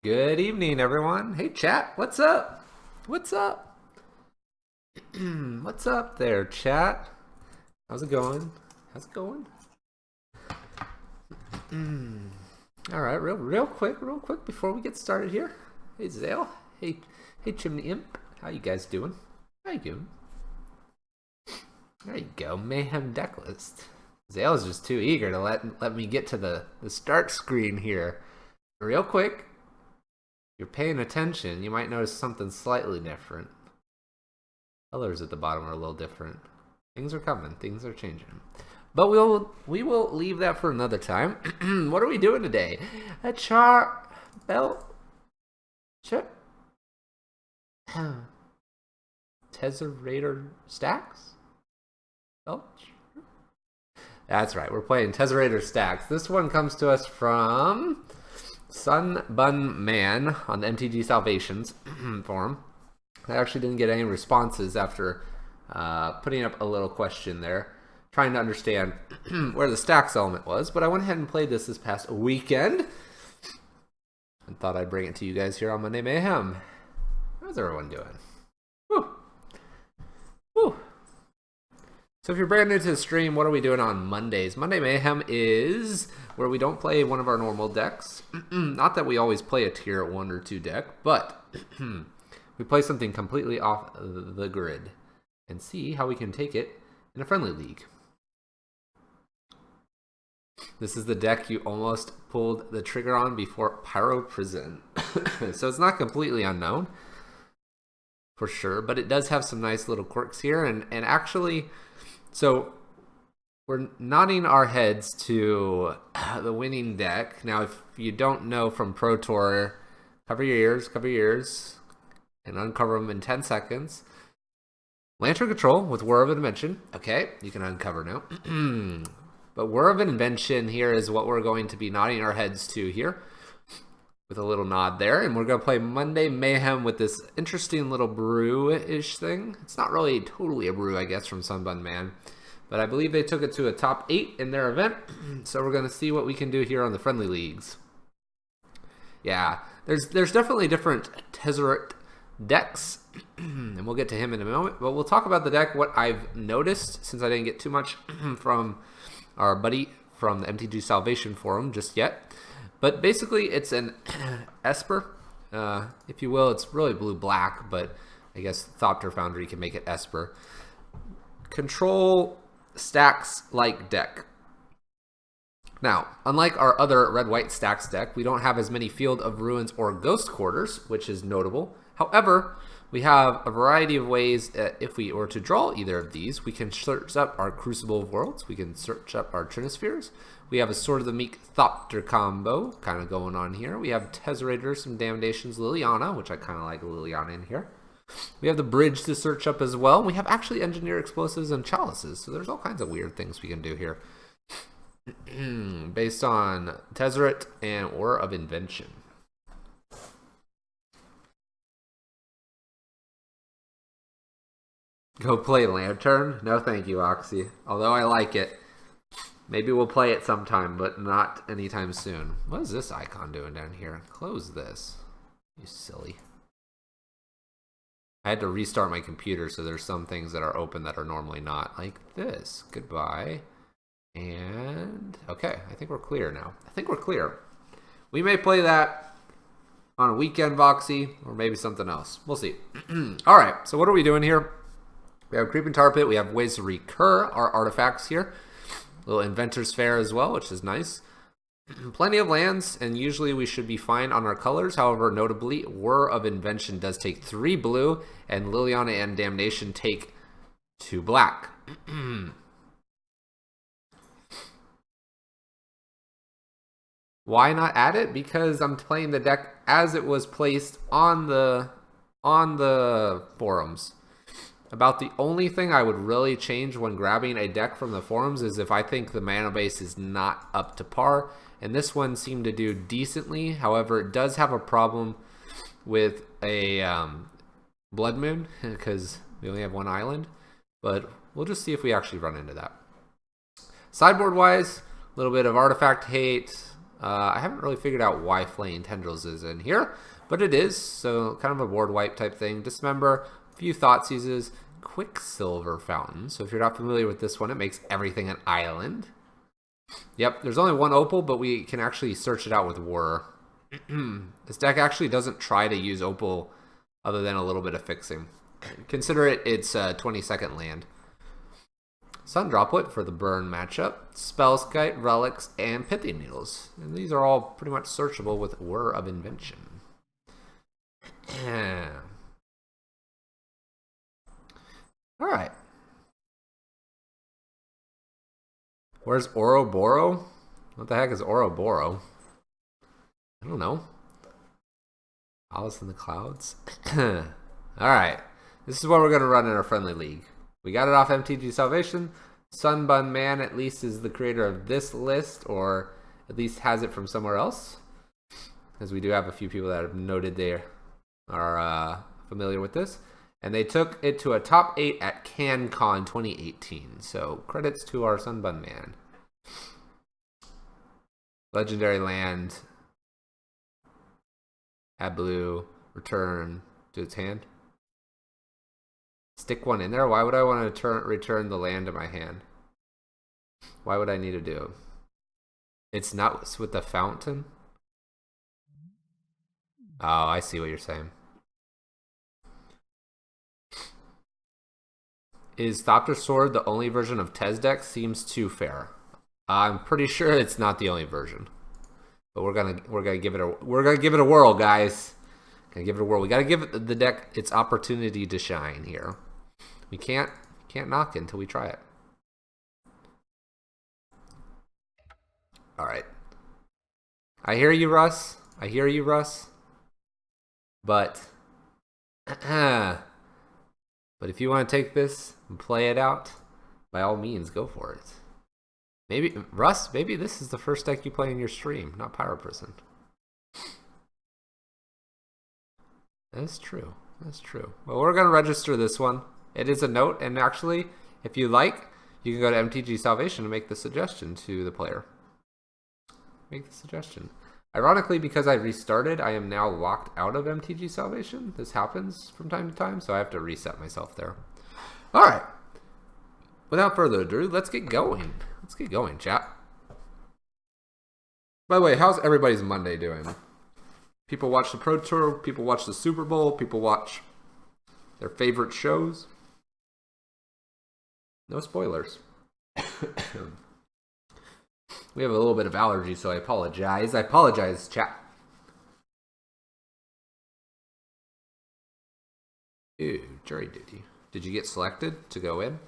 Good evening, everyone. Hey, chat. What's up? What's up? What's up there, chat? How's it going? How's it going? All right, real quick before we get started here. Hey, Zale. Hey, Chimney Imp. How you guys doing? How you doing? There you go, Mayhem deck list. Zale's just too eager to let me get to the start screen here. Real quick. If you're paying attention, you might notice something slightly different. Colors at the bottom are a little different. Things are coming. Things are changing. But we will leave that for another time. What are we doing today? A Tezzerator Stax? That's right. We're playing Tezzerator Stax. This one comes to us from Sunbun Man on the MTG Salvations forum. I actually didn't get any responses after putting up a little question there, trying to understand where the Stax element was, but I went ahead and played this past weekend and thought I'd bring it to you guys here on Monday Mayhem. How's everyone doing? Woo. Woo. So if you're brand new to the stream, what are we doing on Mondays? Monday Mayhem is where we don't play one of our normal decks. Not that we always play a tier 1 or 2 deck, but we play something completely off the grid and see how we can take it in a friendly league. This is the deck you almost pulled the trigger on before Pyro Prison. So it's not completely unknown, for sure, but it does have some nice little quirks here, and actually, so we're nodding our heads to the winning deck. Now, if you don't know from Pro Tour, cover your ears, and uncover them in 10 seconds. Lantern Control with War of Invention. Okay, you can uncover now. But War of Invention here is what we're going to be nodding our heads to here, with a little nod there. And we're going to play Monday Mayhem with this interesting little brew-ish thing. It's not really totally a brew, I guess, from Sunbun Man. But I believe they took it to a top 8 in their event. So we're going to see what we can do here on the friendly leagues. Yeah, there's definitely different Tezzeret decks. And we'll get to him in a moment. But we'll talk about the deck, what I've noticed, since I didn't get too much from our buddy from the MTG Salvation forum just yet. But basically, it's an Esper, if you will. It's really blue-black, but I guess Thopter Foundry can make it Esper. Control Stax-like deck. Now, unlike our other red-white Stax deck, we don't have as many Field of Ruins or Ghost Quarters, which is notable. However, we have a variety of ways if we were to draw either of these. We can search up our Crucible of Worlds. We can search up our Trinispheres. We have a Sword of the Meek Thopter combo kind of going on here. We have Tezzerator, some Damnations, Liliana, which I kind of like Liliana in here. We have the Bridge to search up as well. We have actually Engineer Explosives and Chalices, so there's all kinds of weird things we can do here. Based on Tezzeret and War of Invention. Go play Lantern? No thank you, Oxy. Although I like it. Maybe we'll play it sometime, but not anytime soon. What is this icon doing down here? Close this. You silly. I had to restart my computer, so there's some things that are open that are normally not. Like this. Goodbye. And okay, I think we're clear now. I think we're clear. We may play that on a weekend, Voxy, or maybe something else. We'll see. All right, so what are we doing here? We have Creeping Tar Pit. We have ways to recur our artifacts here. A little Inventor's Fair as well, which is nice. Plenty of lands, and usually we should be fine on our colors. However, notably, War of Invention does take 3 blue, and Liliana and Damnation take 2 black. Why not add it? Because I'm playing the deck as it was placed on the forums. About the only thing I would really change when grabbing a deck from the forums is if I think the mana base is not up to par. And this one seemed to do decently. However, it does have a problem with a Blood Moon because we only have 1 island. But we'll just see if we actually run into that. Sideboard-wise, a little bit of artifact hate. I haven't really figured out why Flaying Tendrils is in here, but it is, so kind of a board wipe type thing. Dismember, Few Thoughts uses Quicksilver Fountain. So if you're not familiar with this one, it makes everything an island. Yep, there's only one Opal, but we can actually search it out with Whir. This deck actually doesn't try to use Opal other than a little bit of fixing. Consider it its 22nd land. Sun Droplet for the burn matchup, Spellskite, Relics, and Pithing Needles. And these are all pretty much searchable with Whir of Invention. Alright. Where's Ouroboros? What the heck is Ouroboros? I don't know. Alice in the Clouds? Alright. This is what we're going to run in our friendly league. We got it off MTG Salvation. Sunbun Man at least is the creator of this list, or at least has it from somewhere else. Because we do have a few people that have noted they are familiar with this. And they took it to a top 8 at CanCon 2018. So credits to our Sunbun Man. Legendary land. Add blue. Return to its hand. Stick one in there? Why would I want to return the land to my hand? Why would I need to do? It's not with the fountain? Oh, I see what you're saying. Is Thopter Sword the only version of Tez deck? Seems too fair. I'm pretty sure it's not the only version. But we're gonna give it a whirl, guys. Gonna give it a whirl. We gotta give the deck its opportunity to shine here. We can't knock it until we try it. All right. I hear you, Russ. I hear you, Russ. But but if you want to take this and play it out, by all means, go for it. Maybe Russ, maybe this is the first deck you play in your stream, not Pyro Prison. That's true. That's true. Well, we're going to register this one. It is a note, and actually, if you like, you can go to MTG Salvation and make the suggestion to the player. Make the suggestion. Ironically, because I restarted, I am now locked out of MTG Salvation. This happens from time to time, so I have to reset myself there. All right. Without further ado, let's get going. Let's get going, chat. By the way, how's everybody's Monday doing? People watch the Pro Tour, people watch the Super Bowl, people watch their favorite shows. No spoilers. We have a little bit of allergy, so I apologize. I apologize, chat. Ooh, jury duty. Did you get selected to go in?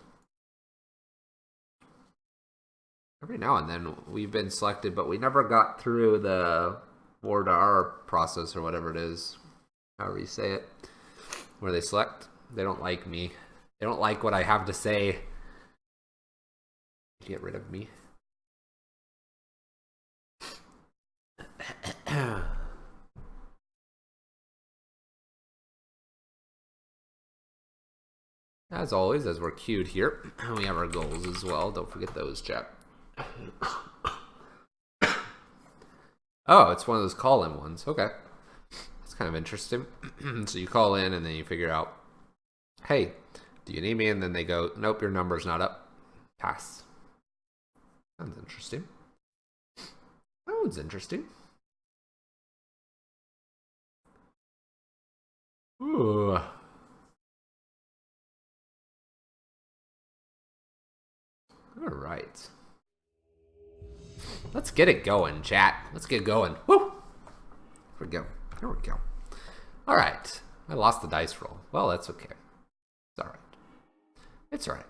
Every now and then we've been selected, but we never got through the War to R process or whatever it is. However you say it. Where they select. They don't like me. They don't like what I have to say. Get rid of me. As always, as we're queued here, we have our goals as well. Don't forget those, chat. Oh, it's one of those call-in ones. Okay. That's kind of interesting. So you call in and then you figure out, hey, do you need me? And then they go, nope, your number's not up. Pass. Sounds interesting. That one's interesting. Ooh. All right. Let's get it going, chat. Let's get going. Woo! Here we go. Here we go. All right. I lost the dice roll. Well, that's okay. It's all right. It's all right.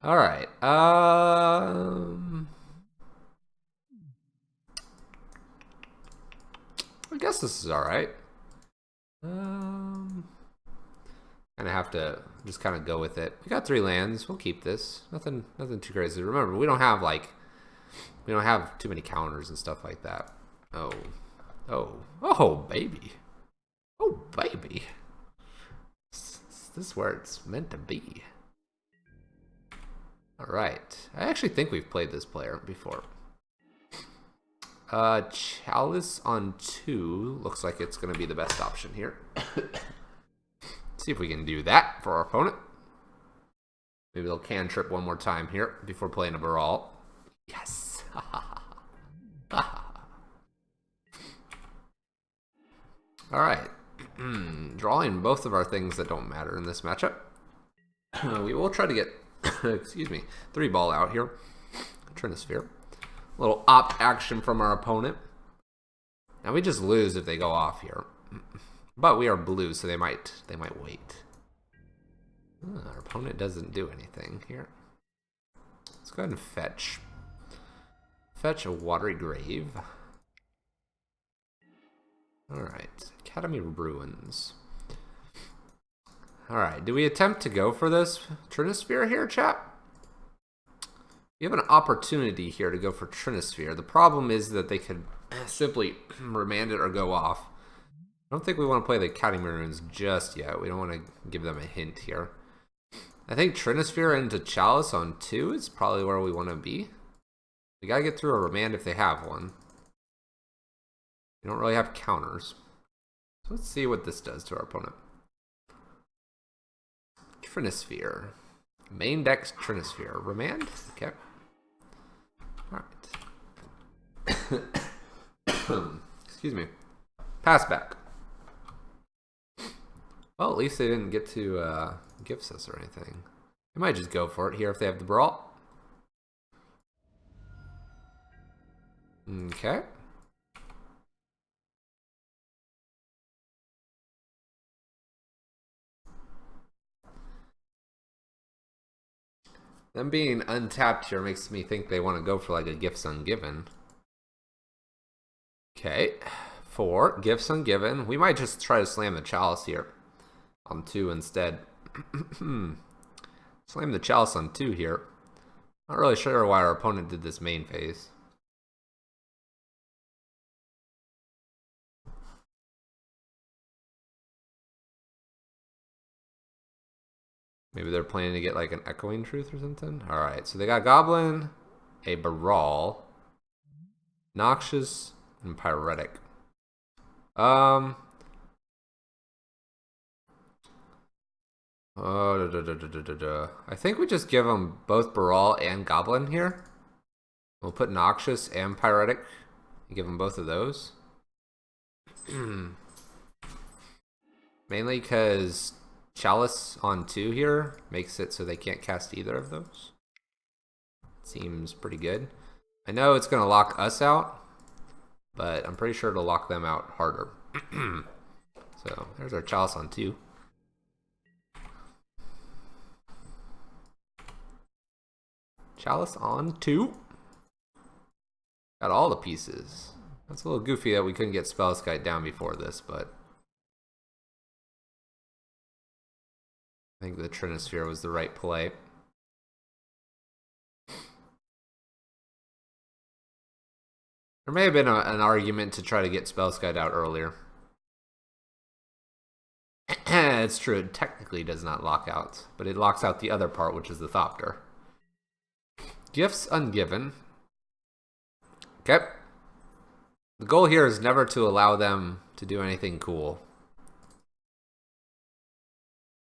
All right. I guess this is all right. Gonna have to just kind of go with it. We got 3 lands. We'll keep this. Nothing too crazy. Remember, we don't have too many counters and stuff like that. Oh, baby. Oh, baby. This is where it's meant to be. All right. I actually think we've played this player before. Chalice on 2 looks like it's going to be the best option here. See if we can do that for our opponent. Maybe they'll cantrip one more time here before playing a Baral. Yes. Alright. Drawing both of our things that don't matter in this matchup. We will try to get, excuse me, 3 ball out here. Trinisphere. A little opt action from our opponent. Now we just lose if they go off here. But we are blue, so they might wait. Our opponent doesn't do anything here. Let's go ahead and fetch. Fetch a Watery Grave. Alright, Academy Ruins. Alright, do we attempt to go for this Trinisphere here, chat? You have an opportunity here to go for Trinisphere. The problem is that they could simply remand it or go off. I don't think we want to play the Academy Ruins just yet. We don't want to give them a hint here. I think Trinisphere into Chalice on 2 is probably where we want to be. We gotta get through a remand if they have one. We don't really have counters. So let's see what this does to our opponent. Trinisphere. Main deck's Trinisphere. Remand? Okay. Alright. Excuse me. Pass back. Well, at least they didn't get to gifts us or anything. They might just go for it here if they have the Brawl. Okay. Them being untapped here makes me think they want to go for like a Gifts Ungiven. Okay. 4. Gifts Ungiven. We might just try to slam the Chalice here on 2 instead. Slam the Chalice on 2 here. Not really sure why our opponent did this main phase. Maybe they're planning to get like an Echoing Truth or something. Alright, so they got Goblin, a Baral, Noxious, and Pyretic. I think we just give them both Baral and Goblin here. We'll put Noxious and Pyretic and give them both of those. Mainly because Chalice on 2 here makes it so they can't cast either of those. Seems pretty good. I know it's going to lock us out, but I'm pretty sure it'll lock them out harder. So there's our Chalice on 2. Chalice on 2. Got all the pieces. That's a little goofy that we couldn't get Spellskite down before this, but I think the Trinisphere was the right play. There may have been an argument to try to get Spellskite out earlier. It's true, it technically does not lock out, but it locks out the other part, which is the Thopter. Gifts Ungiven. Okay. The goal here is never to allow them to do anything cool.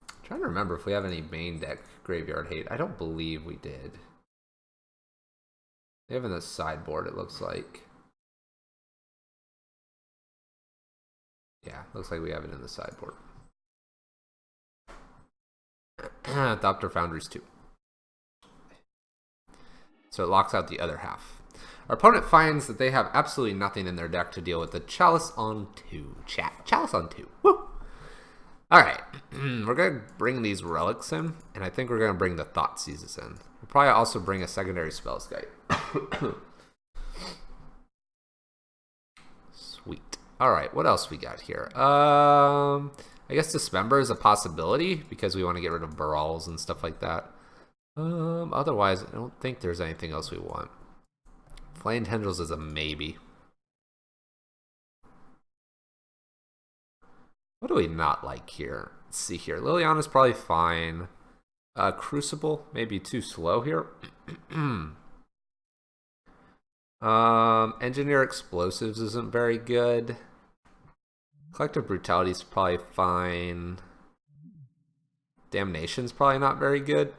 I'm trying to remember if we have any main deck Graveyard Hate. I don't believe we did. They have in the sideboard, it looks like. Yeah, looks like we have it in the sideboard. Thopter Foundries 2. So it locks out the other half. Our opponent finds that they have absolutely nothing in their deck to deal with the Chalice on 2. Chalice on 2. Woo! Alright. We're going to bring these relics in, and I think we're going to bring the Thoughtseizes in. We'll probably also bring a secondary Spellskite. Sweet. Alright, what else we got here? I guess Dismember is a possibility because we want to get rid of Barals and stuff like that. Otherwise, I don't think there's anything else we want. Flame Tendrils is a maybe. What do we not like here? Let's see here. Liliana's probably fine. Crucible, maybe too slow here. Engineer Explosives isn't very good. Collective Brutality is probably fine. Damnation's probably not very good.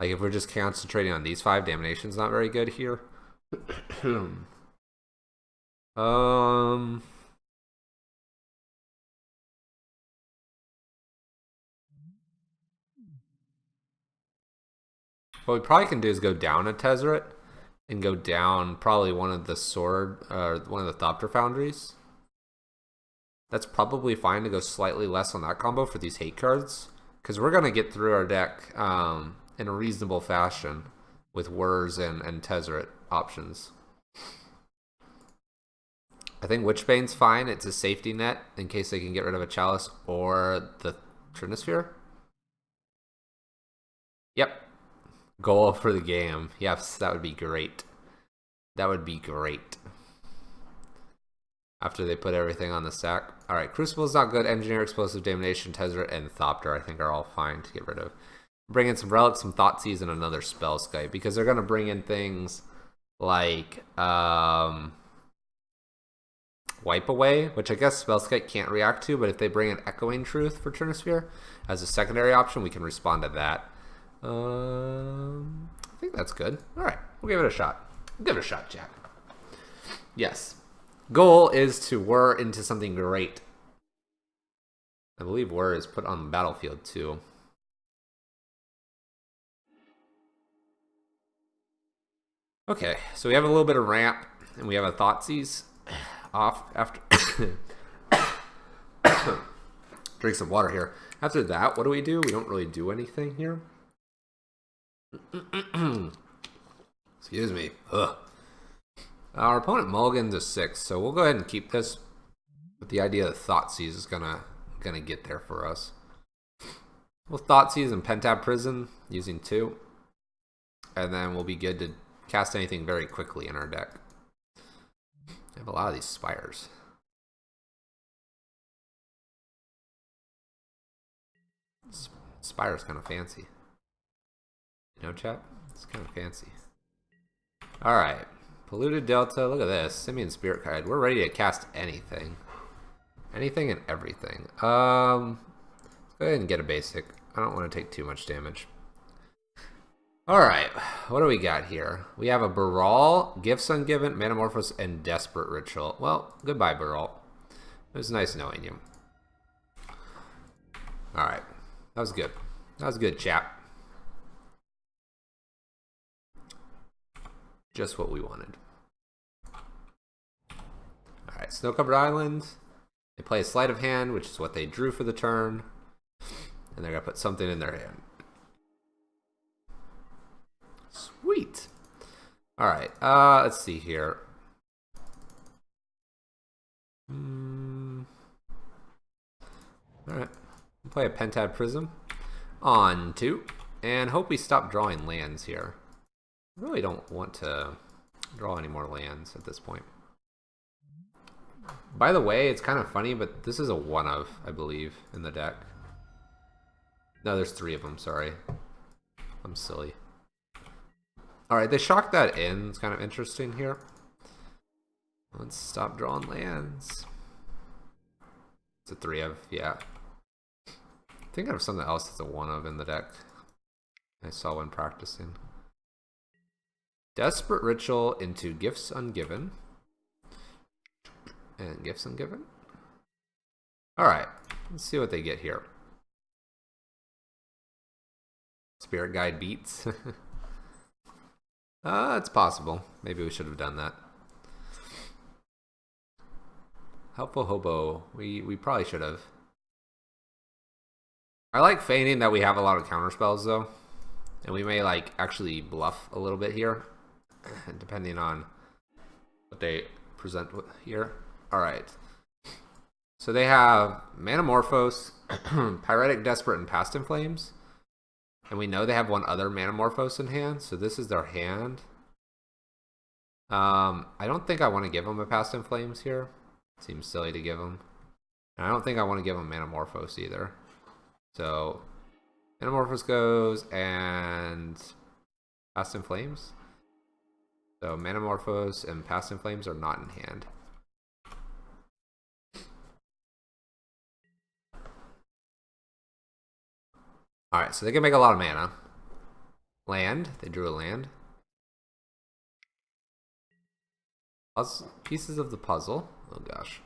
Like, if we're just concentrating on these 5, Damnation's not very good here. What we probably can do is go down a Tezzeret and go down probably one of the Sword, or one of the Thopter Foundries. That's probably fine to go slightly less on that combo for these hate cards, because we're going to get through our deck in a reasonable fashion with Whirs and Tezzeret options. I think Witchbane's fine. It's a safety net in case they can get rid of a Chalice or the Trinisphere. Yep. Goal for the game. Yes, that would be great. That would be great. After they put everything on the stack. Alright, Crucible's not good. Engineer, Explosive, Damnation, Tezzeret, and Thopter I think are all fine to get rid of. Bring in some Relics, some Thoughtseize, and another Spellskite, because they're going to bring in things like Wipe Away, which I guess Spellskite can't react to, but if they bring in Echoing Truth for Trinisphere as a secondary option, we can respond to that. I think that's good. Alright, we'll give it a shot. We'll give it a shot, Jack. Yes. Goal is to whir into something great. I believe whir is put on the battlefield too. Okay, so we have a little bit of ramp, and we have a Thoughtseize off after. Drink some water here. After that, what do? We don't really do anything here. Excuse me. Ugh. Our opponent mulligans a 6, so we'll go ahead and keep this. But the idea of Thoughtseize is gonna get there for us. We'll Thoughtseize and Pentab Prison using 2, and then we'll be good to cast anything very quickly in our deck. We have a lot of these spires. Spire's kind of fancy. You know, chat? It's kind of fancy. Alright. Polluted Delta. Look at this. Simian Spirit Guide. We're ready to cast anything. Anything and everything. Let's go ahead and get a basic. I don't want to take too much damage. Alright. What do we got here? We have a Baral, Gifts Ungiven, Metamorphosis, and Desperate Ritual. Well, goodbye, Baral. It was nice knowing you. Alright. That was good. That was good, chap. Just what we wanted. Alright, Snow-Covered Island. They play a Sleight of Hand, which is what they drew for the turn. And they're going to put something in their hand. Sweet. Alright, let's see here. Alright, we'll play a Pentab Prism on 2. And hope we stop drawing lands here. I really don't want to draw any more lands at this point. By the way, it's kind of funny, but this is a 1 of, I believe, in the deck. No, there's 3 of them, sorry. I'm silly. Alright, they shocked that in. It's kind of interesting here. Let's stop drawing lands. It's a 3 of, yeah. Thinking of something else that's a 1 of in the deck. I saw when practicing. Desperate Ritual into Gifts Ungiven. And Gifts Ungiven. Alright, let's see what they get here. Spirit Guide beats. It's possible. Maybe we should have done that. Helpful Hobo. We probably should have. I like feigning that we have a lot of counterspells though. And we may like actually bluff a little bit here. Depending on what they present here. Alright. So they have Manamorphose, Pyretic Desperate, and Past in Flames. And we know they have one other Manamorphose in hand, so this is their hand. I don't think I want to give them a Past in Flames here. Seems silly to give them. And I don't think I want to give them Manamorphose either. So, Manamorphose goes, and Past in Flames. So Manamorphose and Passing Flames are not in hand. Alright, so they can make a lot of mana. Land. They drew a land. Pieces of the puzzle. Oh gosh.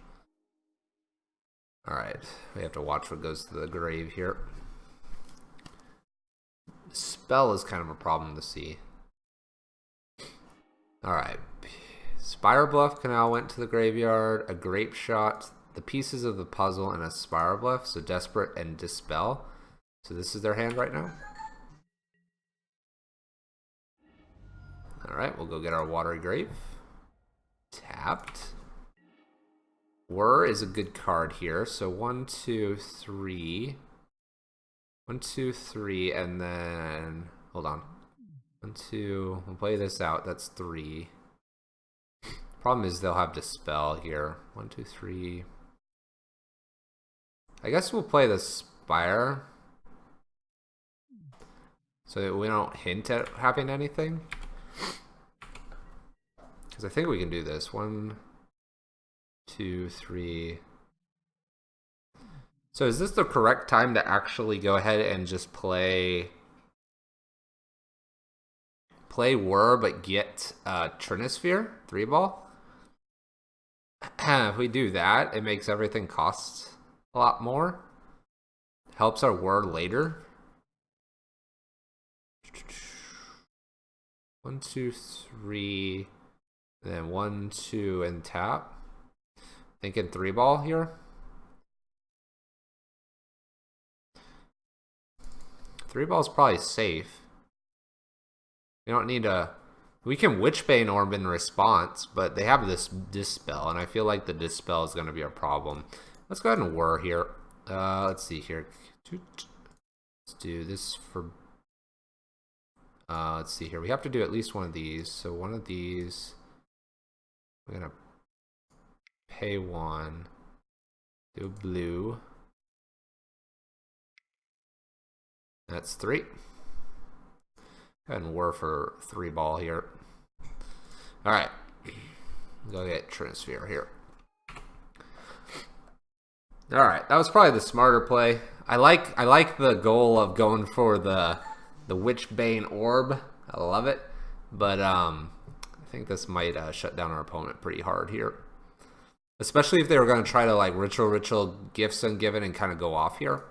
Alright, we have to watch what goes to the grave here. Spell is kind of a problem to see. Alright. Spire Bluff Canal went to the graveyard. A Grape Shot. The pieces of the puzzle and a Spire Bluff. So Desperate and Dispel. So this is their hand right now. Alright, we'll go get our Watery Grave. Tapped. Whir is a good card here. So 1, 2, 3. 1, 2, 3, and then hold on. 1, 2. We'll play this out. That's 3. Problem is they'll have Dispel here. 1, 2, 3. I guess we'll play the Spire, so that we don't hint at having anything. Because I think we can do this. 1, 2, 3. So is this the correct time to actually go ahead and just play Whir but get Trinisphere 3-ball? If we do that, it makes everything cost a lot more. Helps our Whir later. 1, 2, 3, and then 1, 2, and tap. Thinking 3-ball here. 3-ball is probably safe. We don't need a... We can Witchbane Orb in response, but they have this Dispel, and I feel like the Dispel is going to be a problem. Let's go ahead and Whir here. Let's see here. Let's do this for... let's see here. We have to do at least one of these. So one of these... We're going to pay 1. Do blue. That's 3. Go ahead and Whir for 3-ball here. Alright. Go get Trinisphere here. Alright, that was probably the smarter play. I like the goal of going for the Witchbane Orb. I love it. But I think this might shut down our opponent pretty hard here. Especially if they were going to try to like Ritual, Gifts Ungiven and kind of go off here.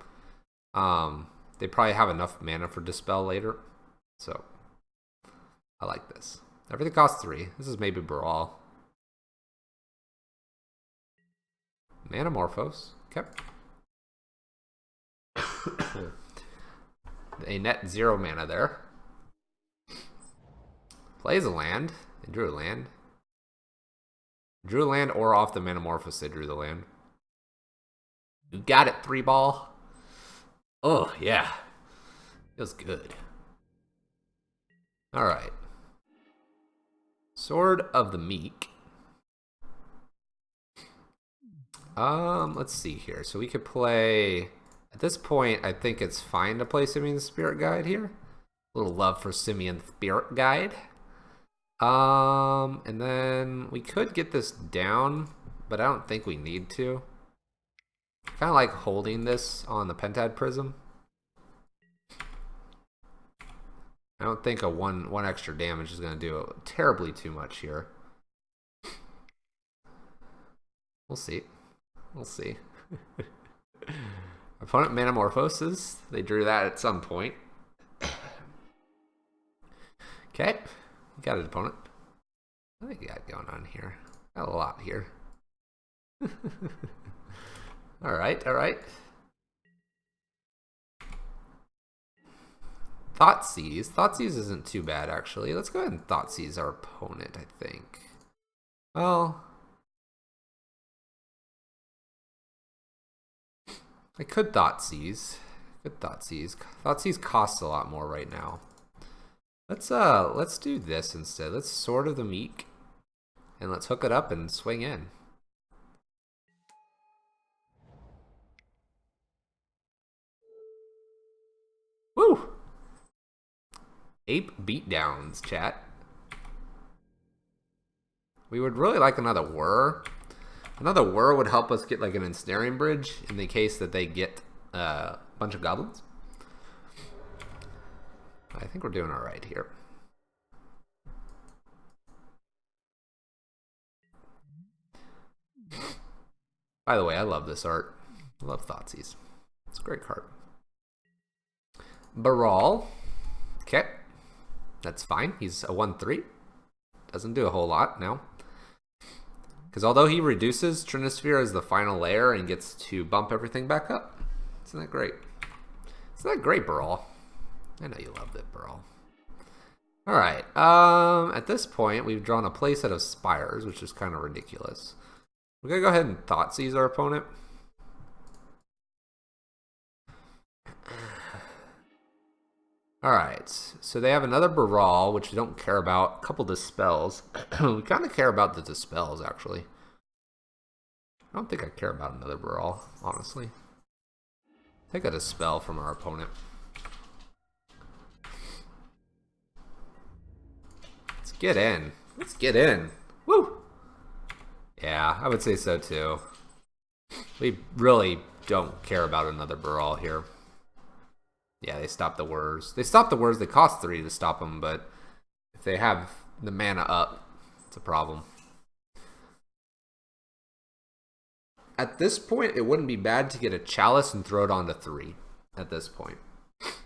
They probably have enough mana for Dispel later. So, I like this. Everything costs 3. This is maybe Brawl. Manamorphose. Okay. A net 0 mana there. Plays a land. They drew a land. Drew a land or off the Manamorphose they drew the land. You got it, 3-ball. Oh, yeah. Feels good. Alright. Sword of the Meek. Let's see here. So we could play... At this point, I think it's fine to play Simeon's Spirit Guide here. A little love for Simeon's Spirit Guide. And then we could get this down, but I don't think we need to. Kind of like holding this on the Pentad Prism. I don't think a one extra damage is going to do terribly too much here. We'll see. We'll see. Opponent Manamorphoses. They drew that at some point. Okay. Got an opponent. What do you got going on here? Got a lot here. Alright, alright. Thoughtseize. Thoughtseize isn't too bad, actually. Let's go ahead and Thoughtseize our opponent, I think. Well... I could Thoughtseize. Thoughtseize costs a lot more right now. Let's do this instead. Let's Sword of the Meek. And let's hook it up and swing in. Woo! Ape Beatdowns, chat. We would really like another whir. Another whir would help us get like an ensnaring bridge in the case that they get a bunch of goblins. I think we're doing all right here. By the way, I love this art. I love Thoughtseize. It's a great card. Baral. Okay. That's fine. He's a 1/3. Doesn't do a whole lot now. Because although he reduces Trinisphere as the final layer and gets to bump everything back up. Isn't that great? Isn't that great, Baral? I know you loved it, Baral. Alright. At this point, we've drawn a playset of Spires, which is kind of ridiculous. We're going to go ahead and Thoughtseize our opponent. Alright, so they have another Baral, which we don't care about. A couple Dispels. We kind of care about the Dispels, actually. I don't think I care about another Baral, honestly. Take a Dispel from our opponent. Let's get in. Let's get in. Woo! Yeah, I would say so too. We really don't care about another Baral here. Yeah, they stop the whirs. They stop the whirs. They cost 3 to stop them, but if they have the mana up, it's a problem. At this point, it wouldn't be bad to get a Chalice and throw it onto 3 at this point.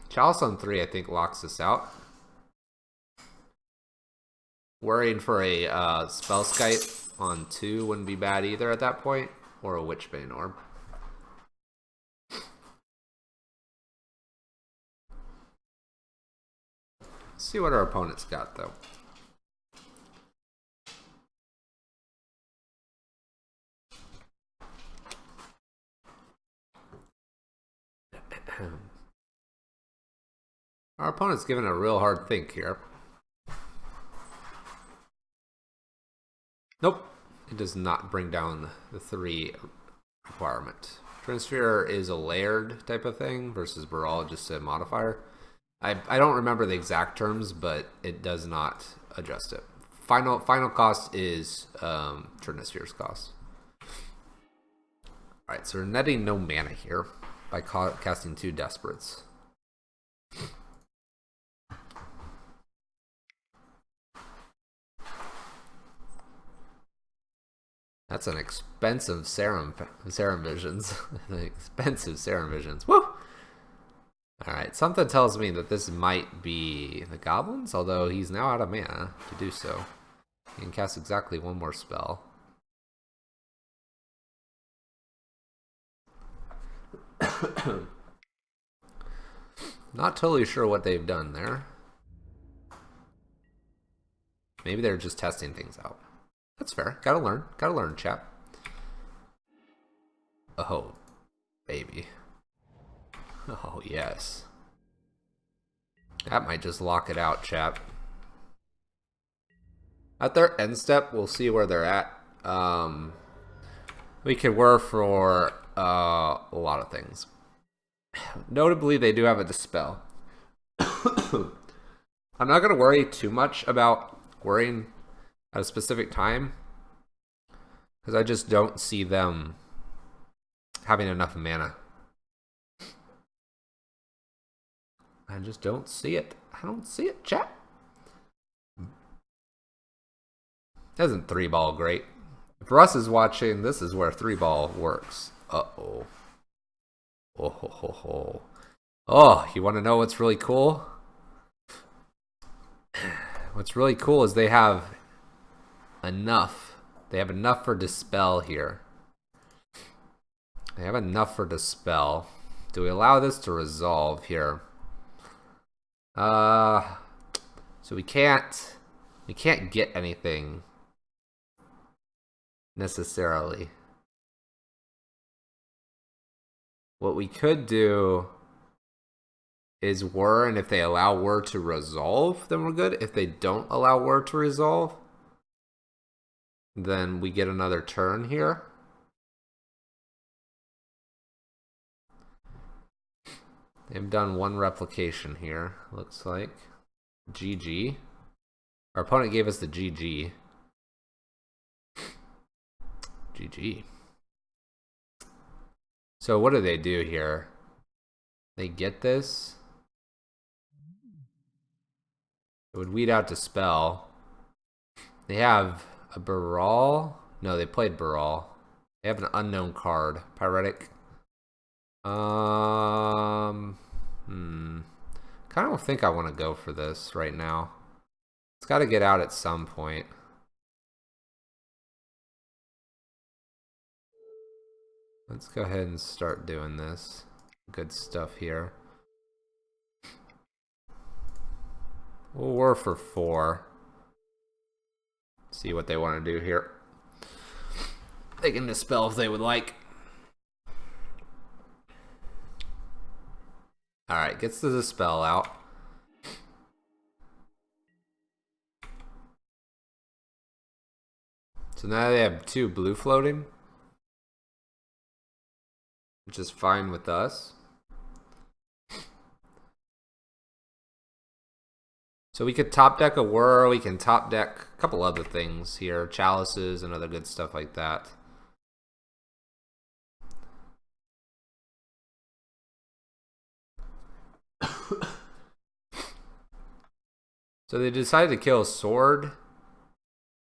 Chalice on 3, I think, locks us out. Worrying for a Spellskite on 2 wouldn't be bad either at that point, or a Witchbane Orb. See what our opponent's got, though. Our opponent's given a real hard think here. Nope. It does not bring down the 3 requirement. Trinisphere is a layered type of thing versus Baral just a modifier. I don't remember the exact terms, but it does not adjust it. Final cost is Trinisphere's cost. Alright, so we're netting no mana here by casting 2 Desperates. That's an expensive Serum Visions. Expensive Serum Visions. Woo! Alright, something tells me that this might be the Goblins, although he's now out of mana to do so. He can cast exactly 1 more spell. Not totally sure what they've done there. Maybe they're just testing things out. That's fair. Gotta learn, chap. Oh, baby. Oh, yes. That might just lock it out, chap. At their end step, we'll see where they're at. We could work for a lot of things. Notably, they do have a Dispel. I'm not going to worry too much about worrying at a specific time, because I just don't see them having enough mana. I just don't see it. I don't see it, chat. Isn't 3-ball great? If Russ is watching, this is where 3-ball works. Uh-oh. Oh, ho, ho, ho. Oh, you want to know what's really cool? What's really cool is they have enough. They have enough for Dispel here. They have enough for Dispel. Do we allow this to resolve here? So we can't get anything necessarily. What we could do is whir, and if they allow whir to resolve, then we're good. If they don't allow whir to resolve, then we get another turn here. They've done 1 replication here, looks like. GG. Our opponent gave us the GG. GG. So what do they do here? They get this. It would weed out Dispel. They have a Baral. No, they played Baral. They have an unknown card. Pyretic. Kind of don't think I want to go for this right now. It's got to get out at some point. Let's go ahead and start doing this. Good stuff here. We'll war for 4. See what they want to do here. They can dispel if they would like. Alright, gets the dispel out. So now they have 2 blue floating, which is fine with us. So we could top deck a Whir, we can top deck a couple other things here, chalices and other good stuff like that. So they decided to kill Sword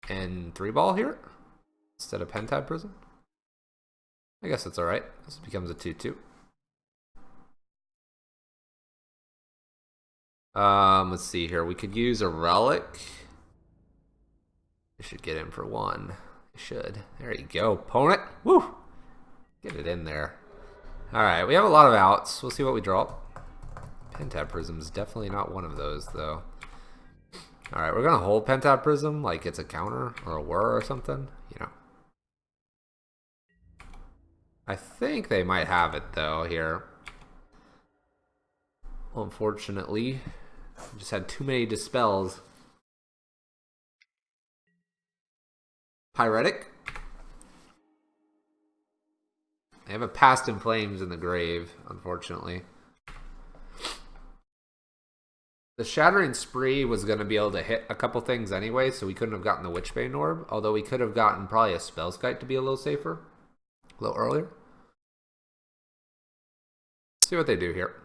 and 3-ball here instead of Pentad Prism. I guess that's alright. This becomes a 2-2. Let's see here. We could use a relic. We should get in for 1. We should. There you go. Opponent. Woo! Get it in there. Alright, we have a lot of outs. We'll see what we draw. Pentad Prism is definitely not one of those, though. Alright, we're going to hold Pentad Prism like it's a counter or a Whir or something. You know. I think they might have it, though, here. Unfortunately, we just had too many dispels. Pyretic. They have a Past in Flames in the grave, unfortunately. The Shattering Spree was going to be able to hit a couple things anyway, so we couldn't have gotten the Witchbane Orb, although we could have gotten probably a Spellskite to be a little safer, a little earlier. Let's see what they do here.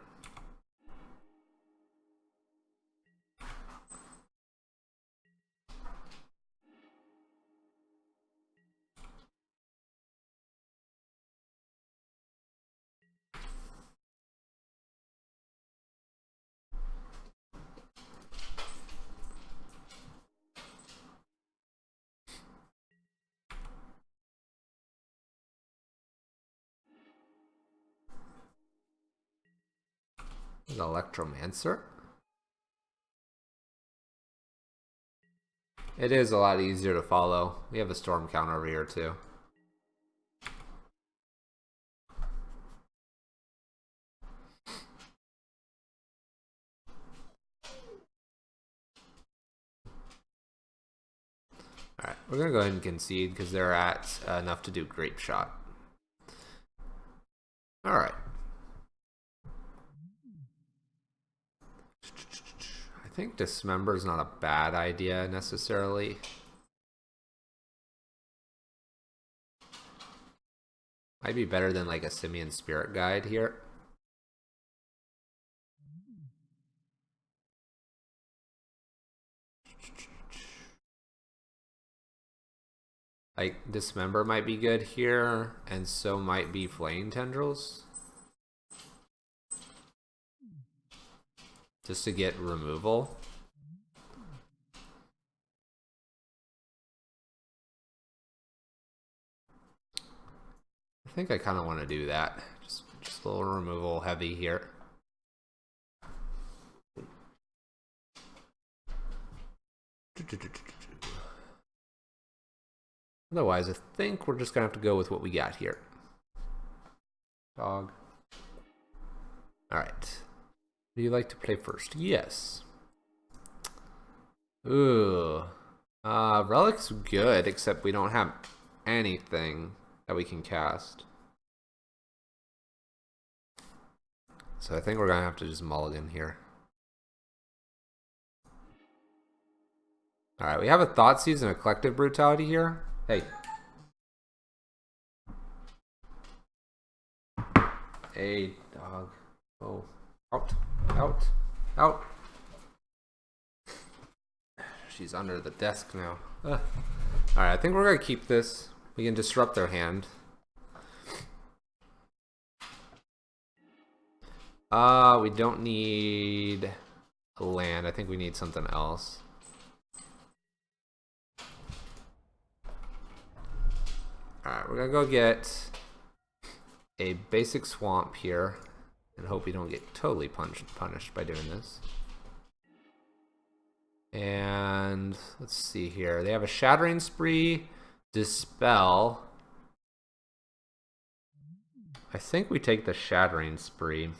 An Electromancer. It is a lot easier to follow. We have a Storm counter over here too. Alright, we're going to go ahead and concede because they're at enough to do Grape Shot. Alright. I think Dismember is not a bad idea necessarily. Might be better than like a Simian Spirit Guide here. Like Dismember might be good here, and so might be Flame Tendrils. Just to get removal. I think I kind of want to do that. Just a little removal heavy here. Otherwise, I think we're just going to have to go with what we got here. Dog. Alright. Do you like to play first? Yes. Ooh. Relic's good, except we don't have anything that we can cast. So I think we're going to have to just mulligan here. Alright, we have a Thoughtseize and a Collective Brutality here. Hey. a dog. Oh, out, out, out. She's under the desk now. All right, I think we're gonna keep this. We can disrupt their hand. We don't need a land. I think we need something else. Alright, we're gonna go get a basic swamp here and hope we don't get totally punished by doing this. And let's see here. They have a Shattering Spree, Dispel. I think we take the Shattering Spree.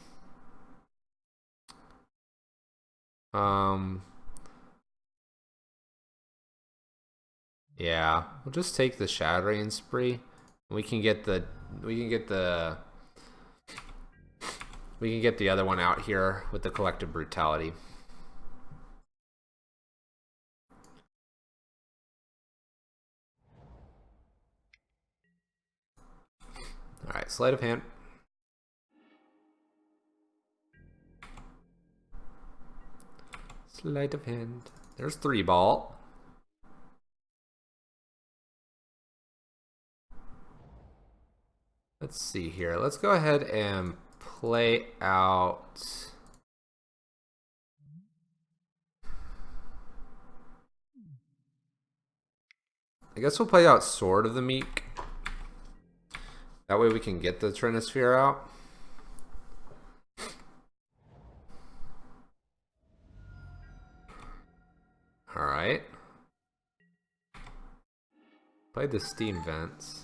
Yeah, we'll just take the Shattering Spree. We can get the other one out here with the Collective Brutality. All right, sleight of hand. Sleight of hand. There's 3-ball. Let's see here. Let's go ahead and play out. I guess we'll play out Sword of the Meek. That way we can get the Trinisphere out. Alright. Play the Steam Vents.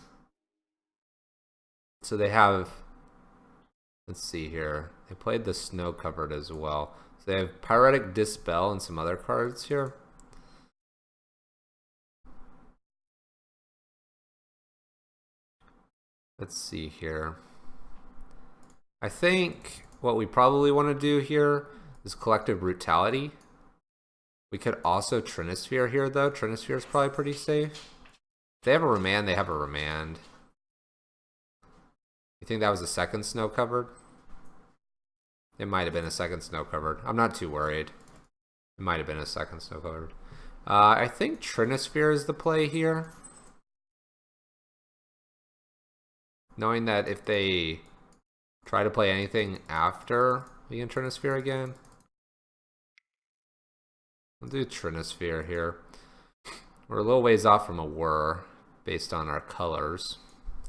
So they have, let's see here. They played the Snow Covered as well. So they have Pyretic Dispel and some other cards here. Let's see here. I think what we probably want to do here is Collective Brutality. We could also Trinisphere here, though. Trinisphere is probably pretty safe. If they have a Remand, they have a Remand. You think that was a second Snow Covered? It might have been a second Snow Covered. I'm not too worried. It might have been a second Snow Covered. I think Trinisphere is the play here. Knowing that if they try to play anything after we can Trinisphere again. We'll do Trinisphere here. We're a little ways off from a whir based on our colors,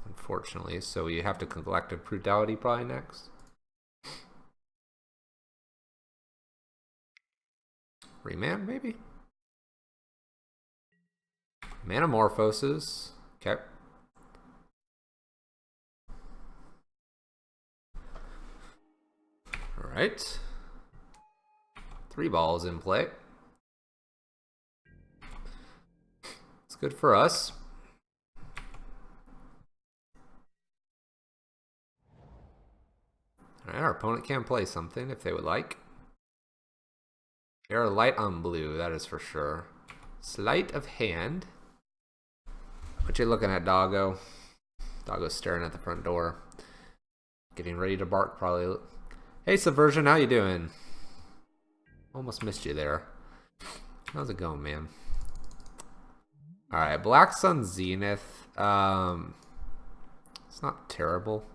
unfortunately. So we have to Collective Brutality probably next. Remand, maybe? Manamorphoses. Okay. Alright. 3 balls in play. It's good for us. Alright, our opponent can play something if they would like. They're light on blue, that is for sure. Sleight of hand. What you looking at, doggo? Doggo's staring at the front door. Getting ready to bark, probably. Hey, Subversion, how you doing? Almost missed you there. How's it going, man? Alright, Black Sun Zenith. It's not terrible.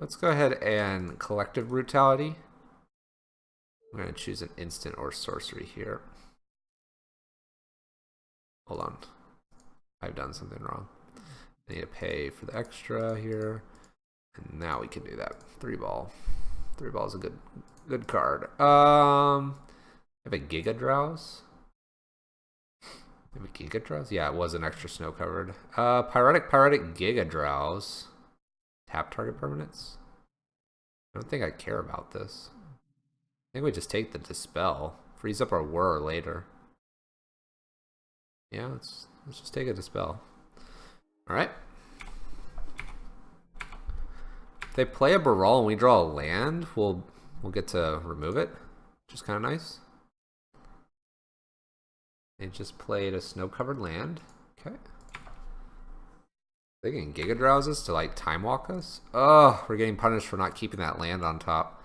Let's go ahead and Collective Brutality. I'm going to choose an instant or sorcery here. Hold on. I've done something wrong. I need to pay for the extra here. And now we can do that. 3 ball. 3 ball is a good card. I have a Giga Drowse. Maybe Giga Drowse? Yeah, it was an extra Snow Covered. Pyretic Giga Drowse. Tap target permanents. I don't think I care about this. I think we just take the Dispel. Freeze up our whir later. Yeah, let's just take a Dispel. Alright. If they play a Baral and we draw a land, we'll get to remove it. Which is kind of nice. They just played a Snow Covered land. Okay. They can Giga Drowse us to like time walk us. Oh, we're getting punished for not keeping that land on top.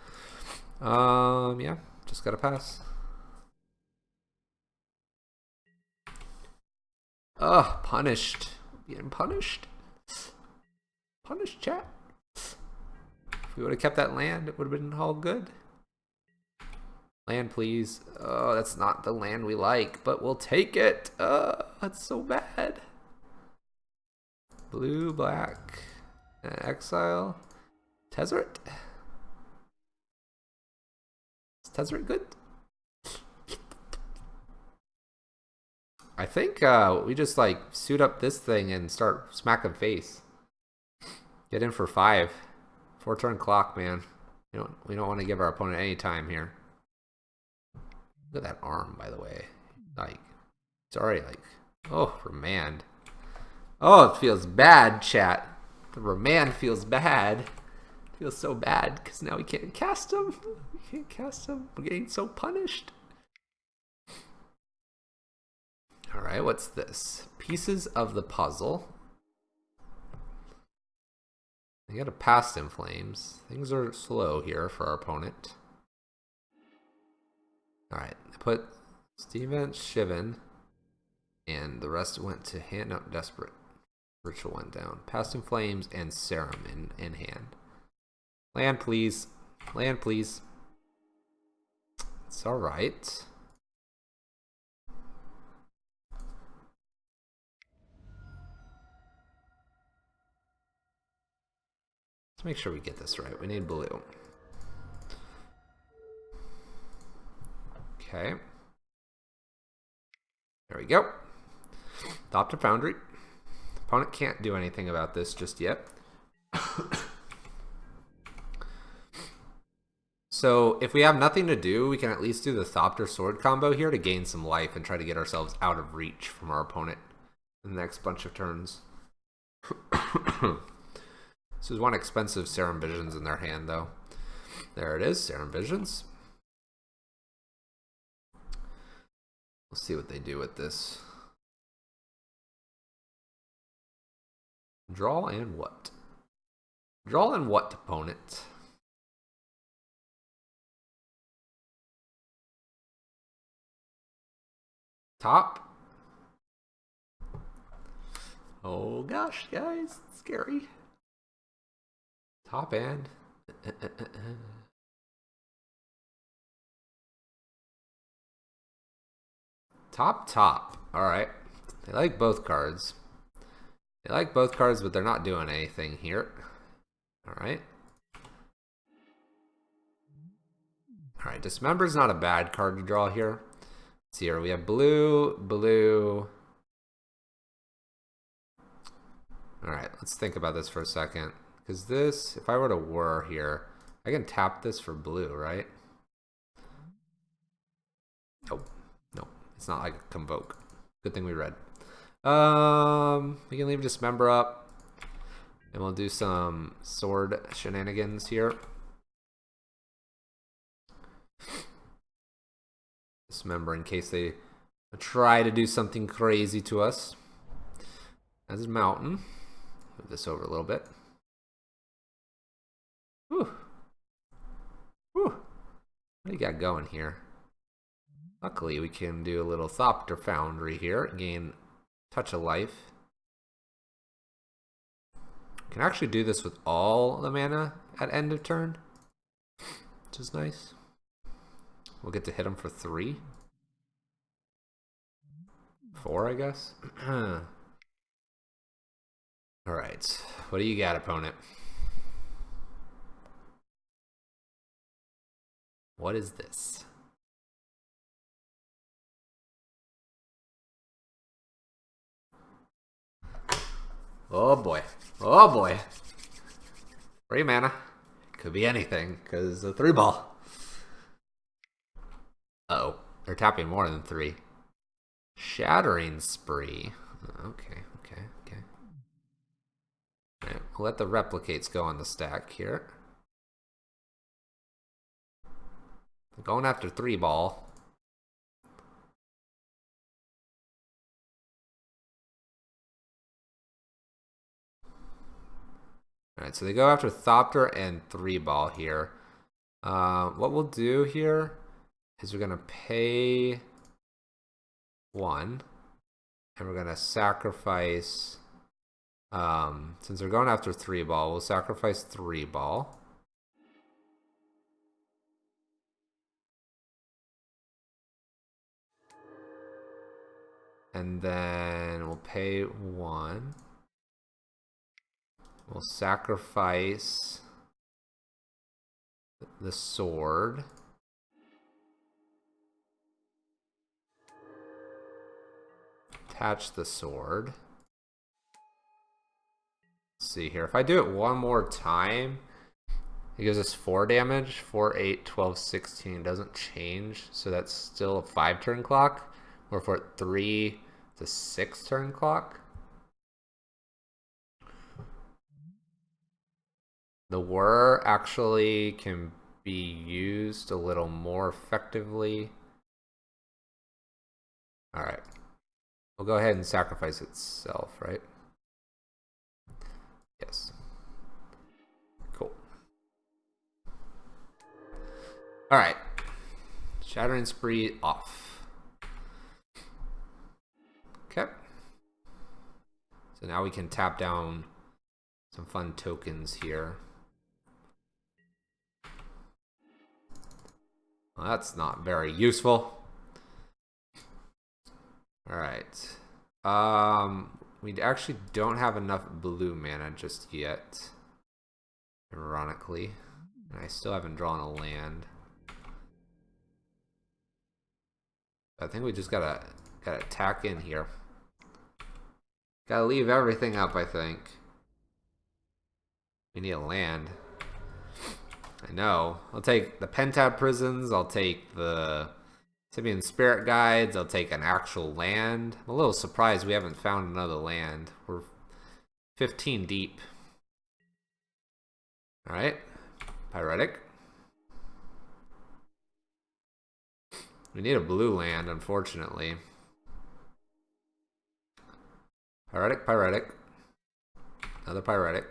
Yeah, just gotta pass. Oh, punished. Getting punished. Punished, chat. If we would have kept that land, it would have been all good. Land, please. Oh, that's not the land we like, but we'll take it. That's so bad. Blue, black, and exile. Tezzeret. Is Tezzeret good? I think we just like suit up this thing and start smacking face. Get in for 5. 4-turn clock, man. We don't want to give our opponent any time here. Look at that arm, by the way. Like, it's already like, oh, remand. Oh, it feels bad, chat. The remand feels bad. It feels so bad because now we can't cast him. We can't cast him. We're getting so punished. All right, what's this? Pieces of the puzzle. We got a Past in Flames. Things are slow here for our opponent. All right, I put Steven Shivan, and the rest went to Hand Up Desperate. Ritual went down. Past in Flames and Serum in hand. Land, please. Land, please. It's all right. Let's make sure we get this right. We need blue. Okay. There we go. Adopt a Foundry. Opponent can't do anything about this just yet. So if we have nothing to do, we can at least do the Thopter Sword combo here to gain some life and try to get ourselves out of reach from our opponent in the next bunch of turns. This is one expensive Serum Visions in their hand, though. There it is, Serum Visions. We'll see what they do with this. Draw and what? Draw and what, opponent? Top. Oh gosh, guys, it's scary. Top and top. All right. They like both cards. They like both cards, but they're not doing anything here. All right. All right. Dismember's not a bad card to draw here. Let's see here. We have blue, blue. All right. Let's think about this for a second. Because this, if I were to whir here, I can tap this for blue, right? Nope. Nope. It's not like a Convoke. Good thing we read. We can leave Dismember up. And we'll do some sword shenanigans here. Dismember in case they try to do something crazy to us. As a mountain. Move this over a little bit. Whew. Whew. What do you got going here? Luckily, we can do a little Thopter Foundry here. Gain touch of life. Can actually do this with all the mana at end of turn, which is nice. We'll get to hit him for 3. 4, I guess. Alright. What do you got, opponent? What is this? Oh boy. Oh boy. 3 mana. Could be anything, because a 3-ball. Uh-oh. They're tapping more than 3. Shattering Spree. Okay. Alright, we'll let the replicates go on the stack here. Going after 3-ball. Alright, so they go after Thopter and 3-ball here. What we'll do here is we're going to pay 1. And we're going to sacrifice... since they're going after 3-ball, we'll sacrifice 3-ball. And then we'll pay 1. We'll sacrifice the sword. Attach the sword. Let's see here. If I do it one more time, it gives us 4 damage. 4, 8, 12, 16. Doesn't change. So that's still a 5-turn clock. Or for 3 to 6-turn clock. The whir actually can be used a little more effectively. Alright. We'll go ahead and sacrifice itself, right? Yes. Cool. Alright. Shattering Spree off. Okay. So now we can tap down some fun tokens here. Well, that's not very useful. Alright. We actually don't have enough blue mana just yet. Ironically. And I still haven't drawn a land. I think we just gotta tack in here. Gotta leave everything up, I think. We need a land. I know. I'll take the Pentad Prisons. I'll take the Simeon Spirit Guides. I'll take an actual land. I'm a little surprised we haven't found another land. We're 15 deep. Alright. Pyretic. We need a blue land, unfortunately. Pyretic, Pyretic. Another Pyretic.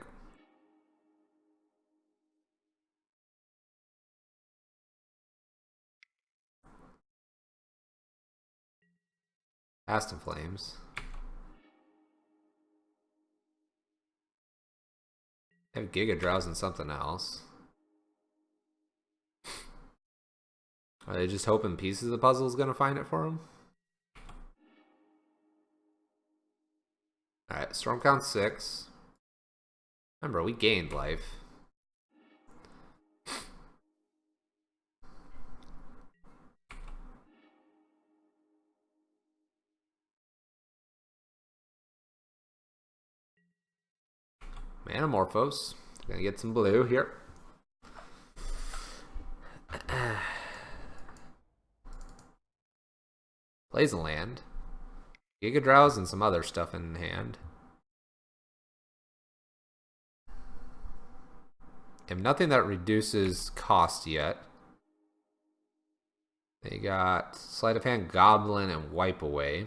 Aston Flames. I have Giga Drowse and something else. Are they just hoping Pieces of the Puzzle is going to find it for them? Alright, Storm count 6. Remember, we gained life. Manamorphose. Gonna get some blue here. Plays a land. Giga Drowse and some other stuff in hand. Have nothing that reduces cost yet. They got Sleight of Hand, Goblin, and Wipe Away.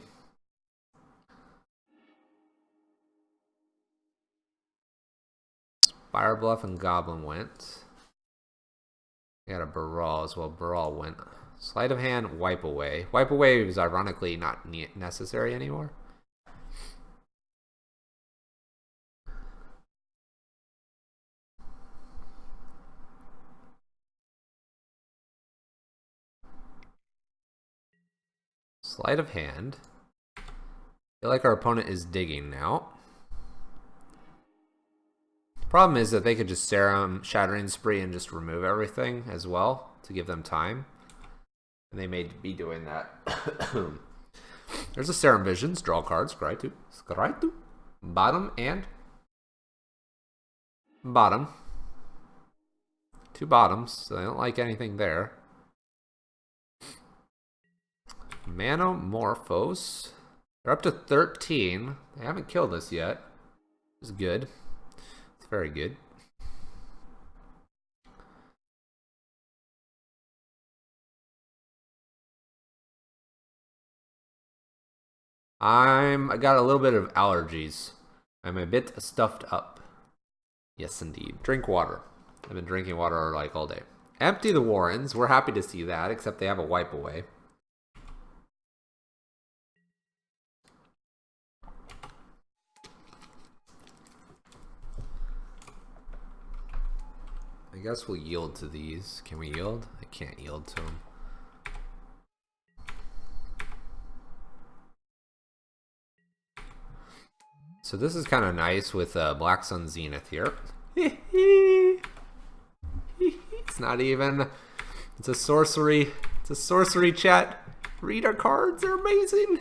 Fire Bluff and Goblin went. They got a Baral as well. Baral went. Sleight of Hand, Wipe Away. Wipe Away is ironically not necessary anymore. Sleight of Hand. I feel like our opponent is digging now. The problem is that they could just Serum, Shattering Spree, and just remove everything as well to give them time. And they may be doing that. There's a Serum Visions. Draw cards. Scry to. Bottom and bottom. 2 bottoms, so they don't like anything there. Manamorphose. They're up to 13. They haven't killed us yet. It's good. It's very good. I got a little bit of allergies. I'm a bit stuffed up. Yes, indeed. Drink water. I've been drinking water like all day. Empty the Warrens. We're happy to see that, except they have a wipe away. I guess we'll yield to these. Can we yield? I can't yield to them. So this is kind of nice with Black Sun Zenith here. It's not even. It's a sorcery. It's a sorcery, chat. Read our cards. They're amazing.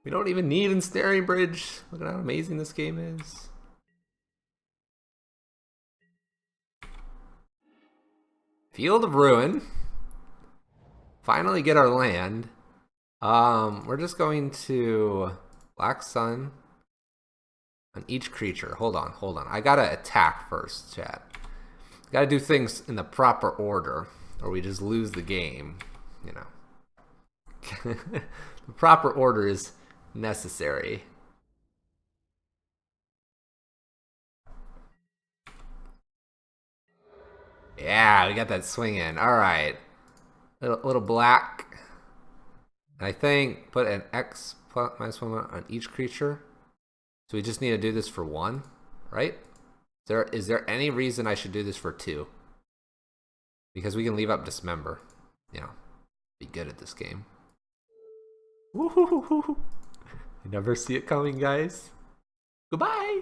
We don't even need Ensnaring Bridge. Look at how amazing this game is. Field of Ruin. Finally get our land. We're just going to Black Sun on each creature. Hold on. I gotta attack first, chat. Gotta do things in the proper order, or we just lose the game, you know. The proper order is necessary. Yeah, we got that swing in. All right. Little black. I think put an X -1 on each creature. So we just need to do this for 1, right? Is there any reason I should do this for 2? Because we can leave up Dismember. You know, be good at this game. Woohoo! You never see it coming, guys. Goodbye!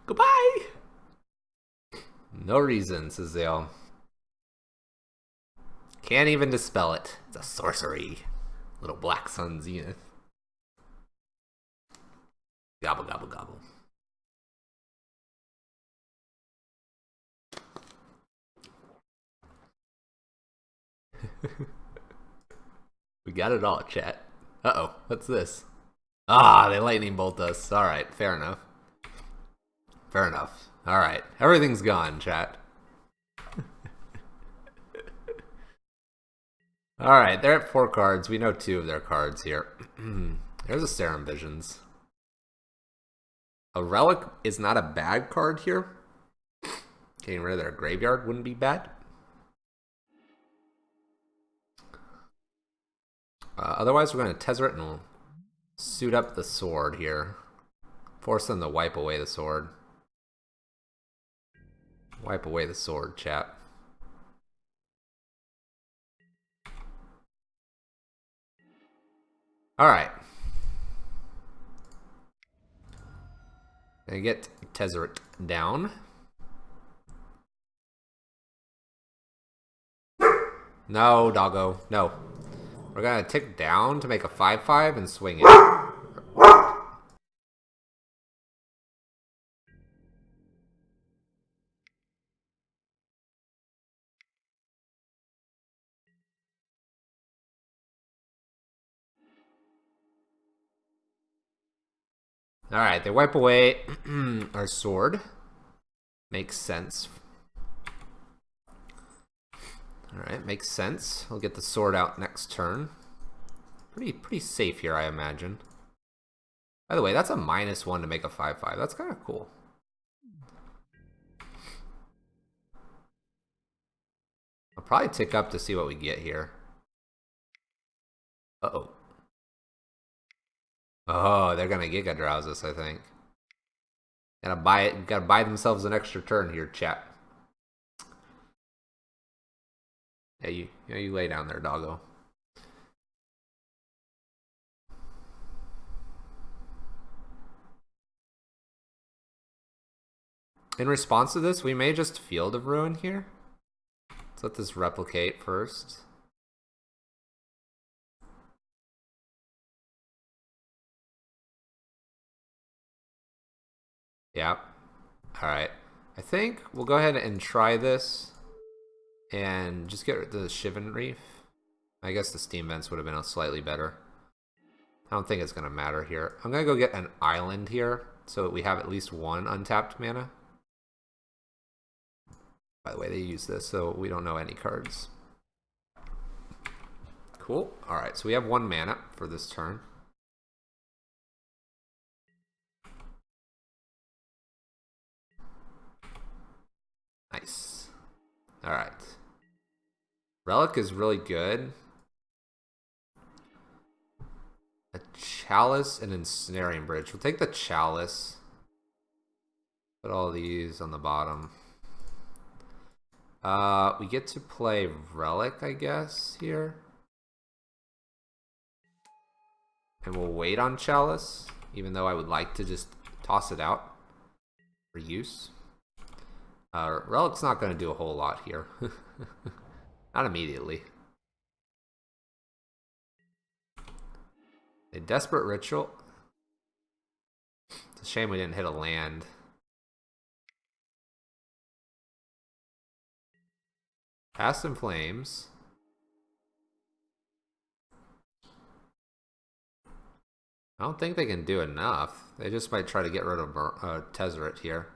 Goodbye! No reason, says Zale. Can't even dispel it. It's a sorcery. Little Black Sun Zenith. Gobble, gobble, gobble. We got it all, chat. Uh-oh, what's this? Ah, they lightning bolt us. Alright, fair enough. Fair enough. Alright, everything's gone, chat. Alright, they're at 4 cards. We know 2 of their cards here. There's a Serum Visions. A Relic is not a bad card here. Getting rid of their graveyard wouldn't be bad. Otherwise, we're going to Tezzeret and we'll suit up the sword here. Force them to wipe away the sword. Wipe away the sword, chat. Alright. Gonna get Tezzeret down. No, doggo. No. We're gonna tick down to make a 5/5 and swing it. Alright, they wipe away our sword. Makes sense. Alright, makes sense. We'll get the sword out next turn. Pretty safe here, I imagine. By the way, that's a -1 to make a 5/5. That's kind of cool. I'll probably tick up to see what we get here. Uh-oh. Oh, they're gonna Giga Drowse us, I think. Gotta buy themselves an extra turn here, chat. Yeah, you lay down there, doggo. In response to this, we may just Field of Ruin here. Let's let this replicate first. Yeah. Alright. I think we'll go ahead and try this and just get the Shivan Reef. I guess the Steam Vents would have been slightly better. I don't think it's going to matter here. I'm going to go get an island here so that we have at least 1 untapped mana. By the way, they use this, so we don't know any cards. Cool. Alright, so we have 1 mana for this turn. Nice. Alright. Relic is really good. A Chalice and Ensnaring Bridge. We'll take the Chalice. Put all these on the bottom. We get to play Relic, I guess, here. And we'll wait on Chalice, even though I would like to just toss it out for use. Relic's not going to do a whole lot here. Not immediately. A Desperate Ritual. It's a shame we didn't hit a land. Past in Flames. I don't think they can do enough. They just might try to get rid of Tezzeret here.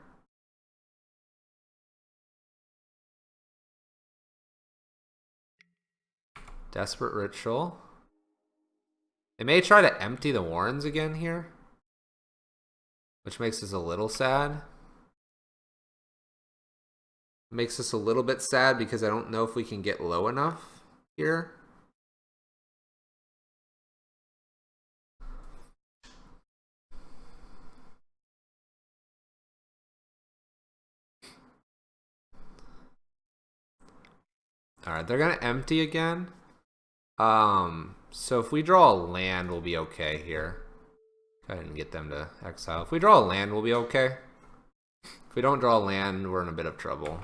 Desperate Ritual. They may try to empty the Warrens again here, which makes us a little sad. Makes us a little bit sad because I don't know if we can get low enough here. Alright, they're going to empty again. So if we draw a land, we'll be okay here. Go ahead and get them to exile. If we draw a land, we'll be okay. If we don't draw a land, we're in a bit of trouble.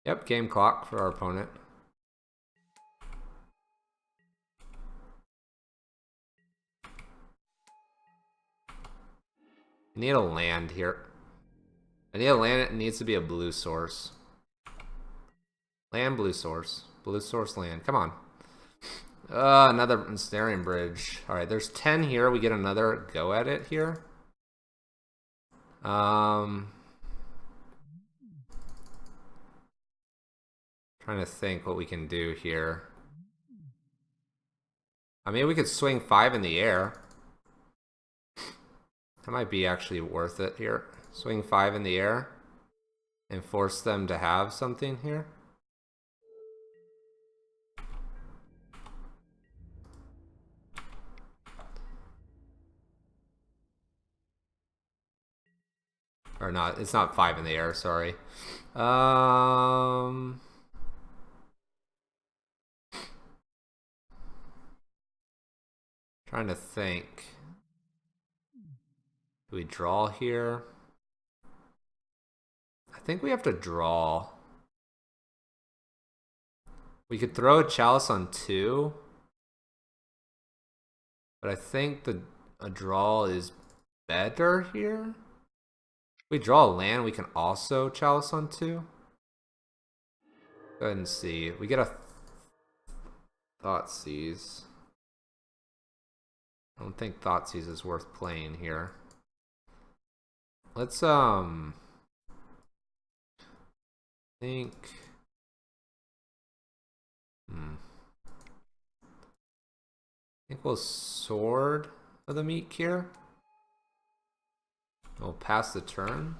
Yep, game clock for our opponent. I need a land here. I need a land. It needs to be a blue source. Land, blue source. Blue source land. Come on. Another Ensnaring Bridge. Alright, there's 10 here. We get another go at it here. Trying to think what we can do here. I mean, we could swing 5 in the air. That might be actually worth it here. Swing 5 in the air and force them to have something here. Or not, it's not 5 in the air, sorry. Trying to think. Do we draw here? I think we have to draw. We could throw a Chalice on 2. But I think a draw is better here. If we draw a land, we can also Chalice on 2. Go ahead and see. We get a Thoughtseize. I don't think Thoughtseize is worth playing here. Let's think. I think we'll Sword of the Meek here. We'll pass the turn.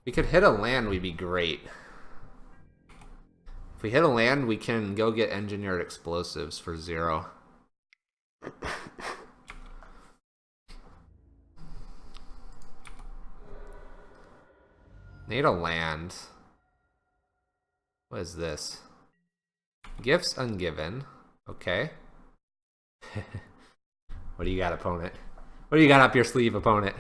We could hit a land, we'd be great. If we hit a land, we can go get Engineered Explosives for 0. Need a land. What is this? Gifts ungiven. Okay. What do you got, opponent? What do you got up your sleeve, opponent?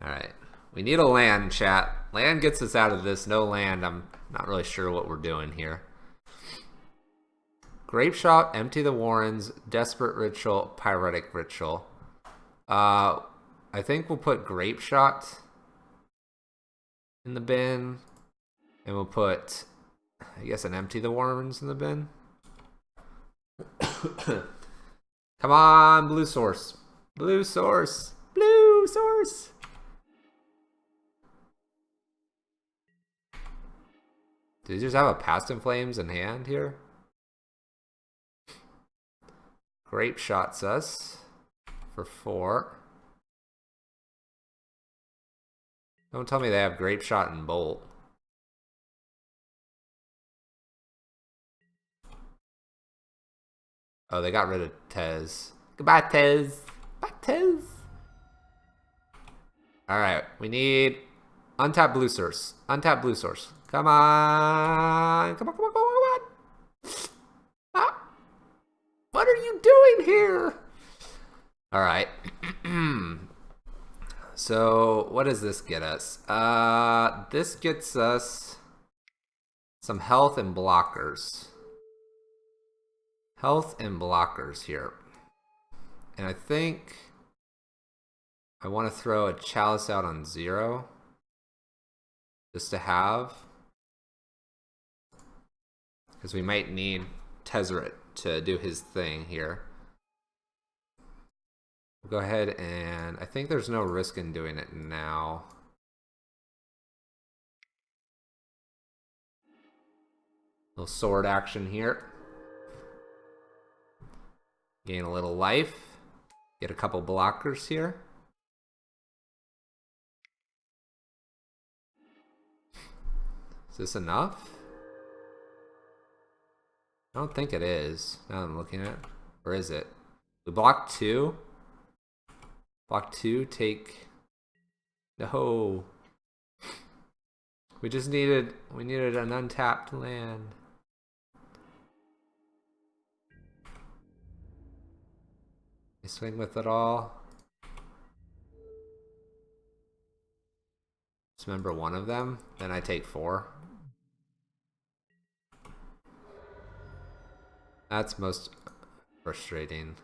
Alright. We need a land, chat. Land gets us out of this. No land. I'm not really sure what we're doing here. Grape Shot, Empty the Warrens, Desperate Ritual, Pyretic Ritual. I think we'll put Grape Shot in the bin. And we'll put, I guess, an Empty the Warrens in the bin. Come on, blue source. Blue source. Blue source. Do you just have a Past in Flames in hand here? Grape shots us for 4. Don't tell me they have grape shot and bolt. Oh, they got rid of Tez. Goodbye, Tez. Bye, Tez. Alright, we need untap blue source. Untap blue source. Come on. Come on, come on, come on, come on. Ah. What are you doing here? Alright. So, what does this get us? This gets us some health and blockers. Health and blockers here. And I think I want to throw a chalice out on 0. Just to have. Because we might need Tezzeret to do his thing here. We'll go ahead and I think there's no risk in doing it now. Little sword action here. Gain a little life. Get a couple blockers here. Is this enough? I don't think it is. Now I'm looking at it. Or is it? We block 2. Block 2, take... No. We needed an untapped land. I swing with it all. Dismember one of them, then I take 4. That's most frustrating.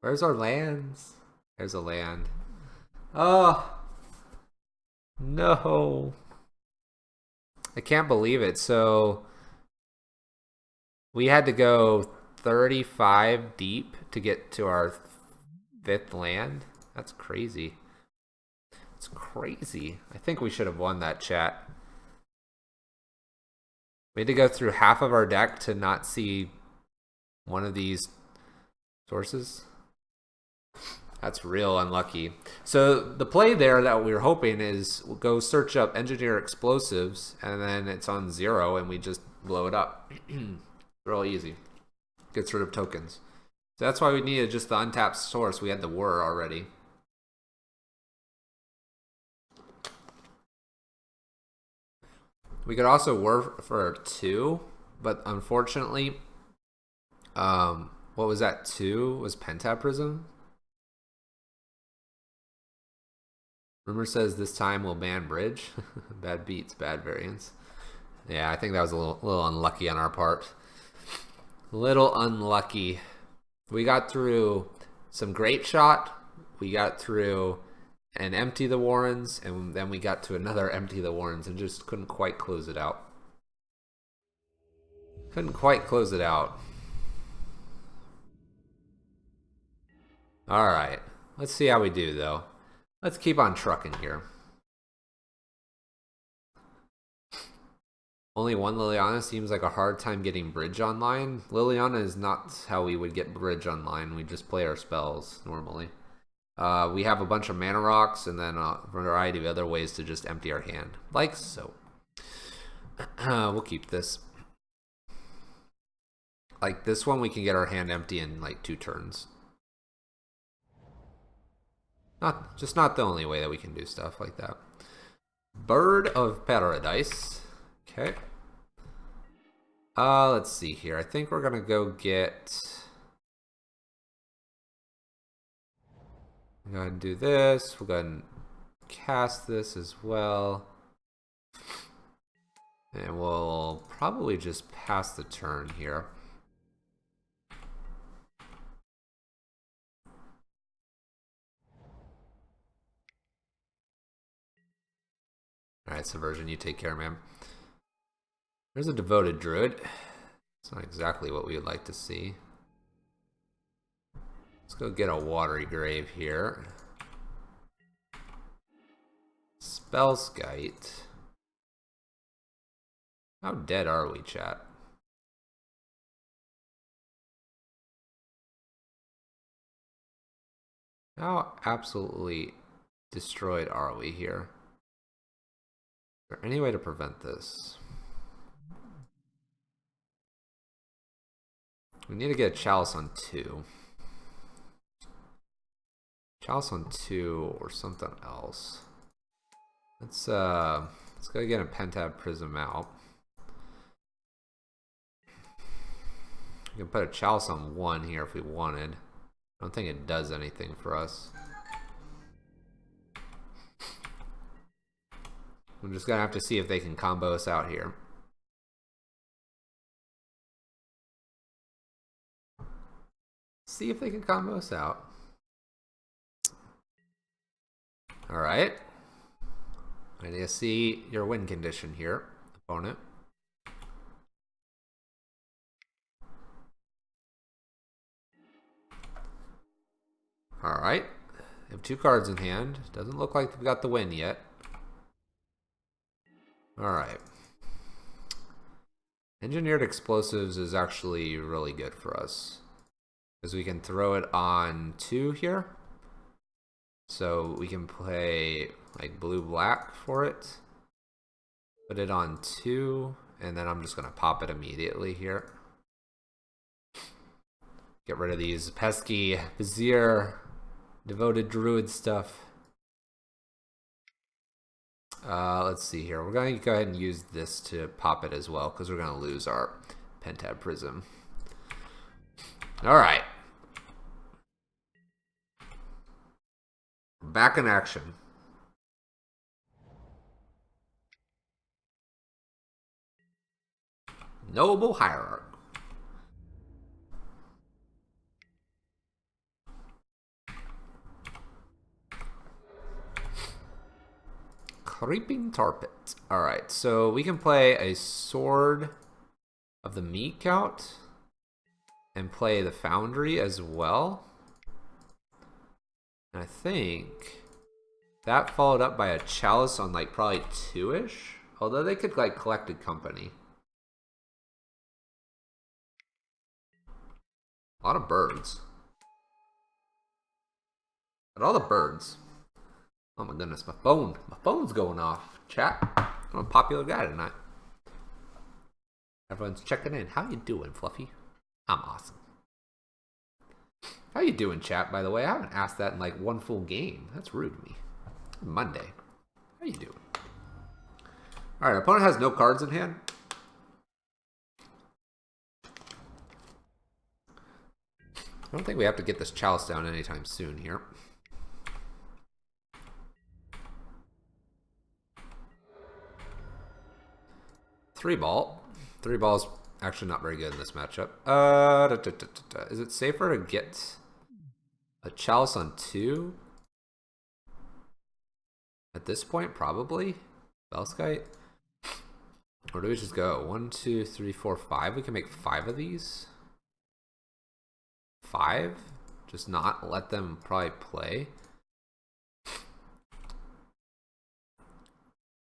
Where's our lands? There's a land. Oh! No! I can't believe it. So, we had to go 35 deep to get to our 5th land. That's crazy. It's crazy. I think we should have won that, chat. We had to go through half of our deck to not see one of these sources. That's real unlucky. So the play there that we were hoping is we'll go search up engineer explosives and then it's on 0 and we just blow it up. Real easy. Gets rid of tokens. So that's why we needed just the untapped source. We had the whir already. We could also whir for 2, but unfortunately, what was that? 2 was Pentaprism. Rumor says this time we'll ban bridge. Bad beats, bad variants. Yeah, I think that was a little unlucky on our part. Little unlucky. We got through some great shot. We got through an empty the Warrens, and then we got to another empty the Warrens and just couldn't quite close it out. Couldn't quite close it out. Alright. Let's see how we do, though. Let's keep on trucking here. Only one Liliana seems like a hard time getting bridge online. Liliana is not how we would get bridge online. We just play our spells normally. We have a bunch of mana rocks and then a variety of other ways to just empty our hand. Like so. We'll keep this. Like this one, we can get our hand empty in like 2 turns. Not the only way that we can do stuff like that. Bird of Paradise. Okay. Let's see here. I think we're gonna go get. Go ahead and do this. We'll go ahead and cast this as well. And we'll probably just pass the turn here. Alright, Subversion, you take care, man. There's a devoted druid. It's not exactly what we would like to see. Let's go get a watery grave here. Spellskite. How dead are we, chat? How absolutely destroyed are we here? Is there any way to prevent this? We need to get a Chalice on 2. Chalice on 2 or something else. Let's go get a Pentab Prism out. We can put a Chalice on 1 here if we wanted. I don't think it does anything for us. I'm just gonna have to see if they can combo us out here. See if they can combo us out. Alright. I need to see your win condition here, opponent. Alright. We have 2 cards in hand. Doesn't look like we've got the win yet. Alright. Engineered explosives is actually really good for us, because we can throw it on 2 here. So we can play like blue-black for it. Put it on 2, and then I'm just going to pop it immediately here. Get rid of these pesky Vizier devoted Druid stuff. Let's see here. We're going to go ahead and use this to pop it as well, because we're going to lose our Pentab Prism. Alright. Back in action. Noble Hierarch. Creeping Tarpit. Alright, so we can play a Sword of the Meek out and play the Foundry as well. And I think that followed up by a Chalice on like probably 2-ish. Although they could like Collected Company. A lot of birds. But all the birds. Oh my goodness, my phone's going off. Chat, I'm a popular guy tonight. Everyone's checking in. How you doing, Fluffy? I'm awesome. How you doing, chat, by the way? I haven't asked that in like 1 full game. That's rude of me. Monday. How you doing? Alright, our opponent has no cards in hand. I don't think we have to get this Chalice down anytime soon here. Three ball is actually not very good in this matchup. Is it safer to get a Chalice on 2? At this point, probably. Bellskite? Or do we just go 1, 2, 3, 4, 5? We can make 5 of these. 5? Just not let them probably play.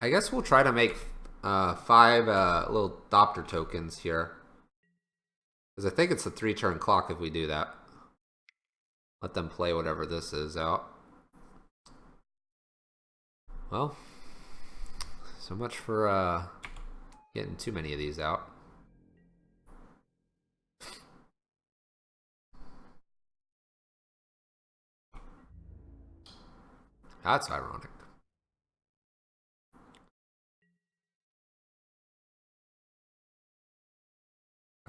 I guess we'll try to make 5 little Thopter tokens here, because I think it's a 3-turn clock if we do that. Let them play whatever this is out. Well, so much for getting too many of these out. That's ironic.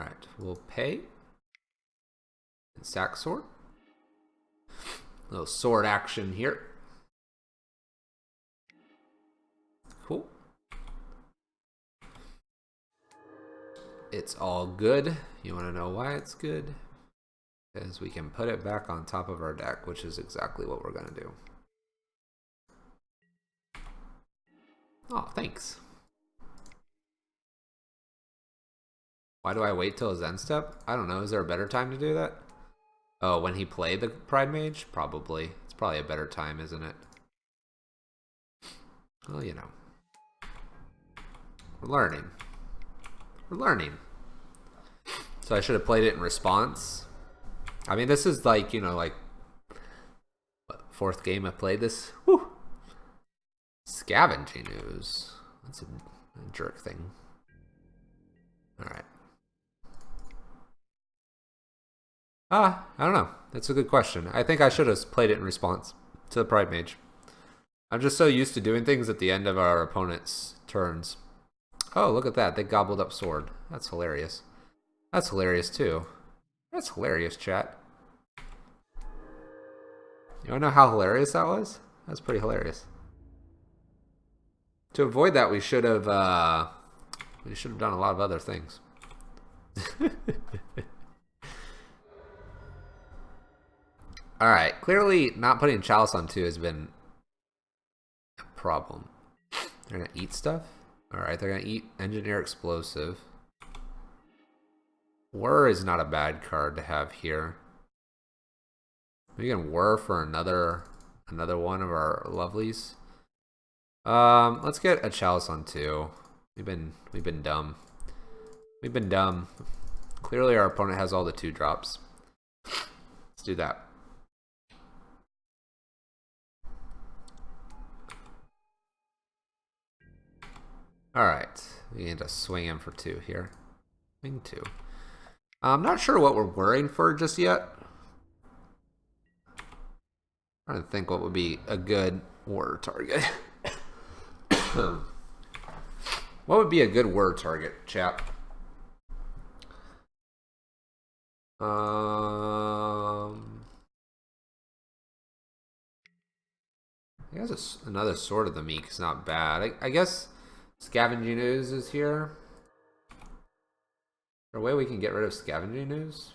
Alright, we'll pay. And sack sword. Little sword action here. Cool. It's all good. You want to know why it's good? Because we can put it back on top of our deck, which is exactly what we're going to do. Oh, thanks. Why do I wait till his end step? I don't know. Is there a better time to do that? Oh, when he played the Pride Mage? Probably. It's probably a better time, isn't it? Well, you know. We're learning. We're learning. So I should have played it in response. I mean, this is like, you know, like 4th game I've played this. Woo! Scavenging ooze. That's a jerk thing. Alright. I don't know. That's a good question. I think I should have played it in response to the Pride Mage. I'm just so used to doing things at the end of our opponent's turns. Oh, look at that. They gobbled up sword. That's hilarious. That's hilarious, too. That's hilarious, chat. You wanna know how hilarious that was? That's pretty hilarious. To avoid that, we should have done a lot of other things. Alright, clearly not putting Chalice on 2 has been a problem. They're gonna eat stuff? Alright, they're gonna eat Engineer Explosive. Whir is not a bad card to have here. We can Whir for another one of our lovelies. Let's get a Chalice on 2. We've been dumb. We've been dumb. Clearly our opponent has all the 2-drops. Let's do that. Alright. We need to swing him for 2 here. Swing 2. I'm not sure what we're worrying for just yet. I'm trying to think what would be a good Whir target. What would be a good Whir target, chap? I guess another Sword of the Meek is not bad. I guess Scavenging Ooze is here. Is there a way we can get rid of Scavenging Ooze?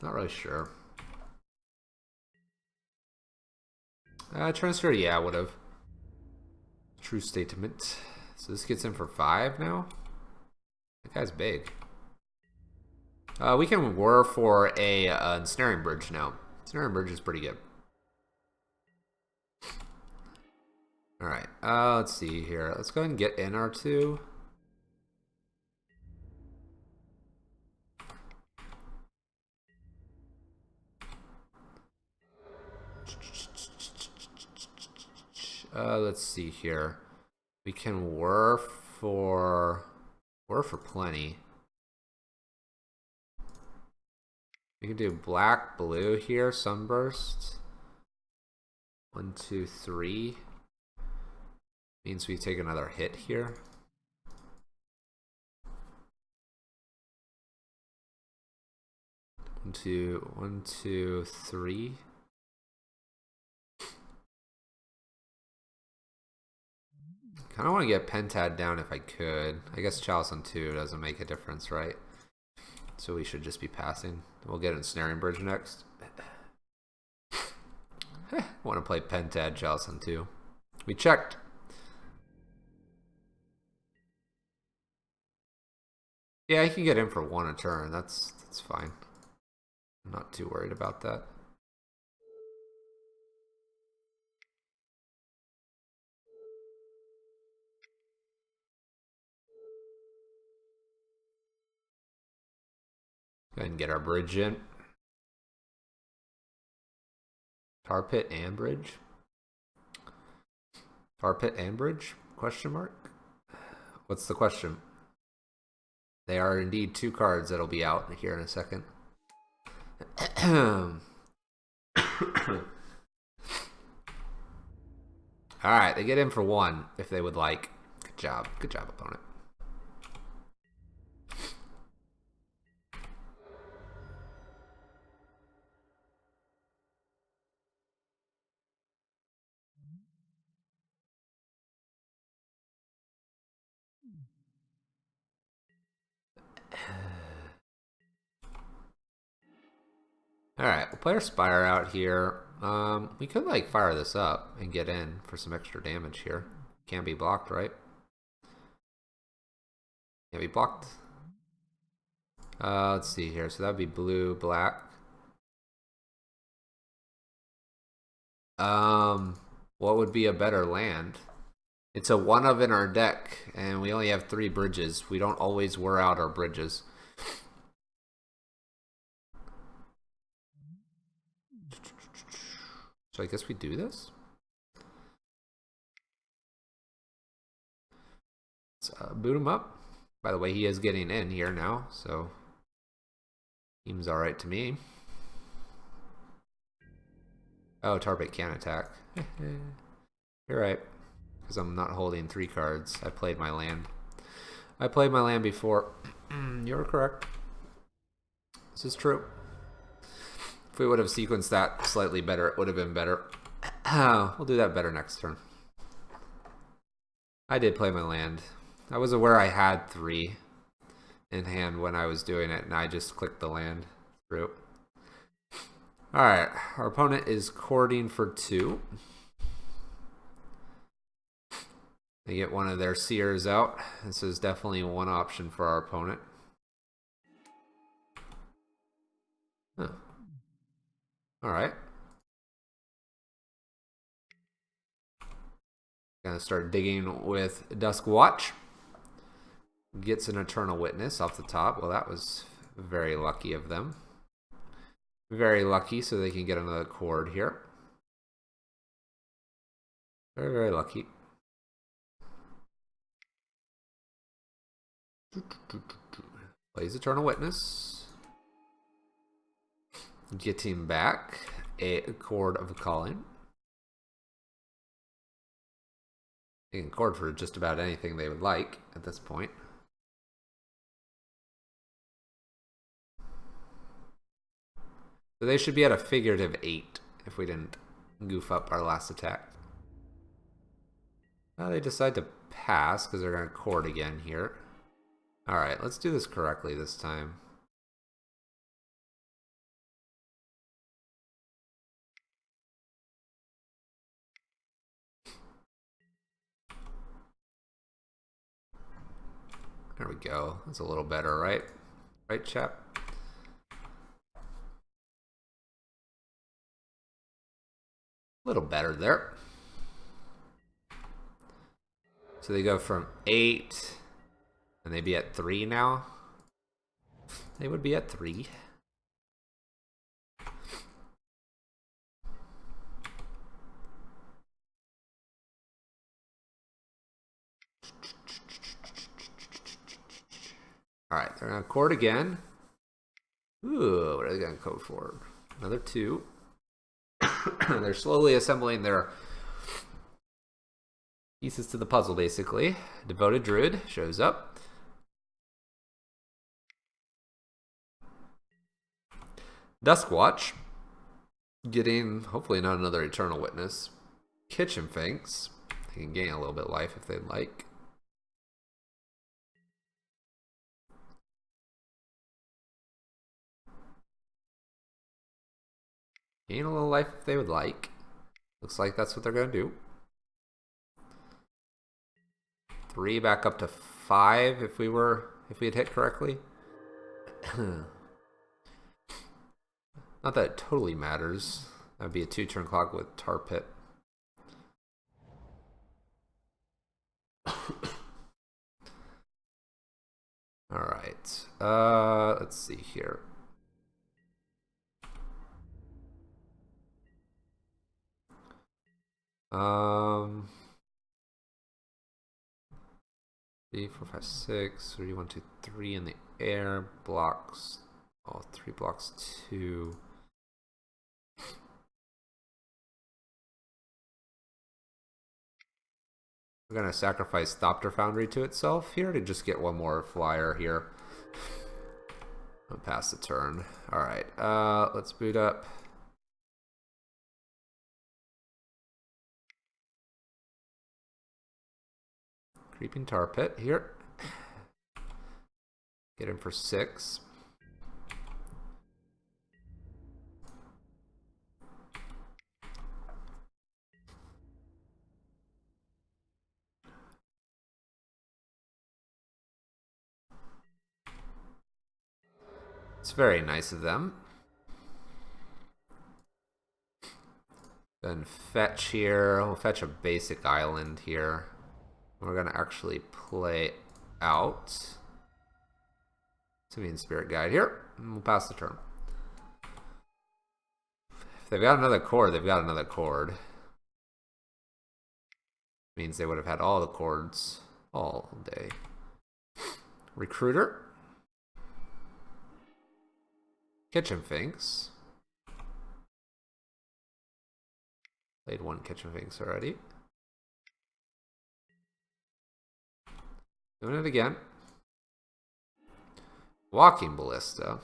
Not really sure. Transfer, yeah, would have. True statement. So this gets in for 5 now. That guy's big. We can Whir for a Ensnaring Bridge now. Ensnaring Bridge is pretty good. Alright, let's see here. Let's go ahead and get in our 2. Let's see here. We can Whir for plenty. We can do black, blue here, Sunburst. 1, 2, 3. Means we take another hit here. One, two, 3. Kind of want to get Pentad down if I could. I guess Chalice on 2 doesn't make a difference, right? So we should just be passing. We'll get Ensnaring Bridge next. Want to play Pentad, Chalice on 2. We checked. Yeah, he can get in for 1 a turn. That's fine. I'm not too worried about that. Go ahead and get our bridge in. Tar pit and bridge? Tar pit and bridge? Question mark? What's the question? They are indeed 2 cards that'll be out here in a second. Alright, they get in for 1 if they would like. Good job. Good job, opponent. Alright, we'll play our Spire out here. We could like fire this up and get in for some extra damage here. Can't be blocked, right? Can't be blocked. Let's see here. So that'd be blue, black. What would be a better land? It's a 1 of in our deck, and we only have 3 bridges. We don't always wear out our bridges. So I guess we do this. Let's boot him up. By the way, he is getting in here now, so seems all right to me. Oh, Tarpit can attack. You're right, because I'm not holding 3 cards. I played my land. I played my land before. You're correct. This is true. If we would have sequenced that slightly better, it would have been better. We'll do that better next turn. I did play my land. I was aware I had 3 in hand when I was doing it, and I just clicked the land through. Alright, our opponent is chording for 2. They get one of their seers out. This is definitely one option for our opponent. Huh. Alright. Gonna start digging with Dusk Watch. Gets an Eternal Witness off the top. Well, that was very lucky of them. Very lucky, so they can get another chord here. Very, very lucky. Plays Eternal Witness. Getting back a Chord of Calling. They can chord for just about anything they would like at this point. So they should be at a figurative 8 if we didn't goof up our last attack. Well, they decide to pass because they're going to chord again here. Alright, let's do this correctly this time. There we go. That's a little better, right? Right, chap? A little better there. So they go from 8, and they'd be at 3 now. They would be at 3. Alright, they're going to chord again. Ooh, what are they going to code for? Another 2. They're slowly assembling their pieces to the puzzle, basically. Devoted Druid shows up. Duskwatch, getting hopefully not another Eternal Witness. Kitchen Finks, they can gain a little bit of life if they'd like. Gain a little life if they would like. Looks like that's what they're going to do. 3 back up to 5 if we had hit correctly. Not that it totally matters. That would be a 2-turn clock with Tar Pit. Alright. Let's see here. Three, 4, 5, 6, 3, 1, 2, 3 in the air. Blocks. Oh, 3 blocks 2. We're gonna sacrifice Thopter Foundry to itself here to just get one more flyer here. I'll pass the turn. Alright, let's boot up. Creeping Tar Pit here. Get him for 6. It's very nice of them. Then fetch here. We'll fetch a basic island here. We're going to actually play out Simian Spirit Guide here. And we'll pass the turn. they've got another chord, they've got another chord. Means they would have had all the chords all day. Recruiter. Kitchen Finks. Played one Kitchen Finks already. Doing it again. Walking Ballista.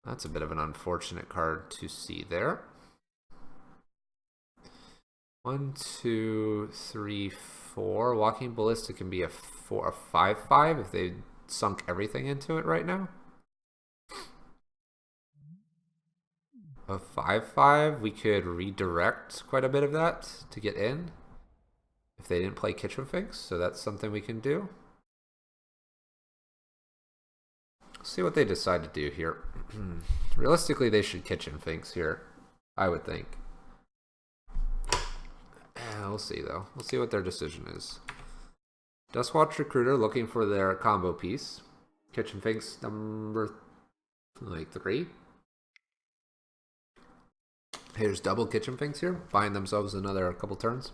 That's a bit of an unfortunate card to see there. 1, 2, 3, 4. Walking Ballista can be a 5/5 if they sunk everything into it right now. A 5/5, we could redirect quite a bit of that to get in if they didn't play Kitchen Finks, so that's something we can do. See what they decide to do here. Realistically, they should Kitchen Finks here, I would think. We'll see, though. We'll see what their decision is. Dustwatch Recruiter looking for their combo piece. Kitchen Finks number 3. Here's double Kitchen Finks here, buying themselves another couple turns.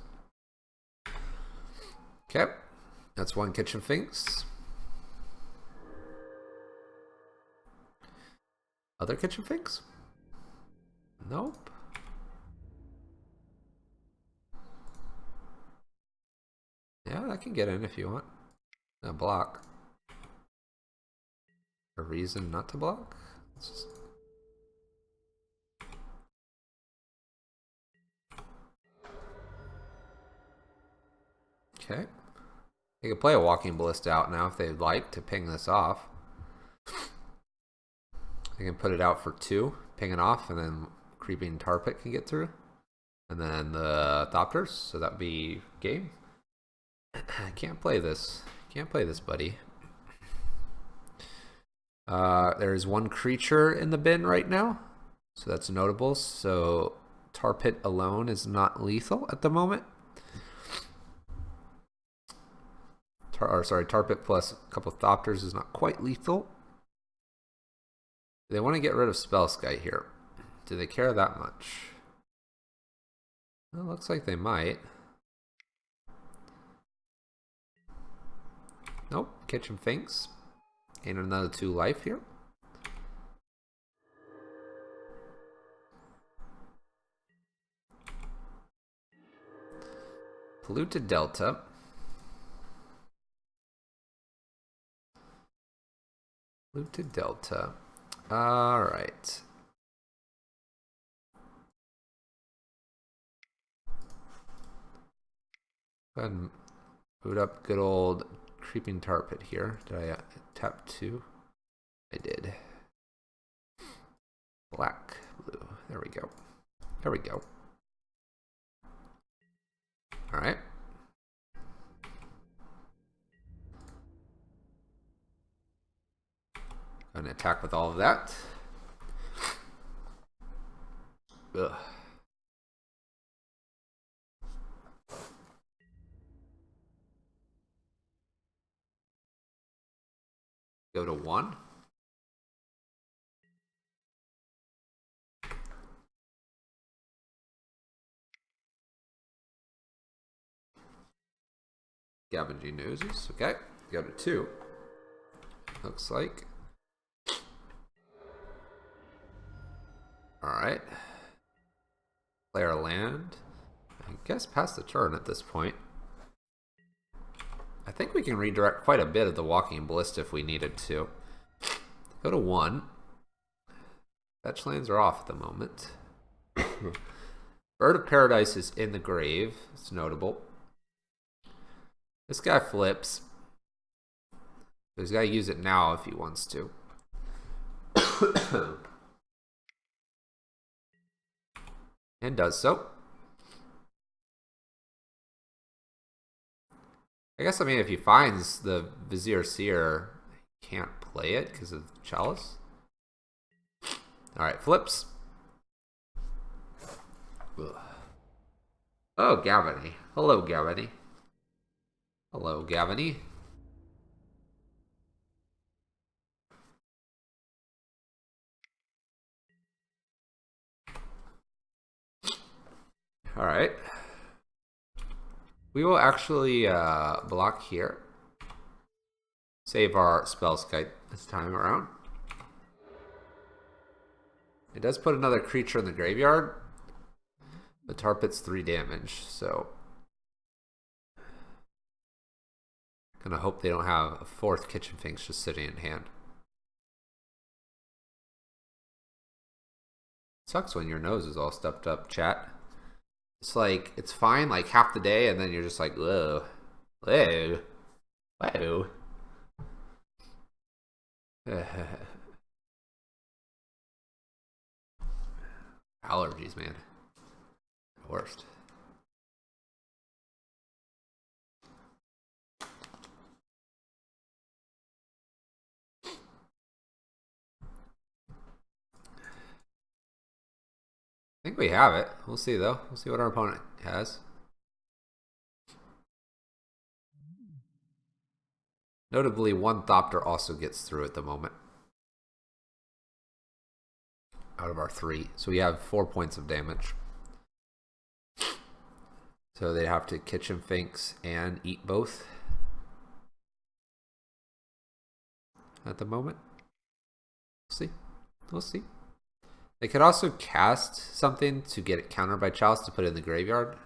Okay, that's one Kitchen Finks. Other Kitchen Finks? Nope. Yeah, that can get in if you want. A block. A reason not to block? Let's just... Okay. They could play a Walking Ballista out now if they'd like to ping this off. They can put it out for 2, ping it off, and then Creeping Tar Pit can get through. And then the Thopters, so that would be game. I can't play this. Can't play this, buddy. There's one creature in the bin right now, so that's notable. So Tar Pit alone is not lethal at the moment. Tar Pit plus a couple Thopters is not quite lethal. They want to get rid of Spellskite here. Do they care that much? Well, looks like they might. Nope, Kitchen Finks. Gain another 2 life here. Polluted Delta. Polluted Delta. Alright. Go ahead and boot up good old Creeping Tar Pit here. Did I tap 2? I did. Black, blue. There we go. There we go. Alright. Going to attack with all of that. Ugh. Go to 1. Scavenging Noses. Okay. Go to 2. Looks like. Alright. Play our land. I guess pass the turn at this point. I think we can redirect quite a bit of the Walking Ballista if we needed to. Go to 1. Fetch lands are off at the moment. Bird of Paradise is in the grave. It's notable. This guy flips. He's got to use it now if he wants to. And does so. I guess, I mean, if he finds the Vizier Seer, he can't play it because of Chalice. Alright, flips. Ugh. Oh, Gavany. Hello, Gavany. Hello, Gavany. Alright. We will actually block here. Save our spell skite this time around. It does put another creature in the graveyard. The tar pit's 3 damage, so gonna hope they don't have a 4th Kitchen Finks just sitting in hand. Sucks when your nose is all stuffed up, chat. It's like, it's fine like half the day, and then you're just like, whoa, whoa, whoa. Allergies, man. Worst. I think we have it. We'll see though. We'll see what our opponent has. Notably, 1 Thopter also gets through at the moment. Out of our 3. So we have 4 points of damage. So they have to Kitchen Finks and eat both at the moment. We'll see. We'll see. They could also cast something to get it countered by Chalice to put it in the graveyard.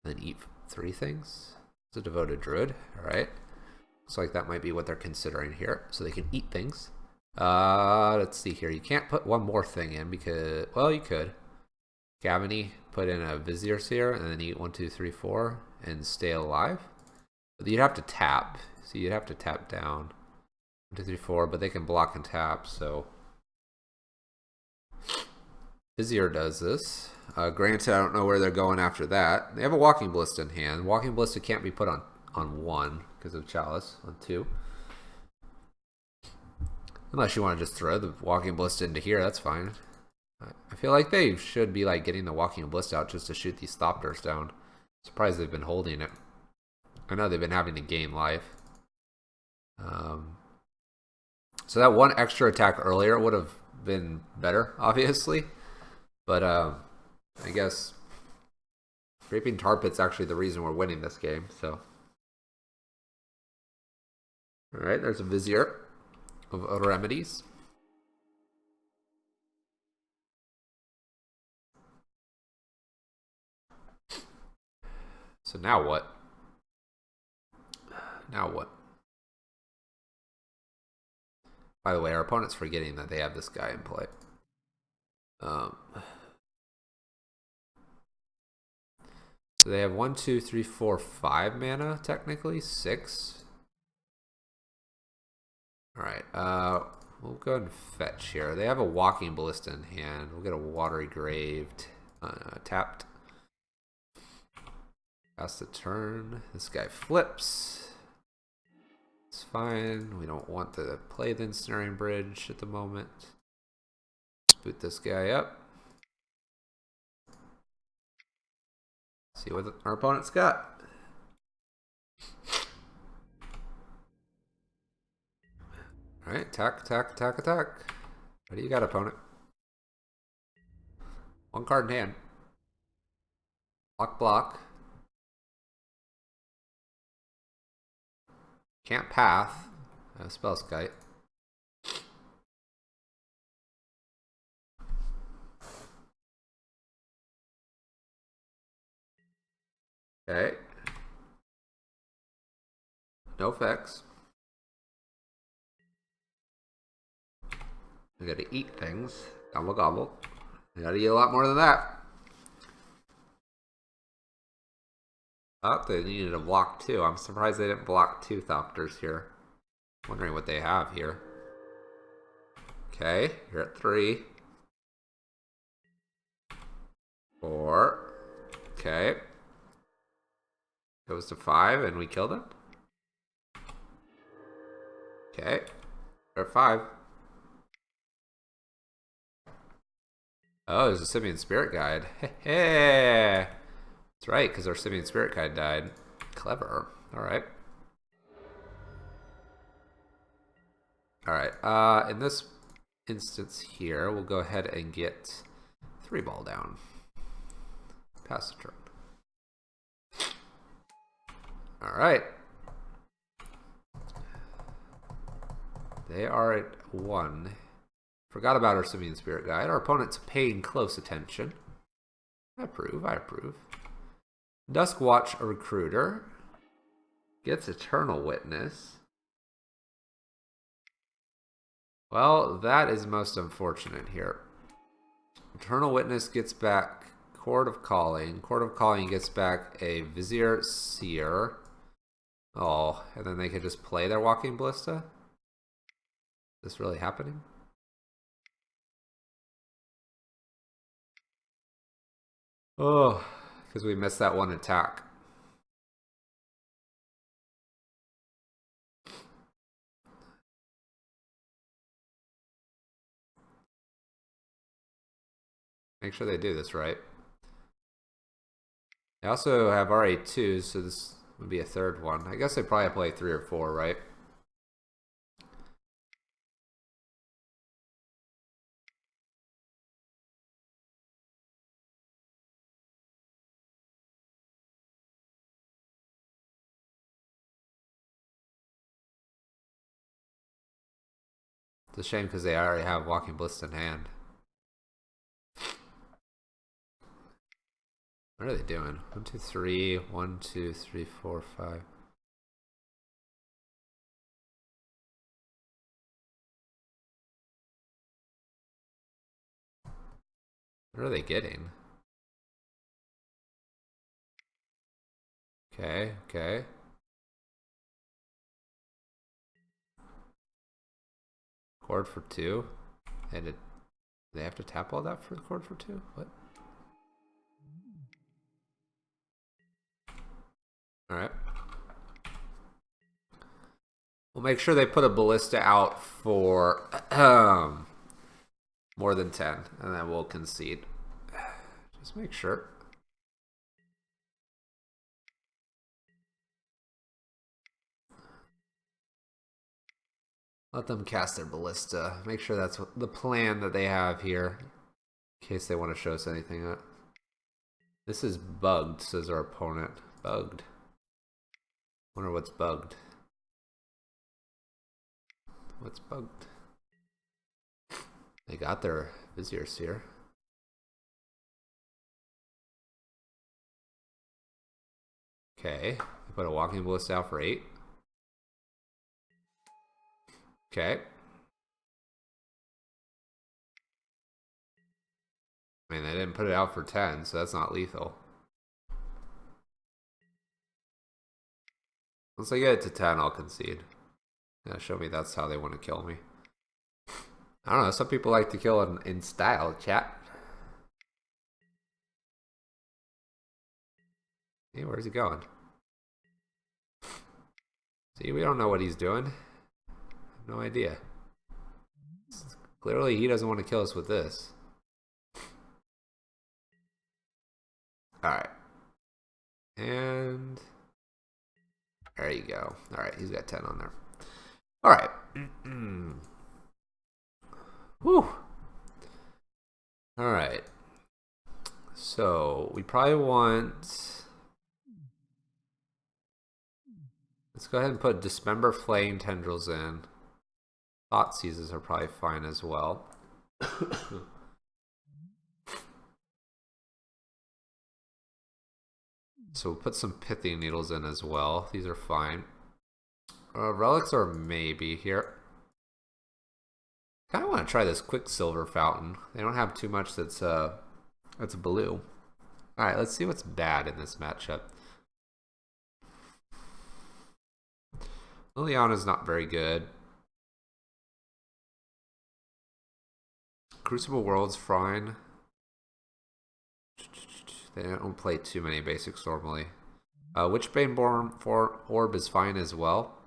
And then eat 3 things. It's a devoted Druid. Alright. Looks like that might be what they're considering here. So they can eat things. Let's see here. You can't put 1 more thing in because, well, you could. Gavany, put in a Vizier Seer and then eat 1, 2, 3, 4 and stay alive. But you'd have to tap. So you'd have to tap down. 1, 2, 3, 4, but they can block and tap, so Vizier does this. Granted, I don't know where they're going after that. They have a Walking Ballista in hand. Walking Ballista can't be put on 1 because of Chalice, on 2. Unless you want to just throw the Walking Ballista into here, that's fine. I feel like they should be like getting the Walking Ballista out just to shoot these Thopters down. Surprised they've been holding it. I know they've been having to gain life. So that 1 extra attack earlier would have been better, obviously. But I guess Scraping Tar Pit's actually the reason we're winning this game. So, all right, there's a Vizier of Remedies. So now what? Now what? By the way, our opponent's forgetting that they have this guy in play. So they have 1, 2, 3, 4, 5 mana, technically. 6. Alright, we'll go ahead and fetch here. They have a Walking Ballista in hand. We'll get a Watery Grave tapped. Pass the turn. This guy flips. It's fine. We don't want to play the Ensnaring Bridge at the moment. Boot this guy up. See what our opponent's got. Alright, attack, attack, attack, attack. What do you got, opponent? 1 card in hand. Block, block. Can't path. Spell Skite. Okay. No effects. We gotta eat things. Gobble gobble. We gotta eat a lot more than that. Oh, they needed a block too. I'm surprised they didn't block 2 Thopters here. Wondering what they have here. Okay, you're at 3. 4. Okay. Goes to 5 and we kill them. Okay. They're at 5. Oh, there's a Simian Spirit Guide. Hey. That's right, because our Simian Spirit Guide died. Clever. Alright. Alright, in this instance here, we'll go ahead and get 3 ball down. Pass the turn. Alright. They are at 1. Forgot about our Simian Spirit Guide. Our opponent's paying close attention. I approve, I approve. Dusk Watch a Recruiter. Gets Eternal Witness. Well, that is most unfortunate here. Eternal Witness gets back Chord of Calling. Chord of Calling gets back a Vizier Seer. Oh, and then they could just play their Walking Ballista? Is this really happening? Oh, because we missed that one attack. Make sure they do this right. They also have RA2, so this would be a third one. I guess they probably play 3 or 4, right? It's a shame because they already have Walking Ballista in hand. What are they doing? 1, 2, 3. 1, 2, 3, 4, 5. What are they getting? Okay, okay. Chord for 2. And they have to tap all that for the Chord for 2? What? Alright. We'll make sure they put a Ballista out for more than 10, and then we'll concede. Just make sure. Let them cast their Ballista. Make sure that's the plan that they have here, in case they want to show us anything up. This is bugged, says our opponent. Bugged. Wonder what's bugged. What's bugged? They got their Vizier Seer. Okay. They put a Walking Ballista out for 8. Okay. I mean, they didn't put it out for 10, so that's not lethal. Once I get it to 10, I'll concede. Yeah, show me that's how they want to kill me. I don't know, some people like to kill in style, chat. Hey, where's he going? See, we don't know what he's doing. No idea. Clearly, he doesn't want to kill us with this. Alright. And there you go. Alright, he's got 10 on there. Alright. Whew. Alright. So, we probably want... Let's go ahead and put Dismember Flame Tendrils in. Thought Seizes are probably fine as well. So we'll put some Pithing Needles in as well. These are fine. Relics are maybe here. Kind of want to try this Quicksilver Fountain. They don't have too much that's blue. All right, let's see what's bad in this matchup. Liliana's not very good. Crucible World's fine. They don't play too many basics normally. Witchbane Orb is fine as well.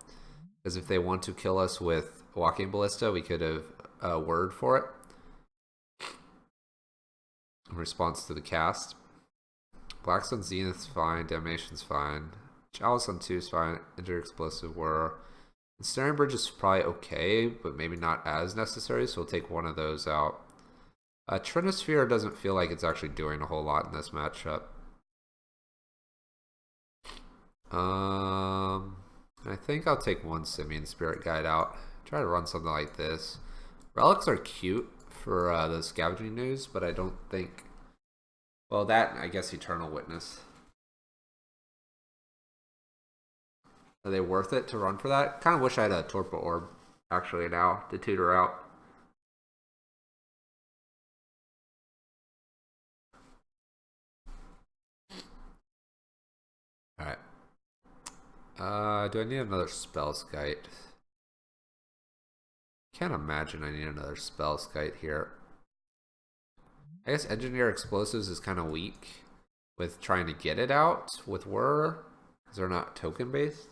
Because if they want to kill us with Walking Ballista, we could have a word for it. In response to the cast. Blackstone Zenith's fine. Damnation's fine. Chalice on 2 is fine. Enter Explosive Whir. Snaring Bridge is probably okay, but maybe not as necessary, so we'll take one of those out. Trinosphere doesn't feel like it's actually doing a whole lot in this matchup. I think I'll take one Simian Spirit Guide out. Try to run something like this. Relics are cute for the Scavenging News, but I don't think... Well, that, I guess Eternal Witness. Are they worth it to run for that? Kind of wish I had a Torpor Orb, actually, now, to tutor out. Alright. Do I need another Spellskite? Can't imagine I need another Spellskite here. I guess Engineer Explosives is kind of weak with trying to get it out with Whir, because they're not token based.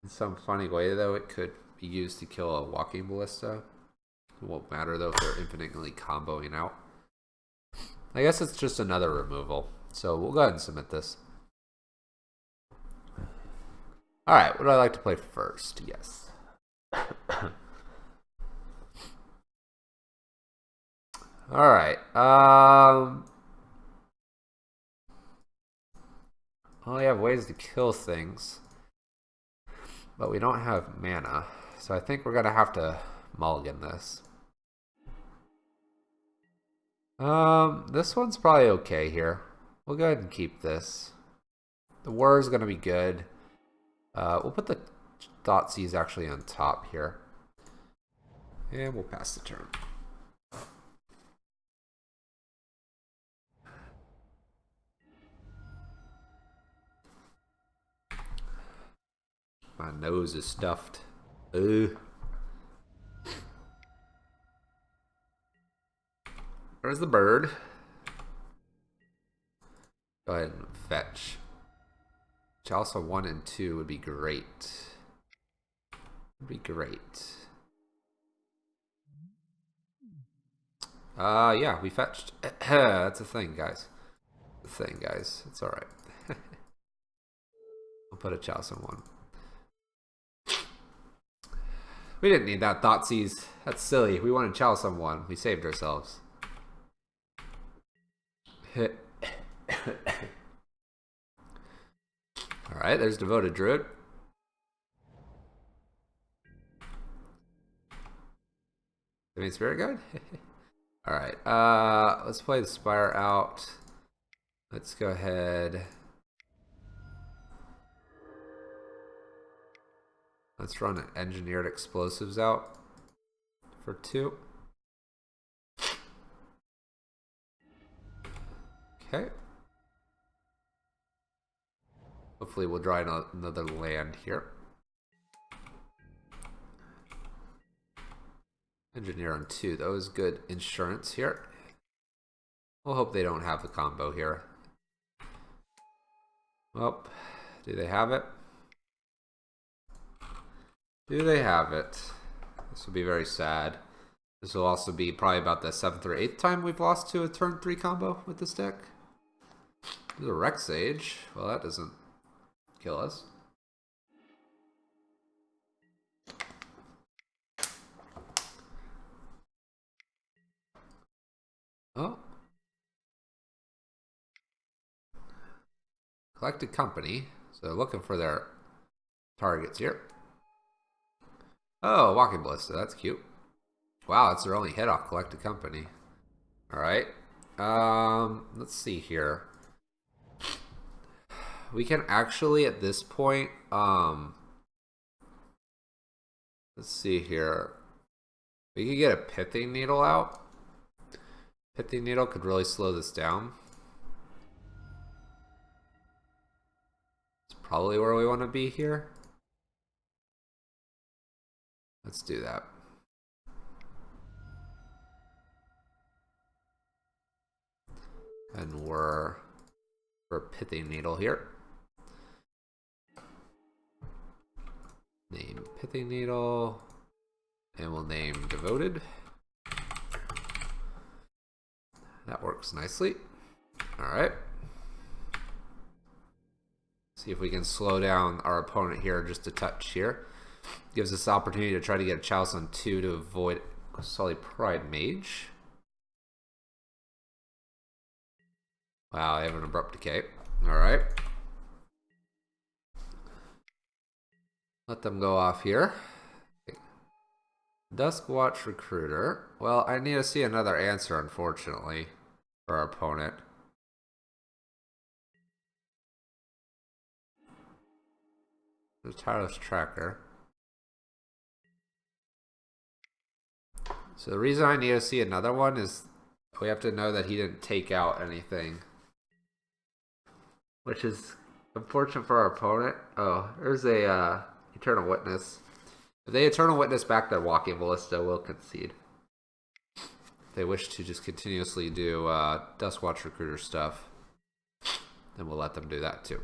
In some funny way, though, it could be used to kill a Walking Ballista. It won't matter, though, if they're infinitely comboing out. I guess it's just another removal. So we'll go ahead and submit this. Alright, what do I like to play first? Yes. Alright. Well, we have ways to kill things. But we don't have mana. So I think we're going to have to mulligan this. This one's probably okay here. We'll go ahead and keep this. The Whir is going to be good. We'll put the Thoughtseize actually on top here. And we'll pass the turn. My nose is stuffed. Ugh. There's the bird. Go ahead and fetch. Chalice 1 and 2 would be great. Would be great. Yeah, we fetched. That's a thing, guys. The thing, guys. It's alright. I'll put a Chalice on 1. We didn't need that Thoughtseize. That's silly. We wanted Chalice on 1. We saved ourselves. Alright, there's Devoted Druid. I mean, Spirit Guide? Alright, let's play the Spire out. Let's go ahead. Let's run Engineered Explosives out for 2. Okay. Hopefully we'll draw another land here. Engineer on 2. That was good insurance here. We'll hope they don't have the combo here. Well, do they have it? Do they have it? This will be very sad. This will also be probably about the 7th or 8th time we've lost to a turn 3 combo with this deck. There's a Rex Sage. Well, that doesn't kill us. Oh. Collected Company. So they're looking for their targets here. Oh, Walking Ballista. That's cute. Wow, that's their only hit off Collected Company. Alright. Let's see here. We can actually, at this point, let's see here. We could get a Pithing Needle out. Pithing Needle could really slow this down. It's probably where we want to be here. Let's do that. And we're Pithing Needle here. Name Pithing Needle. And we'll name Devoted. That works nicely. Alright. See if we can slow down our opponent here just a touch here. Gives us the opportunity to try to get a Chalice on 2 to avoid Sully Pride Mage. Wow, I have an Abrupt Decay. Alright. Let them go off here. Duskwatch Recruiter. Well, I need to see another answer, unfortunately, for our opponent. The Tireless Tracker. So the reason I need to see another one is we have to know that he didn't take out anything, which is unfortunate for our opponent. Oh, there's a Eternal Witness. If they Eternal Witness back their Walking Ballista, we'll concede. If they wish to just continuously do Duskwatch Recruiter stuff, then we'll let them do that too.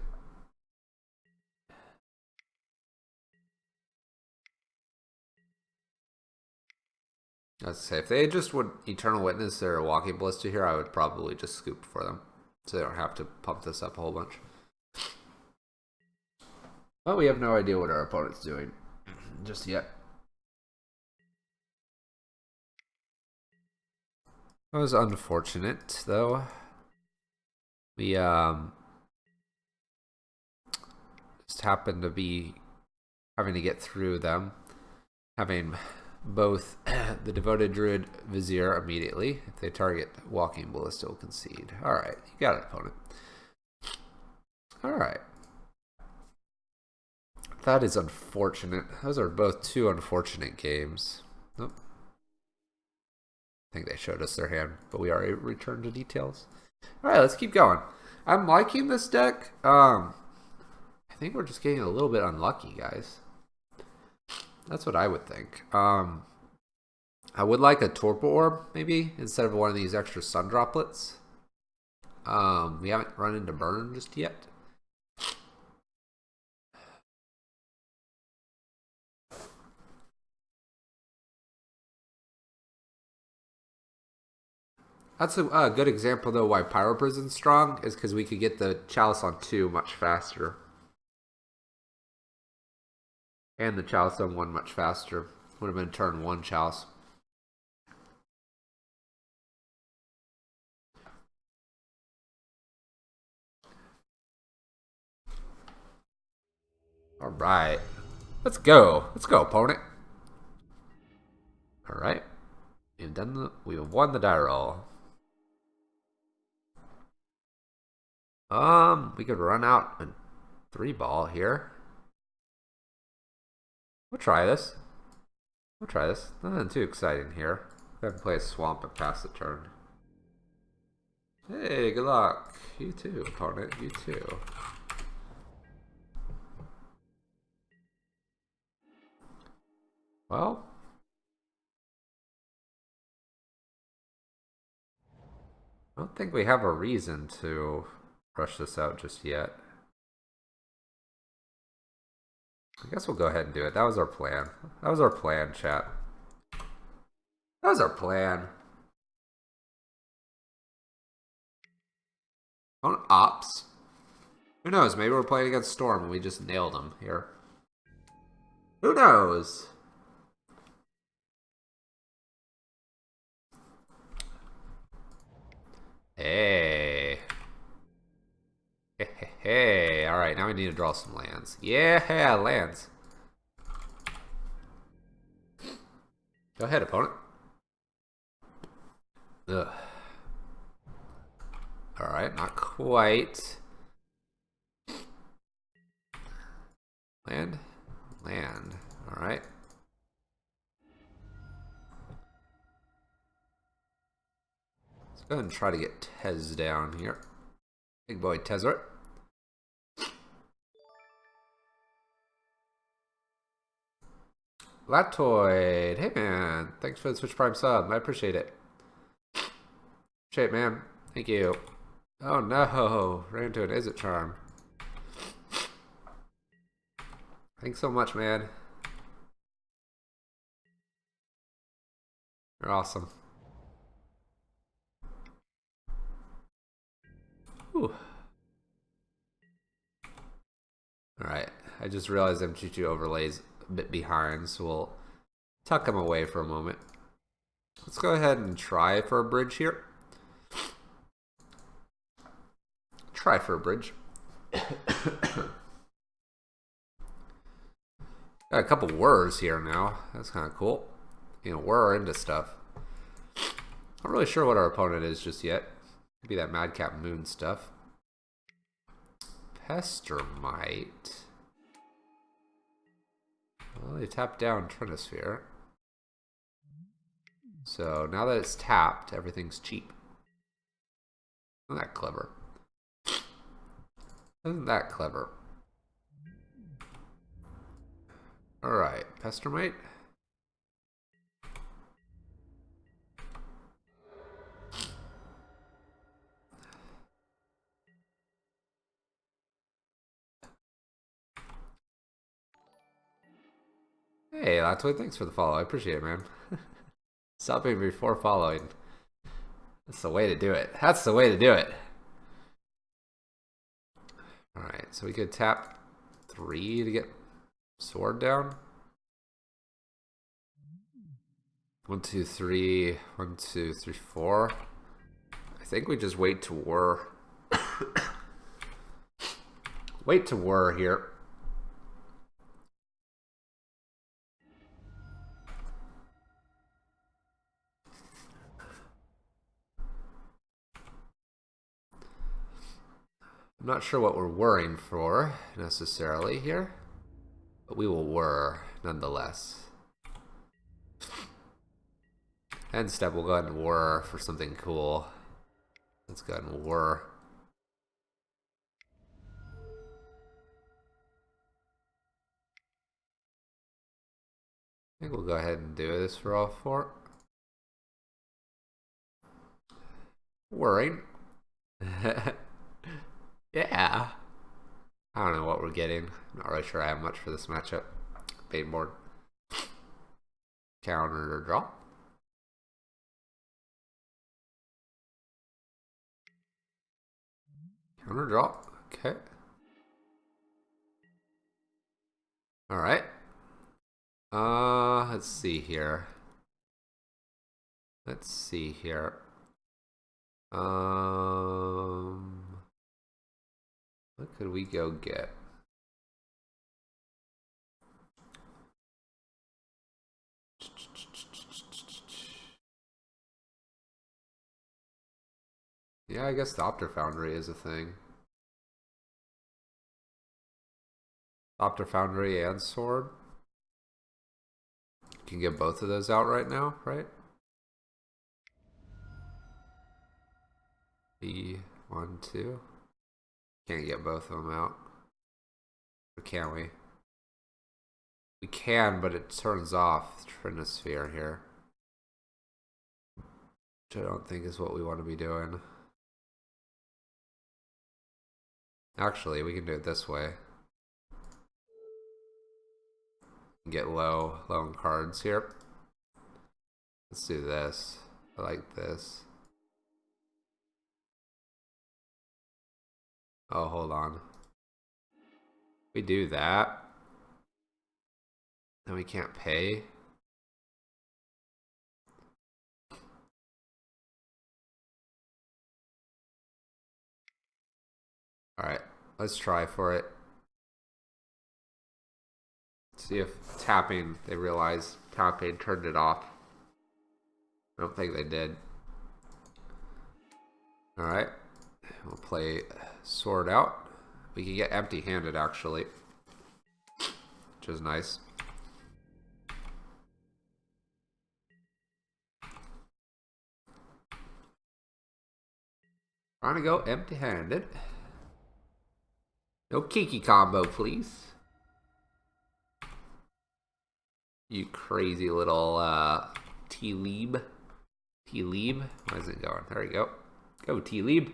Let's say if they just would Eternal Witness their Walking Ballista here, I would probably just scoop for them, so they don't have to pump this up a whole bunch. But we have no idea what our opponent's doing just yet. That was unfortunate, though. We just happened to be having to get through them, having both the Devoted Druid Vizier immediately. If they target Walking Ballista, will concede. Alright, you got it, opponent. Alright. That is unfortunate. Those are both two unfortunate games. Nope. I think they showed us their hand, but we already returned to details. Alright, let's keep going. I'm liking this deck. I think we're just getting a little bit unlucky, guys. That's what I would think. I would like a Torpor Orb, maybe, instead of one of these extra Sun Droplets. We haven't run into Burn just yet. That's a good example, though, why Pyro Prison's strong, is because we could get the Chalice on 2 much faster. And the Chalice on 1 much faster. Would have been turn 1 Chalice. Alright. Let's go. Let's go, opponent. Alright. We've won the die roll. We could run out a 3-ball here. We'll try this. Nothing too exciting here. Go ahead and play a Swamp and pass the turn. Hey, good luck. You too, opponent. You too. Well. I don't think we have a reason to rush this out just yet. I guess we'll go ahead and do it. That was our plan. That was our plan, chat. That was our plan. On ops. Who knows? Maybe we're playing against Storm and we just nailed him here. Who knows? Hey. Hey. Alright, now we need to draw some lands. Yeah, lands. Go ahead, opponent. Ugh. Alright, not quite. Land. Alright. Let's go ahead and try to get Tez down here. Big boy Tezzeret. Latoid. Hey man, thanks for the Switch Prime sub. I appreciate it. Appreciate it, man. Thank you. Oh no, ran into an Izzet Charm. Thanks so much, man. You're awesome. Whew. Alright, I just realized MG2 overlays a bit behind, so we'll tuck them away for a moment. Let's go ahead and try for a bridge here. Try for a bridge. Got a couple whirs here now. That's kind of cool. You know, whir into stuff. Not really sure what our opponent is just yet. Maybe that Madcap Moon stuff. Pestermite. Well, they tapped down Trinisphere. So now that it's tapped, everything's cheap. Isn't that clever? Isn't that clever? Alright, Pestermite. Hey, Latway, thanks for the follow. I appreciate it, man. Stopping before following. That's the way to do it. That's the way to do it. Alright, so we could tap 3 to get Sword down. 1, 2, 3. 1, 2, 3, 4. I think we just wait to whir. Wait to whir here. I'm not sure what we're worrying for necessarily here, but we will whir nonetheless. End step, we'll go ahead and whir for something cool. Let's go ahead and whir. I think we'll go ahead and do this for all 4. Whirring. Yeah. I don't know what we're getting. I'm not really sure I have much for this matchup. Bait board. Counter or draw. Counter draw. Okay. Alright. Let's see here. Let's see here. What could we go get? Yeah, I guess the Opter Foundry is a thing. Opter Foundry and Sword. You can get both of those out right now, right? B1, 2. Can't get both of them out. Or can we? We can, but it turns off Trinisphere here. Which I don't think is what we want to be doing. Actually, we can do it this way. Get low on cards here. Let's do this. I like this. Oh, hold on. We do that. Then we can't pay. Alright, let's try for it. See if tapping, they realize tapping turned it off. I don't think they did. Alright, we'll play Sword out. We can get empty-handed actually, which is nice. Trying to go empty-handed. No Kiki combo, please. You crazy little T-Leeb. T-Leeb? Where's it going? There we go. Go, T-Leeb.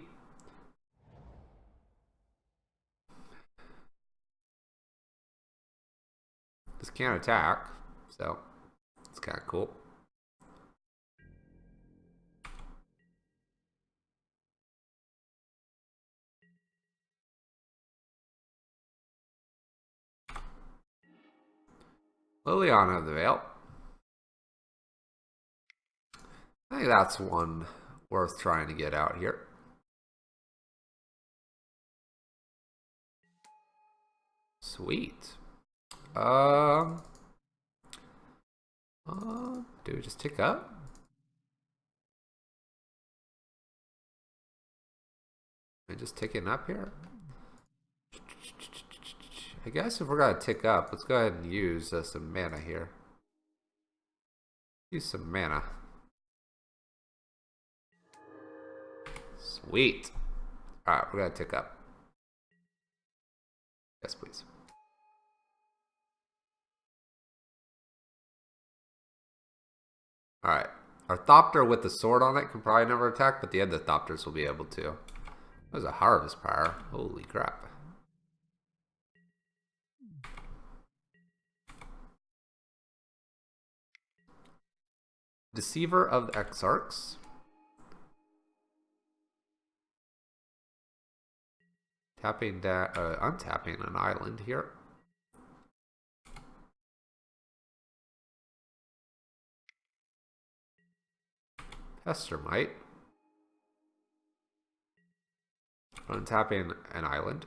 This can't attack, so it's kind of cool. Liliana of the Veil. I think that's one worth trying to get out here. Sweet. Do we just tick up? Am I just ticking up here? I guess if we're gonna tick up, let's go ahead and use some mana here. Use some mana. Sweet. Alright, we're gonna tick up. Yes, please. Alright. Our Thopter with the sword on it can probably never attack, but the other Thopters will be able to. There's a harvest power. Holy crap. Deceiver of the Exarchs. Tapping that, untapping an island here. Pestermite. Untapping an island.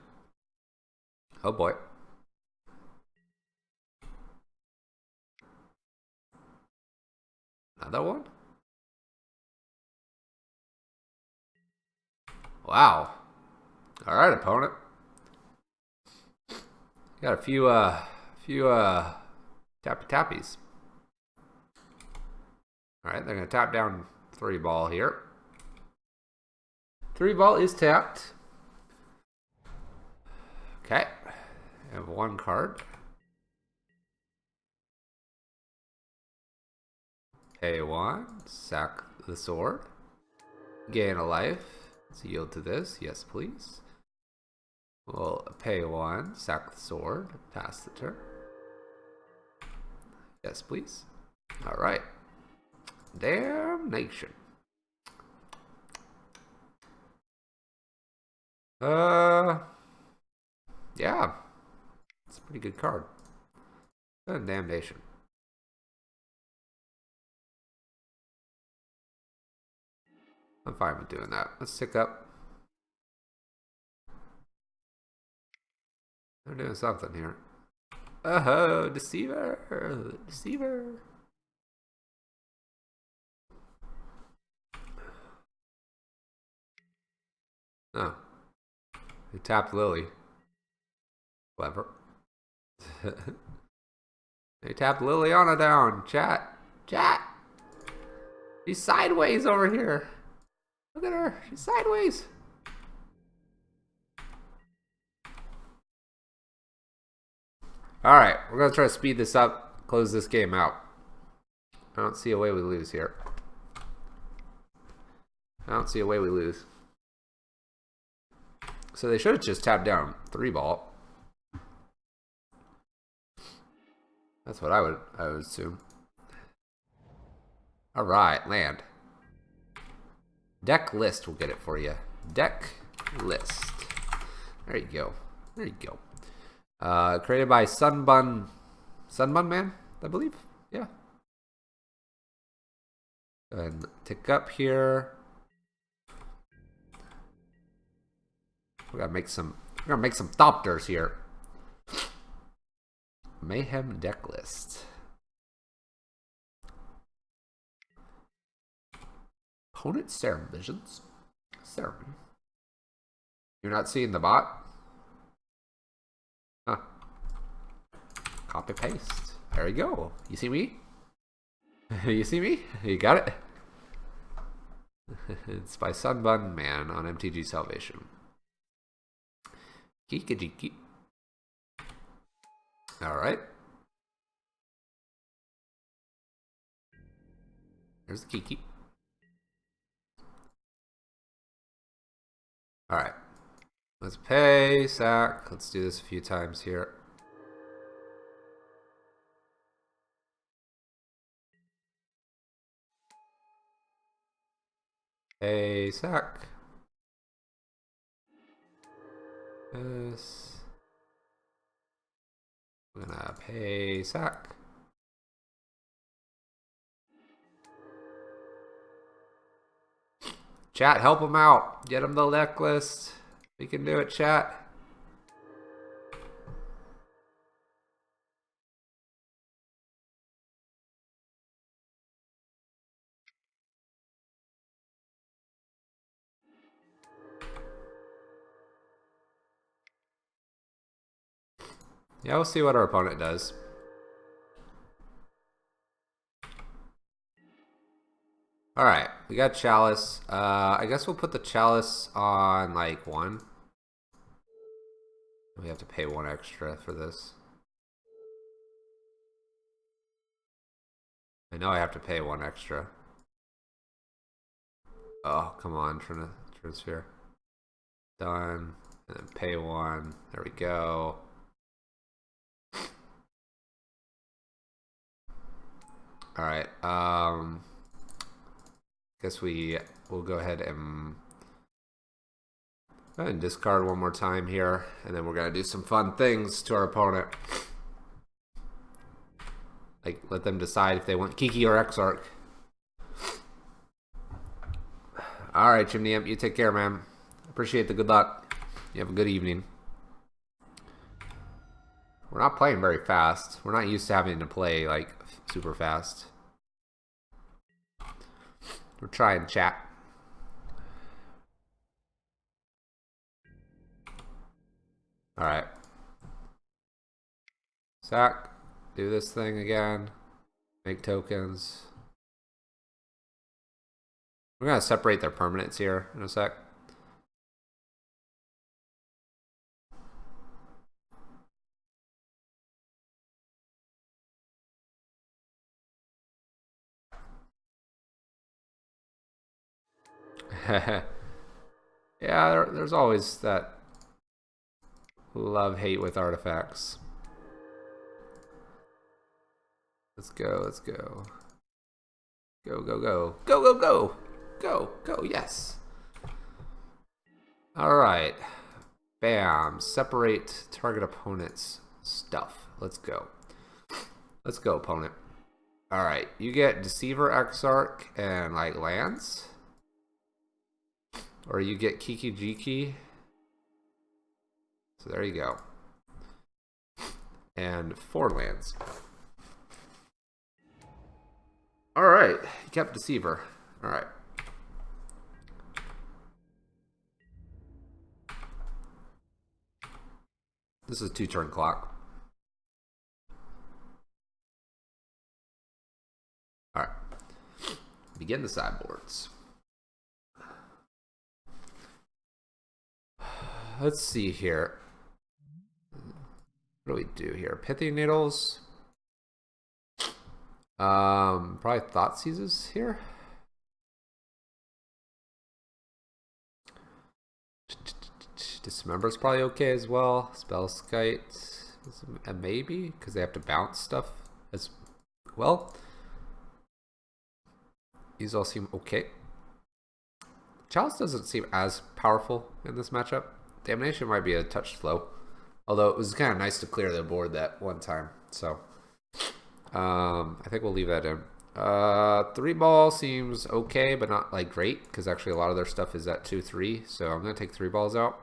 Oh boy. Another one? Wow. Alright, opponent. Got a few tappy tappies. Alright, they're gonna tap down 3-ball here. 3-ball is tapped. Okay. I have 1 card. Pay 1, sack the sword. Gain a life. Let's yield to this. Yes, please. We'll pay 1, sack the sword, pass the turn. Yes, please. Alright. Damnation. Yeah. It's a pretty good card. Damnation. I'm fine with doing that. Let's tick up. They're doing something here. Oh, Deceiver! Deceiver! Oh. They tapped Lily. Clever. They tapped Liliana down. Chat. Chat! She's sideways over here. Look at her. She's sideways. Alright, we're going to try to speed this up, close this game out. I don't see a way we lose here. I don't see a way we lose. So they should have just tapped down 3-ball. That's what I would assume. Alright, land. Deck list will get it for you. Deck list. There you go. There you go. Created by Sunbun Man, I believe. Yeah. Go ahead and tick up here. We gotta make some. We're gonna make some Thopters here. Mayhem deck list. Opponent Serum Visions. Serum. You're not seeing the bot? Huh. Copy paste. There you go. You see me? You see me? You got it? It's by Sunbun Man on MTG Salvation. Kiki. Alright. There's the Kiki. Alright. Let's pay, sack. Let's do this a few times here. Pay, sack. This. We're gonna pay, sack. Chat, help him out. Get him the deck list. We can do it, chat. Yeah, we'll see what our opponent does. Alright, we got Chalice. I guess we'll put the Chalice on like 1. We have to pay 1 extra for this. I know I have to pay 1 extra. Oh, come on, transfer. Done. And then pay 1. There we go. Alright, guess we'll go ahead and discard 1 more time here, and then we're gonna do some fun things to our opponent. Like, let them decide if they want Kiki or Exarch. Alright, Chimney Imp, you take care, man. Appreciate the good luck. You have a good evening. We're not playing very fast. We're not used to having to play, like, super fast. We're trying, chat. Alright. Sack. Do this thing again. Make tokens. We're gonna separate their permanents here in a sec. Yeah, there's always that love-hate with artifacts. Let's go, let's go. Go, go, go. Go, go, go! Go, go, yes! Alright. Bam. Separate target opponent's stuff. Let's go. Let's go, opponent. Alright, you get Deceiver, Exarch, and, like, lands? Or you get Kiki Jiki. So there you go. And 4 lands. Alright, you kept Deceiver. Alright. This is 2-turn clock. Alright. Begin the sideboards. Let's see here. What do we do here? Pithy Needles. Probably Thought Seizes here. Dismember's probably okay as well. Spellskite is a maybe because they have to bounce stuff as well. These all seem okay. Chalice doesn't seem as powerful in this matchup. Damnation might be a touch slow, although it was kind of nice to clear the board that one time. So I think we'll leave that in. 3-ball seems okay, but not like great because actually a lot of their stuff is at 2-3. So I'm gonna take 3 balls out.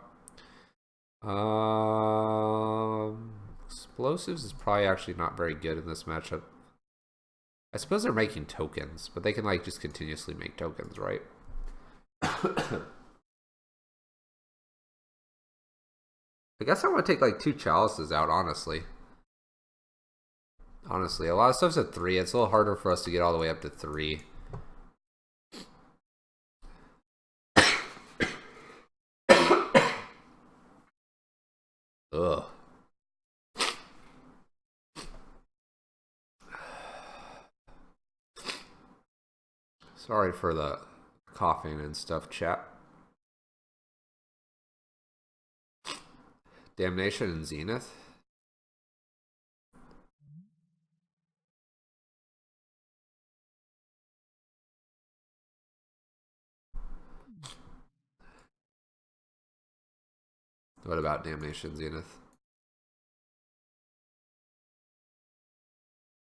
Explosives is probably actually not very good in this matchup. I suppose they're making tokens, but they can like just continuously make tokens, right? I guess I want to take like 2 chalices out, honestly. Honestly, a lot of stuff's at 3. It's a little harder for us to get all the way up to 3. Ugh. Sorry for the coughing and stuff, chat. Damnation and Zenith. What about Damnation Zenith?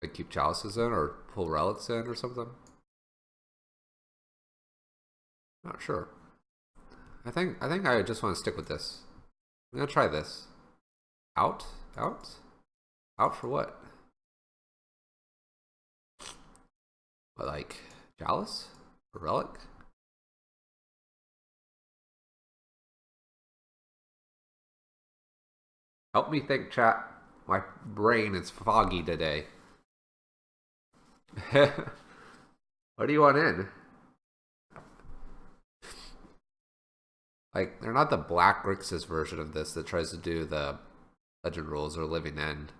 Like keep chalices in or pull relics in or something? Not sure. I think I just want to stick with this. I'm gonna try this. Out? Out? Out for what? What, like chalice? Or relic? Help me think, chat. My brain is foggy today. What do you want in? Like, they're not the Black Grixis version of this that tries to do the Legend Rules or Living End.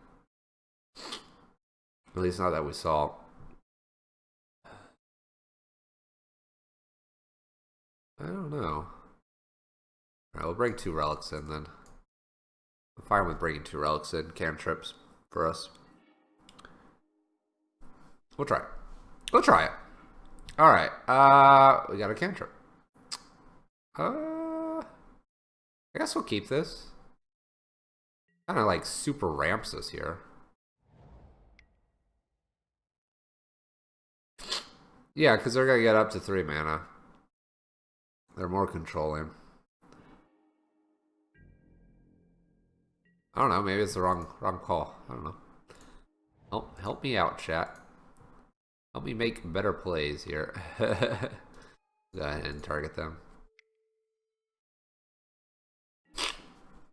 At least not that we saw. I don't know. Alright, we'll bring 2 relics in then. I'm fine with bringing 2 relics in. Cantrips for us. We'll try it. We'll try it. Alright, we got a cantrip. I guess we'll keep this. Kind of like super ramps us here. Yeah, because they're going to get up to 3 mana. They're more controlling. I don't know, maybe it's the wrong call. I don't know. Help me out, chat. Help me make better plays here. Go ahead and target them.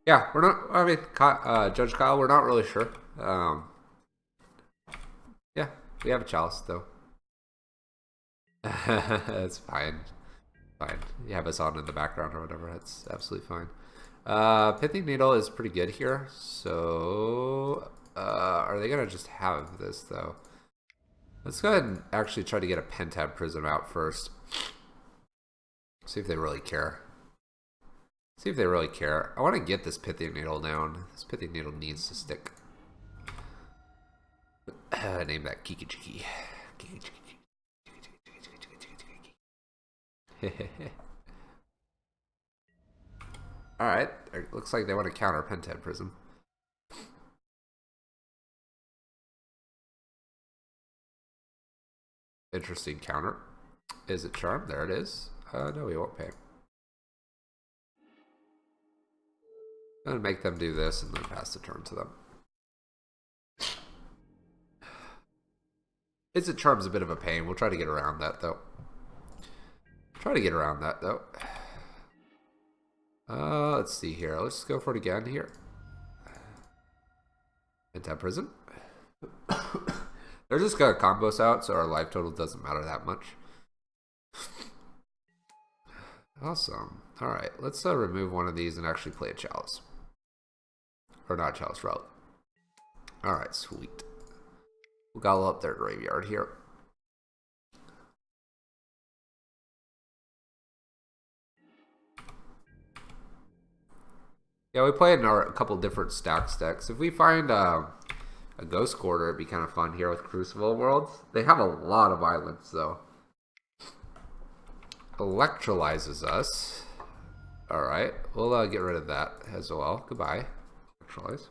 Yeah, we're not, I mean, Judge Kyle, we're not really sure. Yeah, we have a chalice, though. That's fine. Fine. You have us on in the background or whatever. That's absolutely fine. Pithing Needle is pretty good here. So, are they going to just have this, though? Let's go ahead and actually try to get a Pentab Prism out first. See if they really care. See if they really care. I want to get this Pithing Needle down. This Pithing Needle needs to stick. Name that Kiki. Kiki. Alright, it looks like they want to counter Pentab Prism. Interesting counter. Is it Charm? There it is. No, we won't pay. I'm gonna make them do this and then pass the turn to them. Is it Charm's a bit of a pain. We'll try to get around that though. Let's see here. Let's go for it again here. Pentab Prism. They're just gonna combo us out, so our life total doesn't matter that much. Awesome. Alright, let's remove one of these and actually play a Chalice. Or not Chalice, Relic. Alright, sweet. We'll gobble up their graveyard here. Yeah, we played in a couple different Stax decks. If we find a Ghost Quarter, it'd be kind of fun here with Crucible Worlds. They have a lot of islands, though. Electrolyzes us. Alright, we'll get rid of that as well. Goodbye. Electrolyze.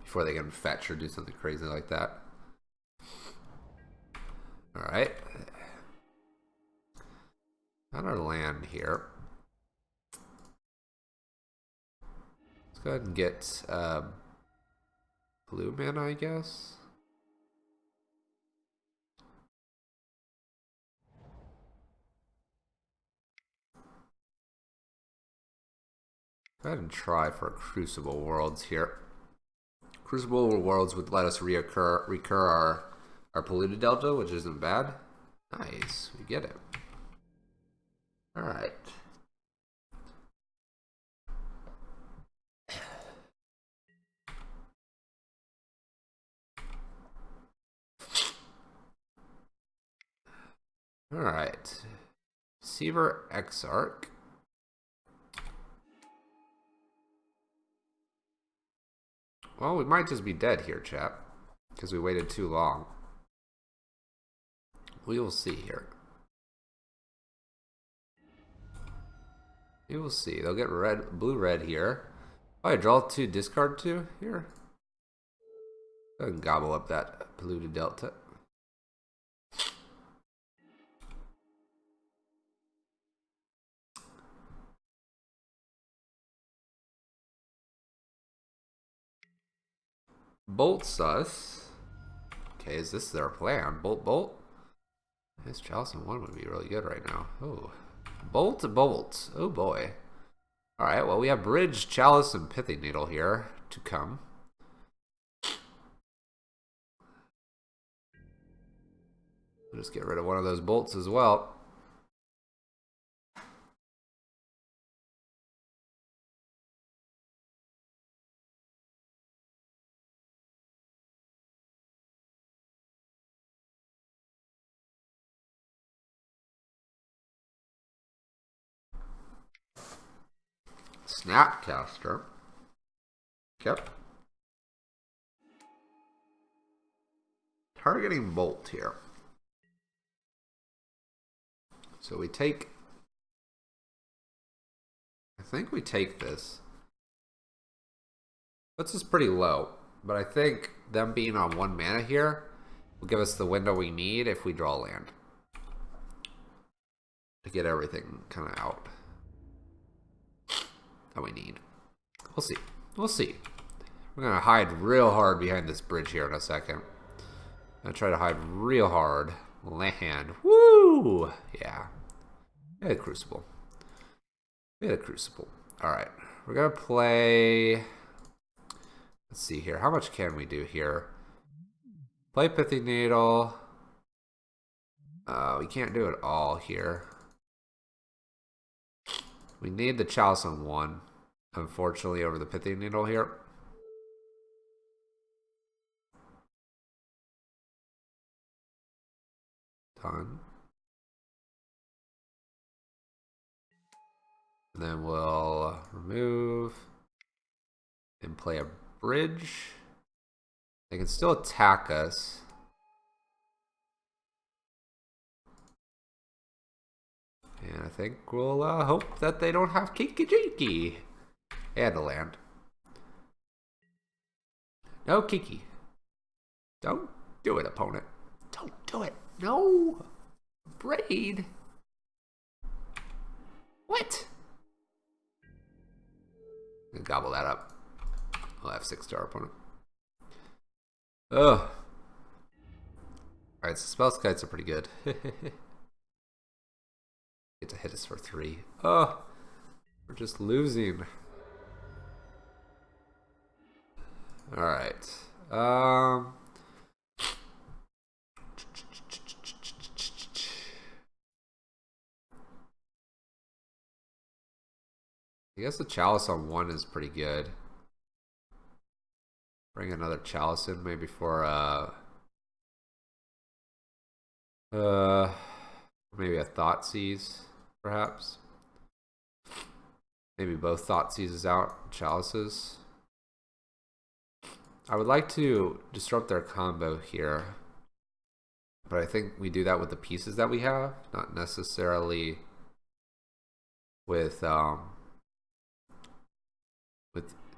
Before they can fetch or do something crazy like that. Alright. On our land here. Let's go ahead and get blue mana, I guess. Go ahead and try for Crucible Worlds here. Crucible Worlds would let us recur our Polluted Delta, which isn't bad. Nice, we get it. Alright. Alright. Seaver Exarch. Well, we might just be dead here, chap. Because we waited too long. We will see here. We will see. They'll get red, blue-red here. Oh, I draw 2, discard 2 here. Go ahead and gobble up that Polluted Delta. Bolts us. Okay, is this their plan? Bolt? This Chalice in 1 would be really good right now. Oh. Bolt. Oh boy. Alright, well we have Bridge, Chalice, and Pithy Needle here to come. We'll just get rid of one of those bolts as well. Snapcaster. Yep. Targeting bolt here. So we take... I think we take this. Puts us pretty low. But I think them being on 1 mana here will give us the window we need if we draw land. To get everything kind of out that we need. We'll see. We'll see. We're going to hide real hard behind this bridge here in a second. I'm going to try to hide real hard. Land. Woo! Yeah. We had a Crucible. We had a Crucible. Alright. We're going to play... Let's see here. How much can we do here? Play Pithy Needle. We can't do it all here. We need the Chalice on 1, unfortunately, over the Pithy Needle here. Done. And then we'll remove and play a Bridge. They can still attack us. And I think we'll hope that they don't have Kiki and a land. No Kiki. Don't do it, opponent. Don't do it. No. Braid. What? Gobble that up. We'll have 6 to our opponent. Ugh. Alright, so spell skites are pretty good. Get to hit us for 3. Oh, we're just losing. Alright. I guess the Chalice on 1 is pretty good. Bring another Chalice in maybe for maybe a Thoughtseize, perhaps. Maybe both Thoughtseizes out, Chalices. I would like to disrupt their combo here, but I think we do that with the pieces that we have, not necessarily with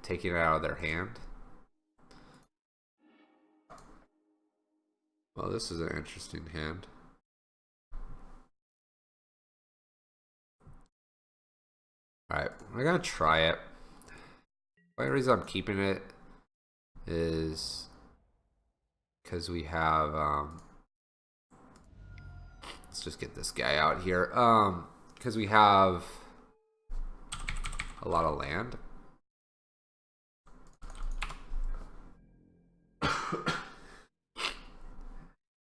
taking it out of their hand. Well, this is an interesting hand. Alright, we're gonna try it. The only reason I'm keeping it is because we have let's just get this guy out here. Because we have a lot of land.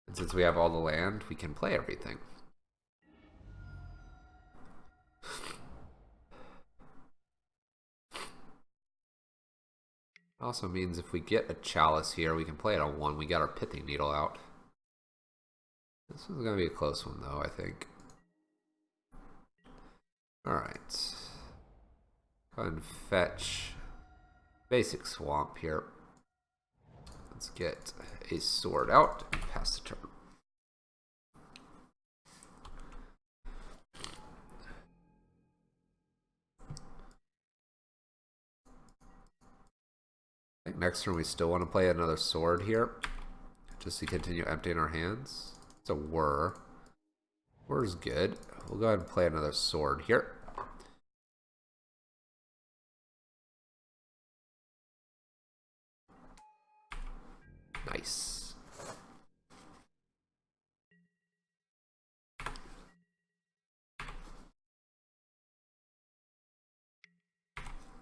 And since we have all the land, we can play everything. Also means if we get a Chalice here, we can play it on 1. We got our Pithy Needle out. This one's going to be a close one, though, I think. Alright. Go ahead and fetch basic swamp here. Let's get a sword out and pass the turn. I think next turn we still want to play another sword here, just to continue emptying our hands. It's a whir. Whir's good. We'll go ahead and play another sword here. Nice.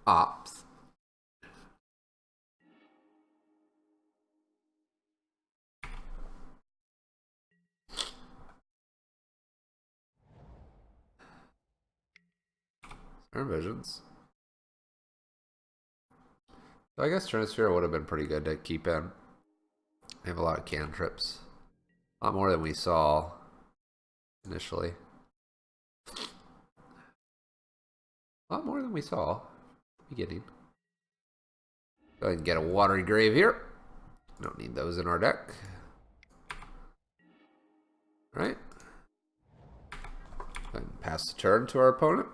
ops. Visions. So I guess Transfer would have been pretty good to keep in. They have a lot of cantrips. A lot more than we saw initially. A lot more than we saw beginning. Go ahead and get a Watery Grave here. Don't need those in our deck. Alright. Go ahead and pass the turn to our opponent.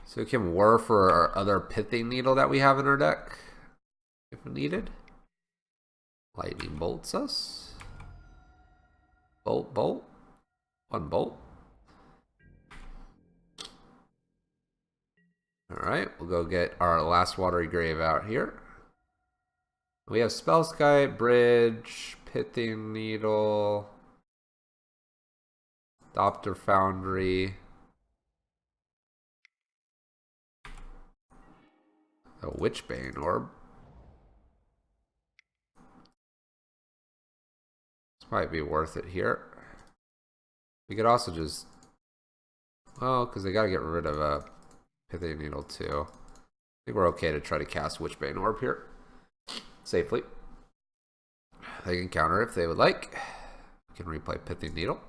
So we can whir for our other Pithing Needle that we have in our deck, if needed. Lightning bolts us. Bolt, bolt. One bolt. Alright, we'll go get our last Watery Grave out here. We have Spellskite, Bridge, Pithing Needle, Adopter Foundry. A Witchbane Orb. This might be worth it here. We could also just... Well, because they gotta get rid of a Pithing Needle too. I think we're okay to try to cast Witchbane Orb here. Safely. They can counter if they would like. We can replay Pithing Needle.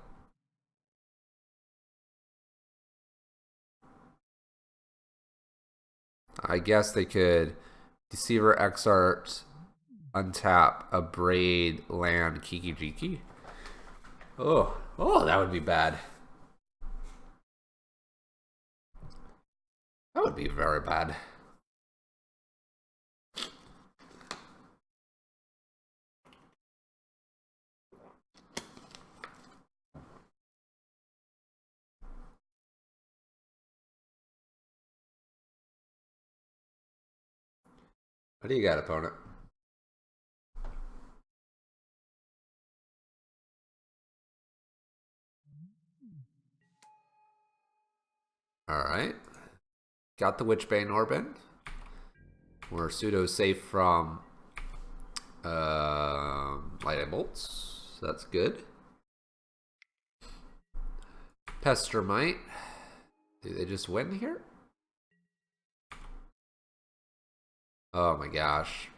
I guess they could Deceiver, Exart, untap, a Braid, land, Kiki. Oh, that would be bad. That would be very bad. What do you got, opponent? Alright. Got the Witchbane Orb in. We're pseudo safe from Lightning Bolts. So that's good. Pestermite. Do they just win here? Oh my gosh.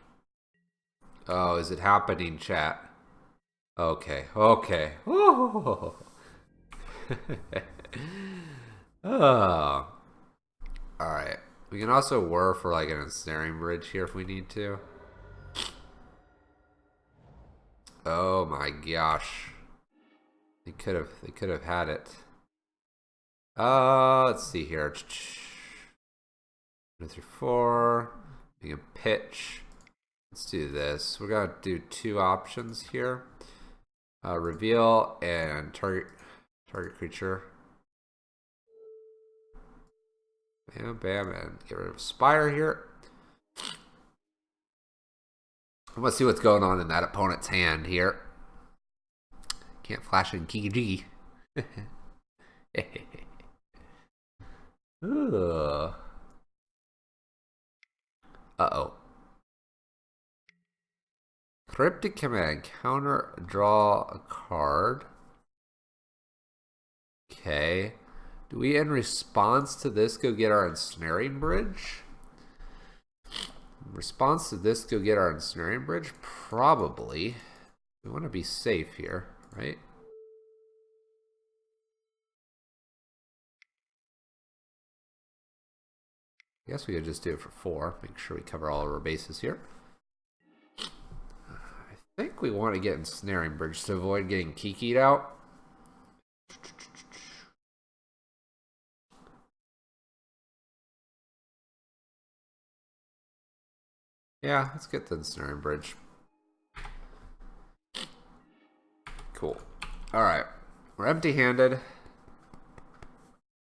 Oh, is it happening, chat? Okay. Oh. Oh. Alright. We can also whir for like an ensnaring bridge here if we need to. Oh my gosh. They could have had it. Let's see here. 1 through 4. We can pitch. Let's do this. We're gonna do 2 options here. Reveal and target creature. Bam, and get rid of Spire here. Let's see what's going on in that opponent's hand here. Can't flash in Kiki. Uh-oh. Cryptic Command. Counter, draw a card. Okay. Do we, in response to this, go get our Ensnaring Bridge? In response to this, go get our Ensnaring Bridge? Probably. We want to be safe here, right? I guess we could just do it for 4. Make sure we cover all of our bases here. I think we want to get Ensnaring Bridge to avoid getting Kiki'd out. Yeah, let's get the Ensnaring Bridge. Cool. Alright. We're empty-handed.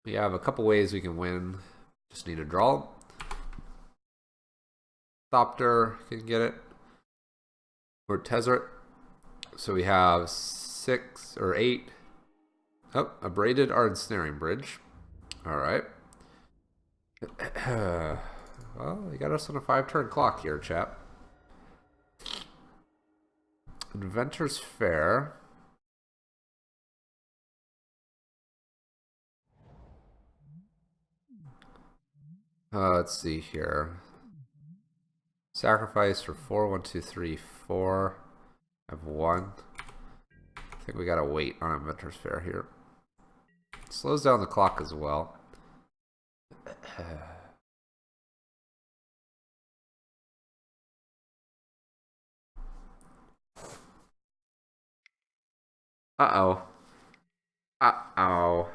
We have a couple ways we can win. Just need a draw. Thopter can get it. Or Tezzeret. So we have 6 or 8. Oh, abraded our Ensnaring Bridge. Alright. Well, you got us on a 5-turn clock here, chap. Inventor's Fair. Let's see here. Sacrifice for 4, 1, 2, 3, 4. I have 1. I think we gotta wait on Inventor's Fair here. Slows down the clock as well. Uh-oh. Uh-oh.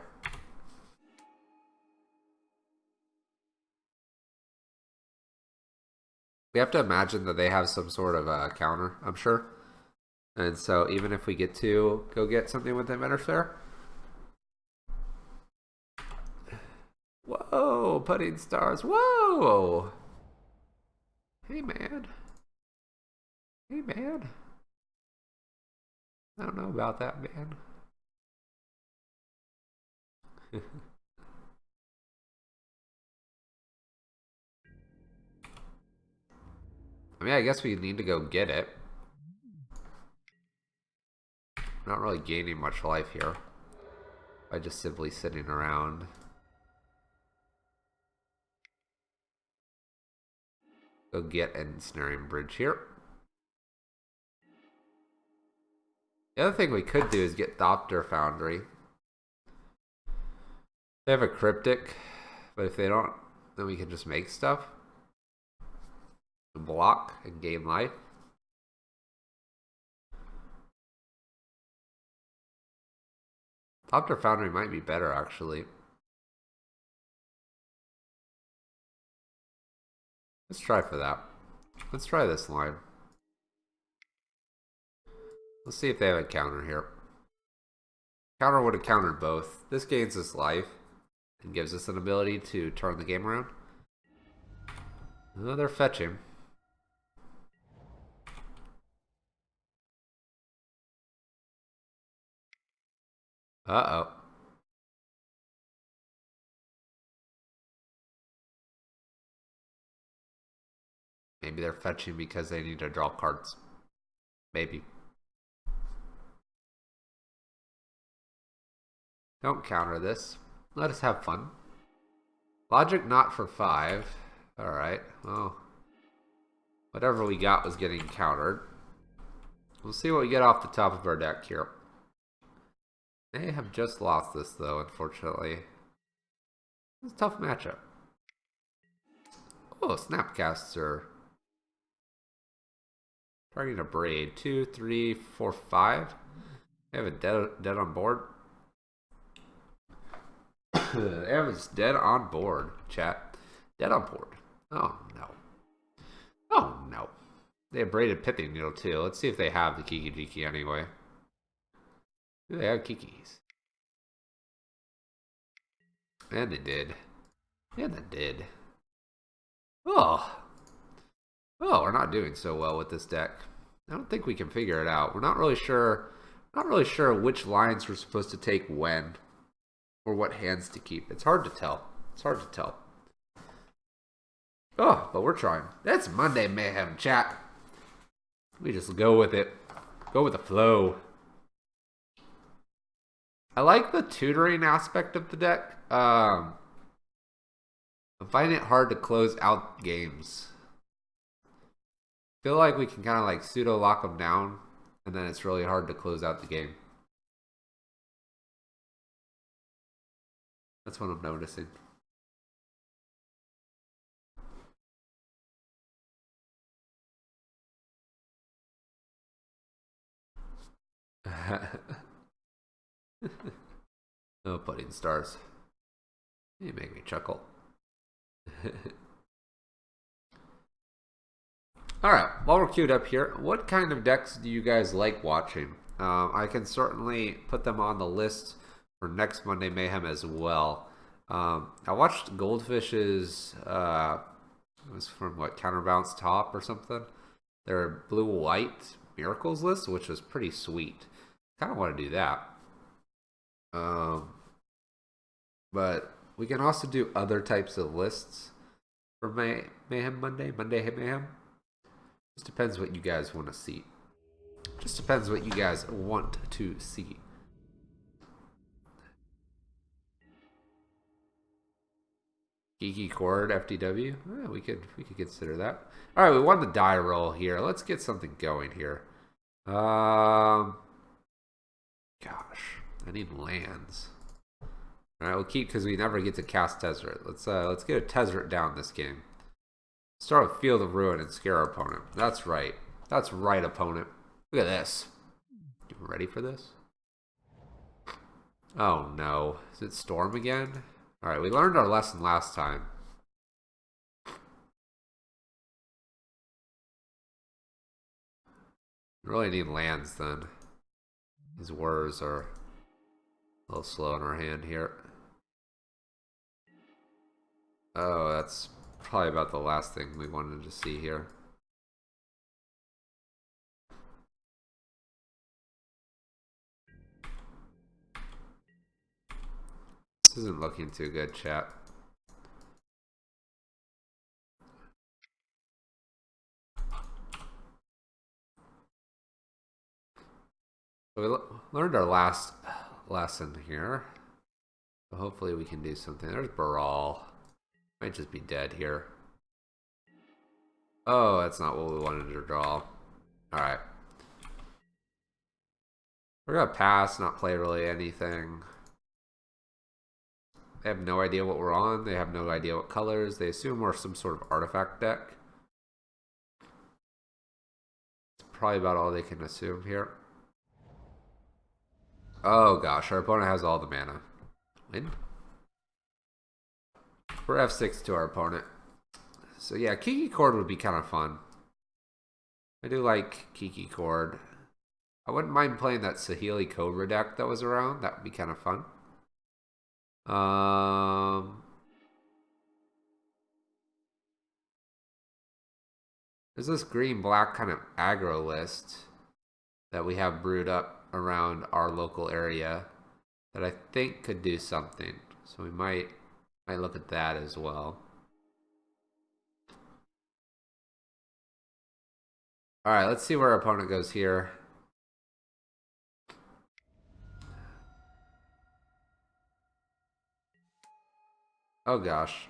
We have to imagine that they have some sort of counter, I'm sure. And so even if we get to go get something with Inventor's Fair. Whoa, putting stars. Whoa. Hey, man. Hey, man. I don't know about that, man. I mean, I guess we need to go get it. Not really gaining much life here by just simply sitting around. Go get Ensnaring Bridge here. The other thing we could do is get Thopter Foundry. They have a Cryptic, but if they don't, then we can just make stuff. And block and gain life. Thopter Foundry might be better, actually. Let's try for that. Let's try this line. Let's see if they have a counter here. Counter would have countered both. This gains us life and gives us an ability to turn the game around. Oh, they're fetching. Uh-oh. Maybe they're fetching because they need to draw cards. Maybe. Don't counter this. Let us have fun. Logic not for 5. Alright, well. Whatever we got was getting countered. We'll see what we get off the top of our deck here. They have just lost this, though, unfortunately. It's a tough matchup. Oh, Snapcaster. Targeting a Braid. 2, 3, 4, 5. They have a dead on board. They have us dead on board, chat. Dead on board. Oh, no. Oh, no. They have Braided Pithing Needle, too. Let's see if they have the Kiki anyway. Do they have Kikis? And they did. And they did. Oh. Oh, we're not doing so well with this deck. I don't think we can figure it out. We're not really sure. Not really sure which lines we're supposed to take when, or what hands to keep. It's hard to tell. It's hard to tell. Oh, but we're trying. That's Monday Mayhem, chat. We just go with it. Go with the flow. I like the tutoring aspect of the deck. I find it hard to close out games. I feel like we can kind of like pseudo lock them down, and then it's really hard to close out the game. That's what I'm noticing. No putting stars. You make me chuckle. Alright, while we're queued up here, what kind of decks do you guys like watching? I can certainly put them on the list for next Monday Mayhem as well. I watched Goldfish's, it was from what, Counterbalance Top or something? Their blue-white Miracles list, which was pretty sweet. Kind of want to do that. But We can also do other types of lists for Mayhem Monday Mayhem. Just depends what you guys want to see. Just depends what you guys want to see. Kiki, Chord, FTW. We could consider that. All right, we won the die roll here. Let's get something going here. Gosh, I need lands. All right, we'll keep because we never get to cast Tezzeret. Let's get a Tezzeret down this game. Start with Field of Ruin and scare our opponent. That's right. That's right, opponent. Look at this. You ready for this? Oh no. Is it Storm again? Alright, we learned our lesson last time. We really need lands then. These whirs are a little slow in our hand here. Oh, that's probably about the last thing we wanted to see here. This isn't looking too good, chat. So we learned our last lesson here. So hopefully we can do something. There's Baral. Might just be dead here. Oh, that's not what we wanted to draw. Alright. We're gonna pass, not play really anything. They have no idea what we're on. They have no idea what colors. They assume we're some sort of artifact deck. It's probably about all they can assume here. Oh gosh, our opponent has all the mana. Win. We're F6 to our opponent. So yeah, Kiki Chord would be kind of fun. I do like Kiki Chord. I wouldn't mind playing that Saheeli Cobra deck that was around. That would be kind of fun. There's this green-black kind of aggro list that we have brewed up around our local area that I think could do something. So we might look at that as well. Alright, let's see where our opponent goes here. Oh gosh.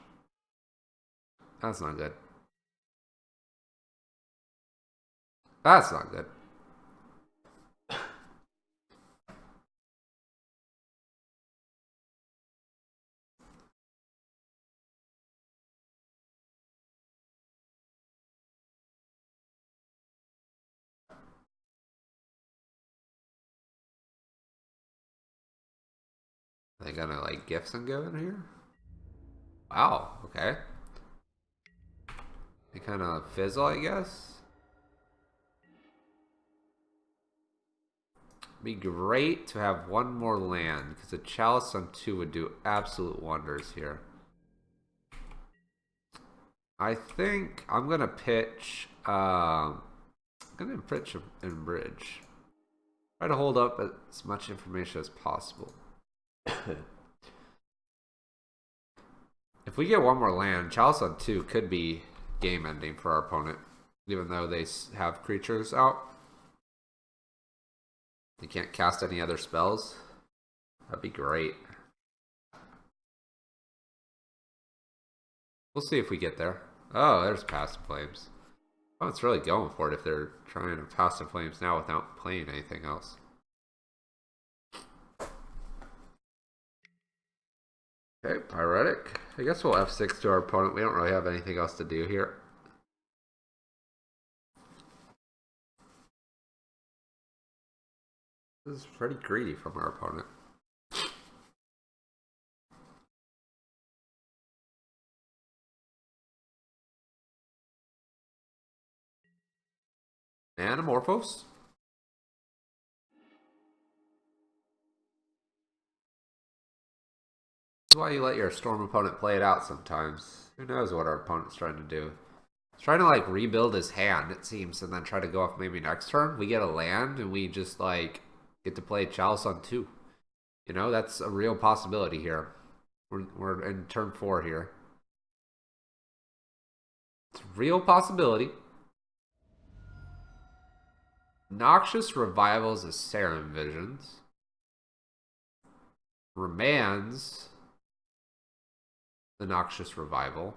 That's not good. That's not good. Are they gonna like gifts and go in here? Wow, okay. They kind of fizzle, I guess. Be great to have one more land because a Chalice on 2 would do absolute wonders here. I think I'm gonna pitch. I'm gonna pitch and bridge. Try to hold up as much information as possible. If we get one more land, Chalice on 2 could be game ending for our opponent, even though they have creatures out. They can't cast any other spells. That'd be great. We'll see if we get there. Oh, there's Passive Flames. Oh, it's really going for it if they're trying to Passive Flames now without playing anything else. Okay, Pyretic. I guess we'll F6 to our opponent. We don't really have anything else to do here. This is pretty greedy from our opponent. Anamorphose? This is why you let your Storm opponent play it out sometimes. Who knows what our opponent's trying to do. He's trying to like rebuild his hand, it seems, and then try to go off maybe next turn. We get a land and we just like get to play Chalice on 2. You know, that's a real possibility here. We're in turn 4 here. It's a real possibility. Noxious Revivals of Serum Visions. Remands the Noxious Revival.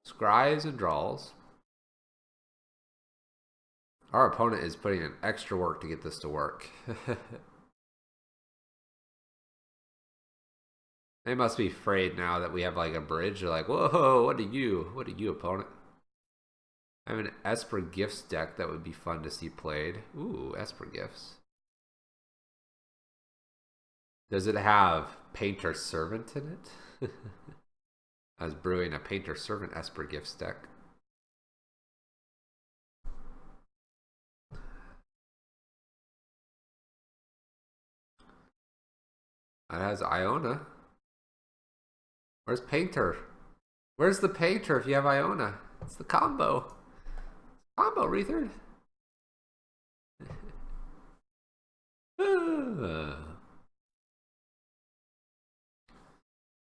Scries and draws. Our opponent is putting in extra work to get this to work. They must be afraid now that we have like a bridge. They're like, whoa, what are you, opponent? I have an Esper Gifts deck that would be fun to see played. Ooh, Esper Gifts. Does it have Painter Servant in it? I was brewing a Painter Servant Esper Gifts deck. It has Iona. Where's Painter? Where's the Painter if you have Iona? It's the combo. Combo, Reethard.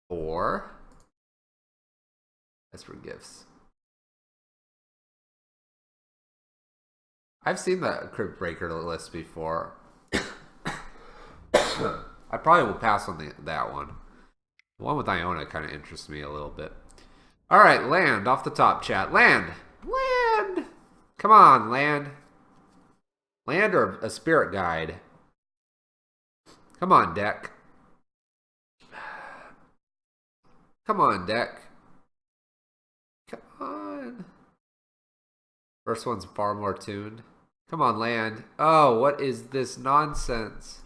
Or as for gifts. I've seen the Crypt Breaker list before. I probably will pass on that one. The one with Iona kind of interests me a little bit. All right, land off the top, chat. Land! Land! Come on, land. Land or a spirit guide? Come on, deck. Come on, deck. Come on. First one's far more tuned. Come on, land. Oh, what is this nonsense?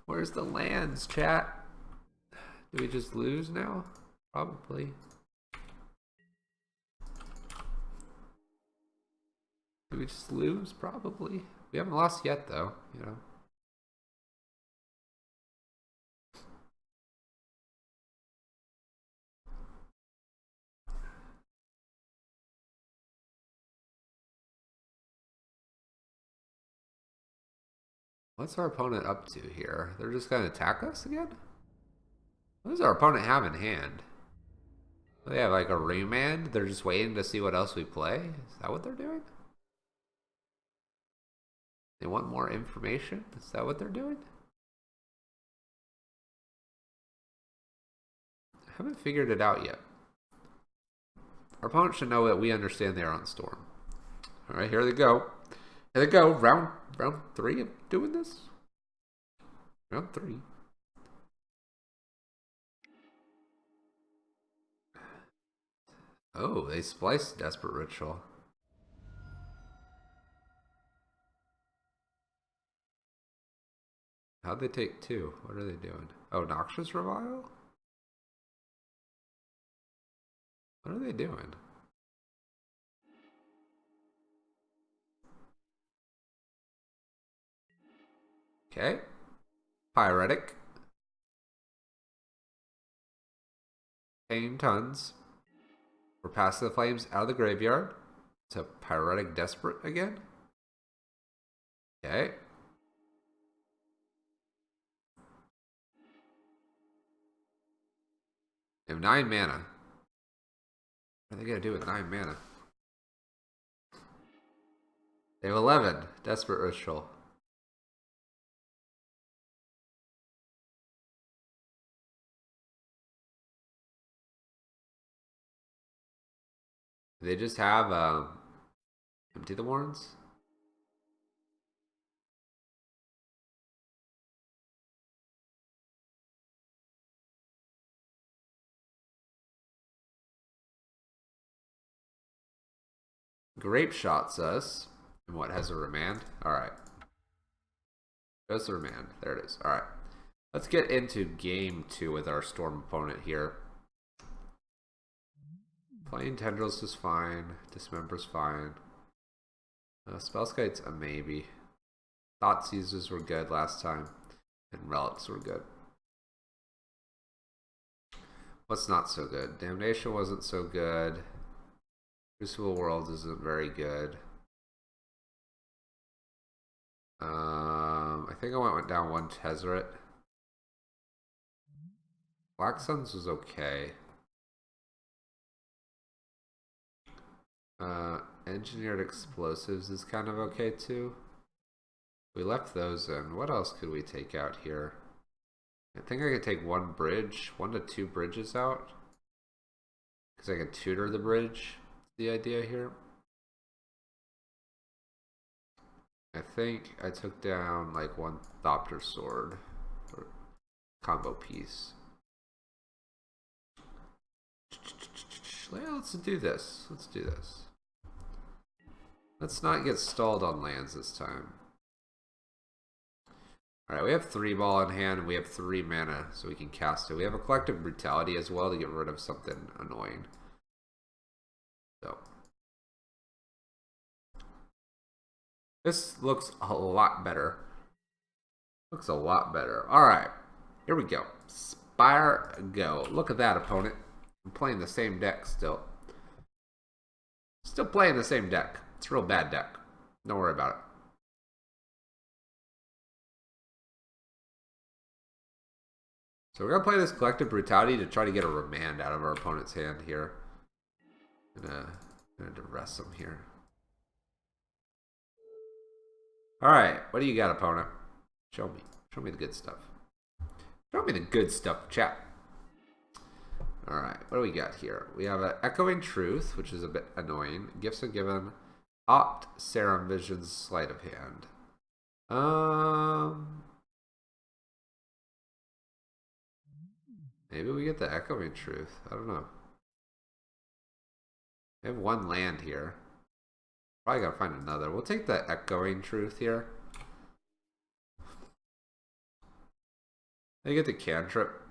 Where's the lands, chat? Do we just lose now? Probably. Do we just lose? Probably. We haven't lost yet, though, you know. What's our opponent up to here? They're just going to attack us again? What does our opponent have in hand? They have like a remand? They're just waiting to see what else we play? Is that what they're doing? They want more information? Is that what they're doing? I haven't figured it out yet. Our opponent should know that we understand they are on Storm. Alright, here they go. Here they go. Round 3 of doing this? Round 3. Oh, they spliced Desperate Ritual. How'd they take 2? What are they doing? Oh, Noxious Revival? What are they doing? Okay. Pyretic. Pain tons. We're past the flames out of the graveyard. It's a Pyretic Desperate again. Okay. They have 9 mana. What are they going to do with 9 mana? They have 11. Desperate Ritual. They just have Empty the Warrens? Grape shots us. And what has a remand? Alright. Goes the remand. There it is. Alright. Let's get into game 2 with our Storm opponent here. Playing Tendrils is fine. Dismember's fine. Spellskite's a maybe. Thought Seizers were good last time. And Relics were good. What's not so good? Damnation wasn't so good. Crucible Worlds isn't very good. I think I went down 1 Tezzeret. Black Suns was okay. Engineered explosives is kind of okay too. We left those in. What else could we take out here? I think I could take one to two bridges out. Because I can tutor the bridge. The idea here. I think I took down like one Thopter sword. Or combo piece. Let's do this. Let's do this. Let's not get stalled on lands this time. Alright, we have 3 ball in hand and we have 3 mana, so we can cast it. We have a Collective Brutality as well to get rid of something annoying. So this looks a lot better. Looks a lot better. Alright, here we go. Spire go. Look at that, opponent. I'm playing the same deck still. Still playing the same deck. It's a real bad deck. Don't worry about it. So we're going to play this Collective Brutality to try to get a remand out of our opponent's hand here. I'm going to duress him here. Alright, what do you got, opponent? Show me. Show me the good stuff. Show me the good stuff, chat. Alright, what do we got here? We have an Echoing Truth, which is a bit annoying. Gifts are given. Opt, Serum Visions, Sleight of Hand. Maybe we get the Echoing Truth. I don't know. We have one land here. Probably gotta find another. We'll take the Echoing Truth here. They get the cantrip.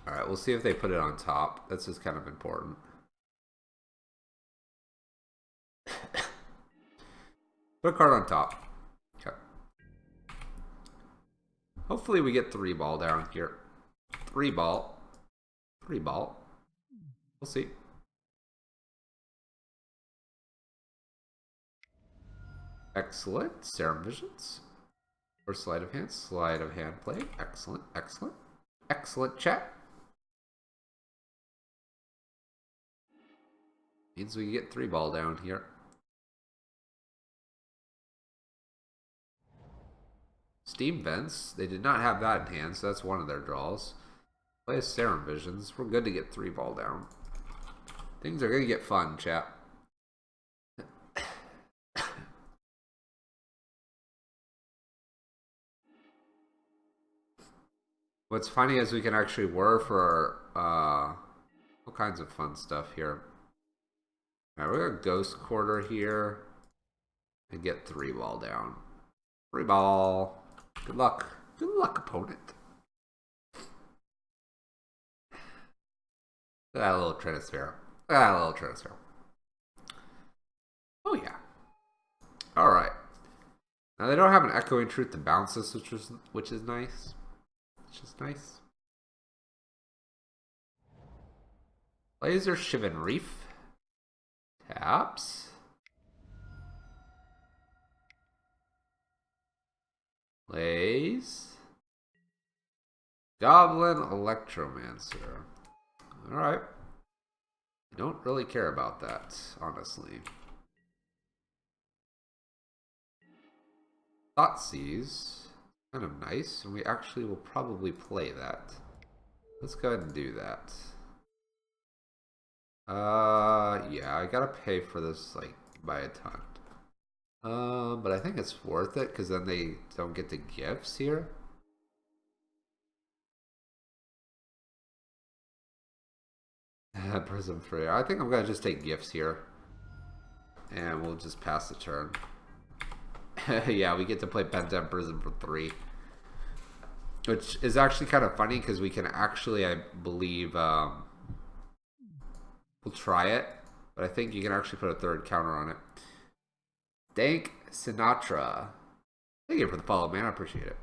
Alright, we'll see if they put it on top. That's just kind of important. Put a card on top. Okay. Hopefully we get 3-ball down here. 3-ball. 3-ball. We'll see. Excellent. Serum Visions. Or Sleight of Hand. Sleight of Hand play. Excellent. Excellent. Excellent chat. Means we get 3-ball down here. Steam Vents. They did not have that in hand, so that's one of their draws. Play Serum Visions. We're good to get 3-ball down. Things are going to get fun, chat. What's funny is we can actually whir for all kinds of fun stuff here. Alright, we're going to Ghost Quarter here and get 3-ball down. 3-ball. Good luck. Good luck, opponent. Look at that little transfer. Look at that little transfer. Oh, yeah. Alright. Now, they don't have an Echoing Truth to bounce this, which is nice. Which is nice. Laser Shivan Reef. Taps. Plays. Goblin Electromancer. Alright. I don't really care about that, honestly. Thoughtseize. Kind of nice, and we actually will probably play that. Let's go ahead and do that. Yeah, I gotta pay for this, like, by a ton. But I think it's worth it, because then they don't get the gifts here. Prism free. I think I'm gonna just take gifts here. And we'll just pass the turn. Yeah, we get to play Penta Prism for 3. Which is actually kind of funny, because we can actually, I believe, we'll try it. But I think you can actually put a 3rd counter on it. Dank Sinatra. Thank you for the follow, man. I appreciate it.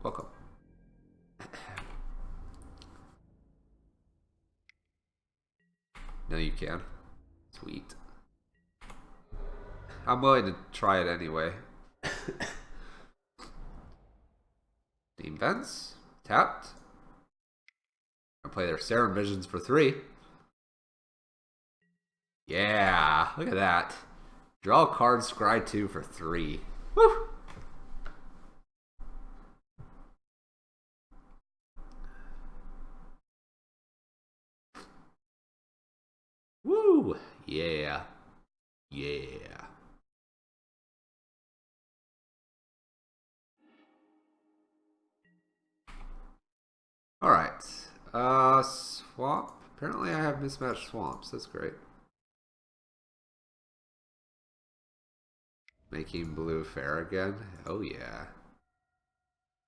Welcome. No, you can. Sweet. I'm willing to try it anyway. Steam Vents. Tapped. I play their Serum Visions for 3. Yeah, look at that. Draw a card, scry 2 for 3. Woo! Woo! Yeah. Yeah. Alright. Swamp. Apparently I have mismatched swamps. That's great. Making blue fair again. Oh yeah.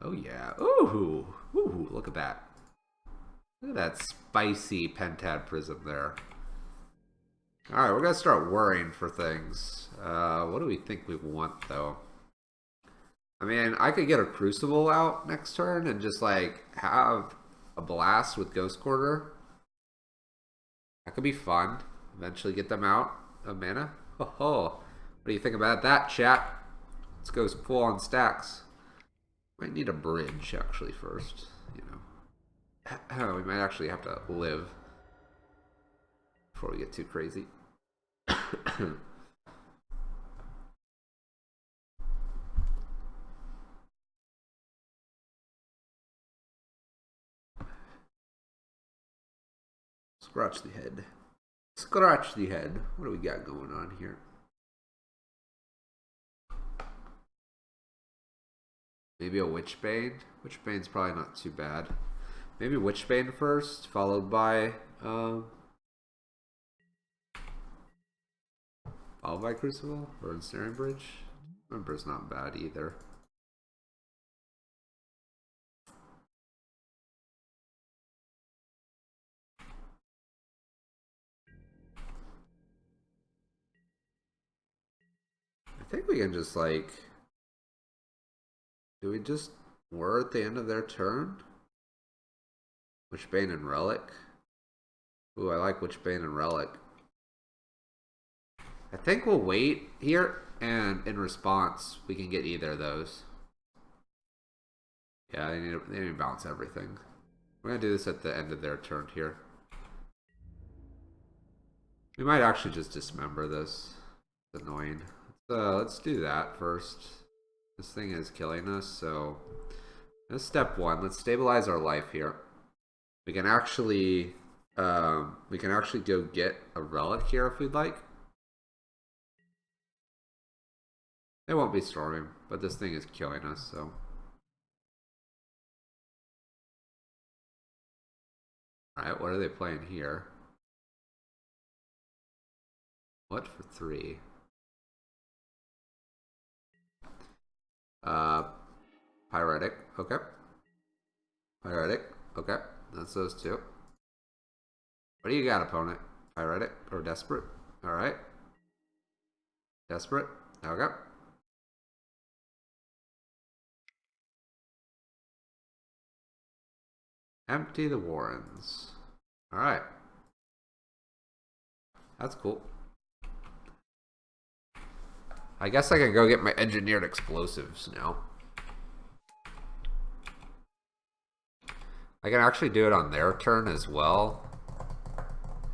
Oh yeah. Ooh. Ooh, look at that. Look at that spicy Pentad Prism there. Alright, we're gonna start worrying for things. What do we think we want though? I mean, I could get a Crucible out next turn and just like have a blast with Ghost Quarter. That could be fun. Eventually get them out of mana. Oh, what do you think about that, chat? Let's go full on stacks. Might need a bridge actually first, you know. We might actually have to live before we get too crazy. Scratch the head. Scratch the head. What do we got going on here? Maybe a Witchbane. Witchbane's probably not too bad. Maybe Witchbane first, followed by Crucible or Ensnaring Bridge. Remember's not bad either. I think we can just like... Do we just whir at the end of their turn? Witchbane and Relic. Ooh, I like Witchbane and Relic. I think we'll wait here, and in response, we can get either of those. Yeah, they need to bounce everything. We're gonna do this at the end of their turn here. We might actually just dismember this. It's annoying. Let's do that first. This thing is killing us, so that's step 1. Let's stabilize our life here. We can actually go get a relic here if we'd like. They won't be storming, but this thing is killing us, so. Alright, what are they playing here? What for 3? Pyretic, okay. Pyretic, okay. That's those two. What do you got, opponent? Pyretic or Desperate? Alright. Desperate, okay. Empty the Warrens. Alright. That's cool. I guess I can go get my engineered explosives now. I can actually do it on their turn as well,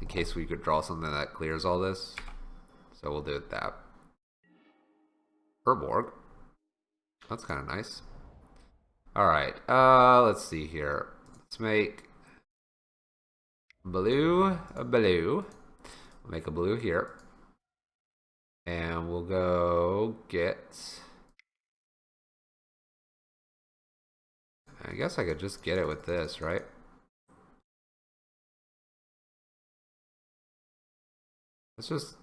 in case we could draw something that clears all this. So we'll do it that. Urborg. That's kind of nice. Alright, let's see here. Let's make blue a blue. We'll make a blue here. And we'll go get... I guess I could just get it with this, right? Let's just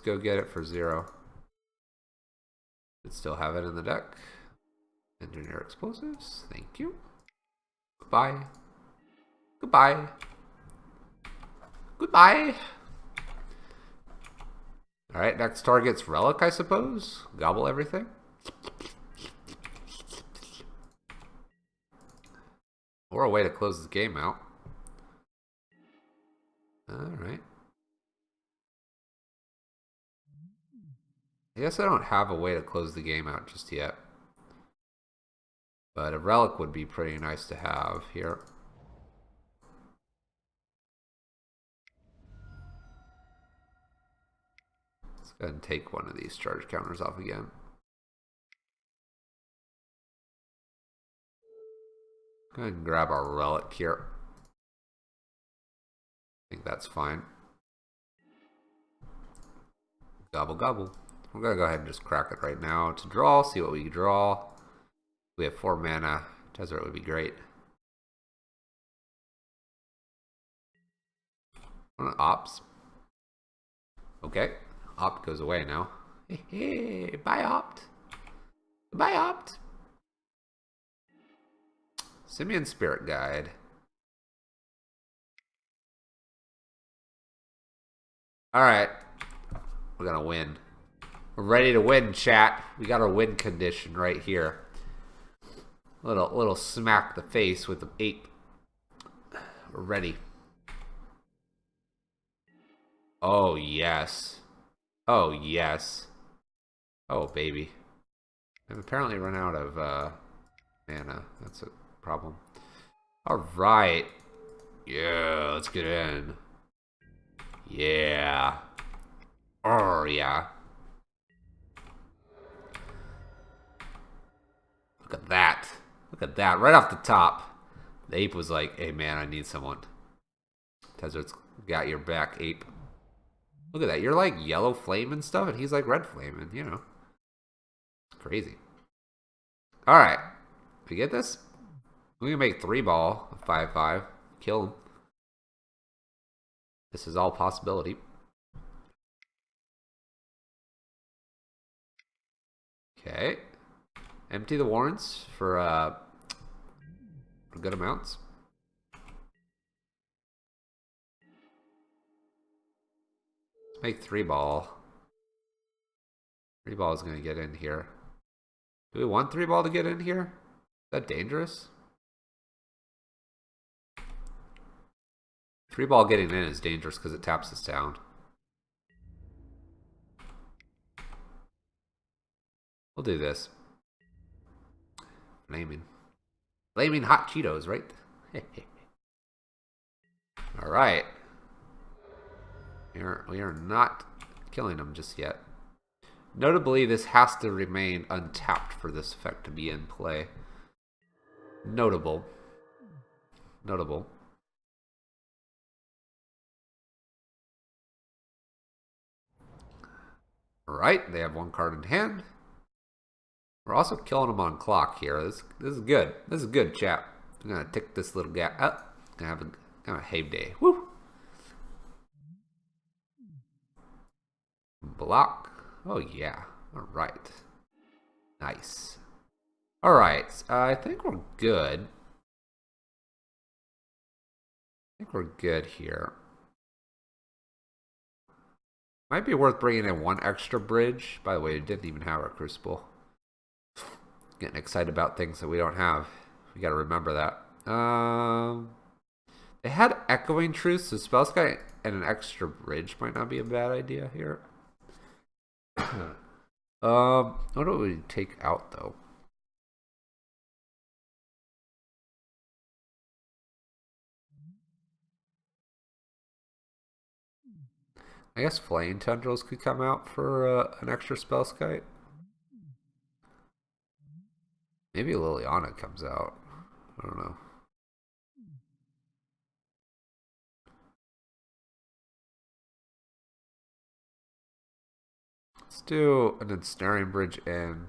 go get it for 0. Should still have it in the deck. Engineer explosives. Thank you. Goodbye. Goodbye. Goodbye. Alright, next target's Relic, I suppose. Gobble everything. Or a way to close the game out. Alright. I guess I don't have a way to close the game out just yet. But a Relic would be pretty nice to have here. Let's go ahead and take one of these charge counters off again. Go ahead and grab our relic here. I think that's fine. Gobble gobble. We're gonna go ahead and just crack it right now to draw, see what we draw. We have 4 mana. Tezzeret would be great. Ops. Okay. Opt goes away now. Hey, bye Opt. Bye Opt. Simian Spirit Guide. Alright. We're gonna win. We're ready to win, chat. We got our win condition right here. Little smack the face with the ape. We're ready. Oh yes. Oh yes. Oh baby. I've apparently run out of mana. That's a problem. Alright. Yeah, let's get in. Yeah. Oh yeah. Look at that. Look at that. Right off the top. The ape was like, hey man, I need someone. Tezzeret's got your back, ape. Look at that. You're like yellow flame and stuff, and he's like red flame, and you know. It's crazy. Alright. We get this? We can make 3-ball, 5/5. Kill him. This is all possibility. Okay. Empty the warrants for good amounts. Let's make 3-ball. 3-ball is going to get in here. Do we want 3-ball to get in here? Is that dangerous? 3-ball getting in is dangerous because it taps us down. We'll do this. Flaming hot Cheetos, right? Alright. We are not killing them just yet. Notably, this has to remain untapped for this effect to be in play. Notable. Notable. Alright, they have 1 card in hand. We're also killing them on clock here. This is good. This is good, chap. I'm gonna tick this little guy up. Gonna have a Have day. Woo! Block. Oh yeah. Alright. Nice. Alright. I think we're good. I think we're good here. Might be worth bringing in 1 extra bridge. By the way, it didn't even have our Crucible. Getting excited about things that we don't have. We gotta remember that. They had Echoing Truth, so Spellskite and an extra bridge might not be a bad idea here. What do we take out though? I guess Flame Tendrils could come out for an extra Spellskite. Maybe Liliana comes out. I don't know. Let's do an Ensnaring Bridge in.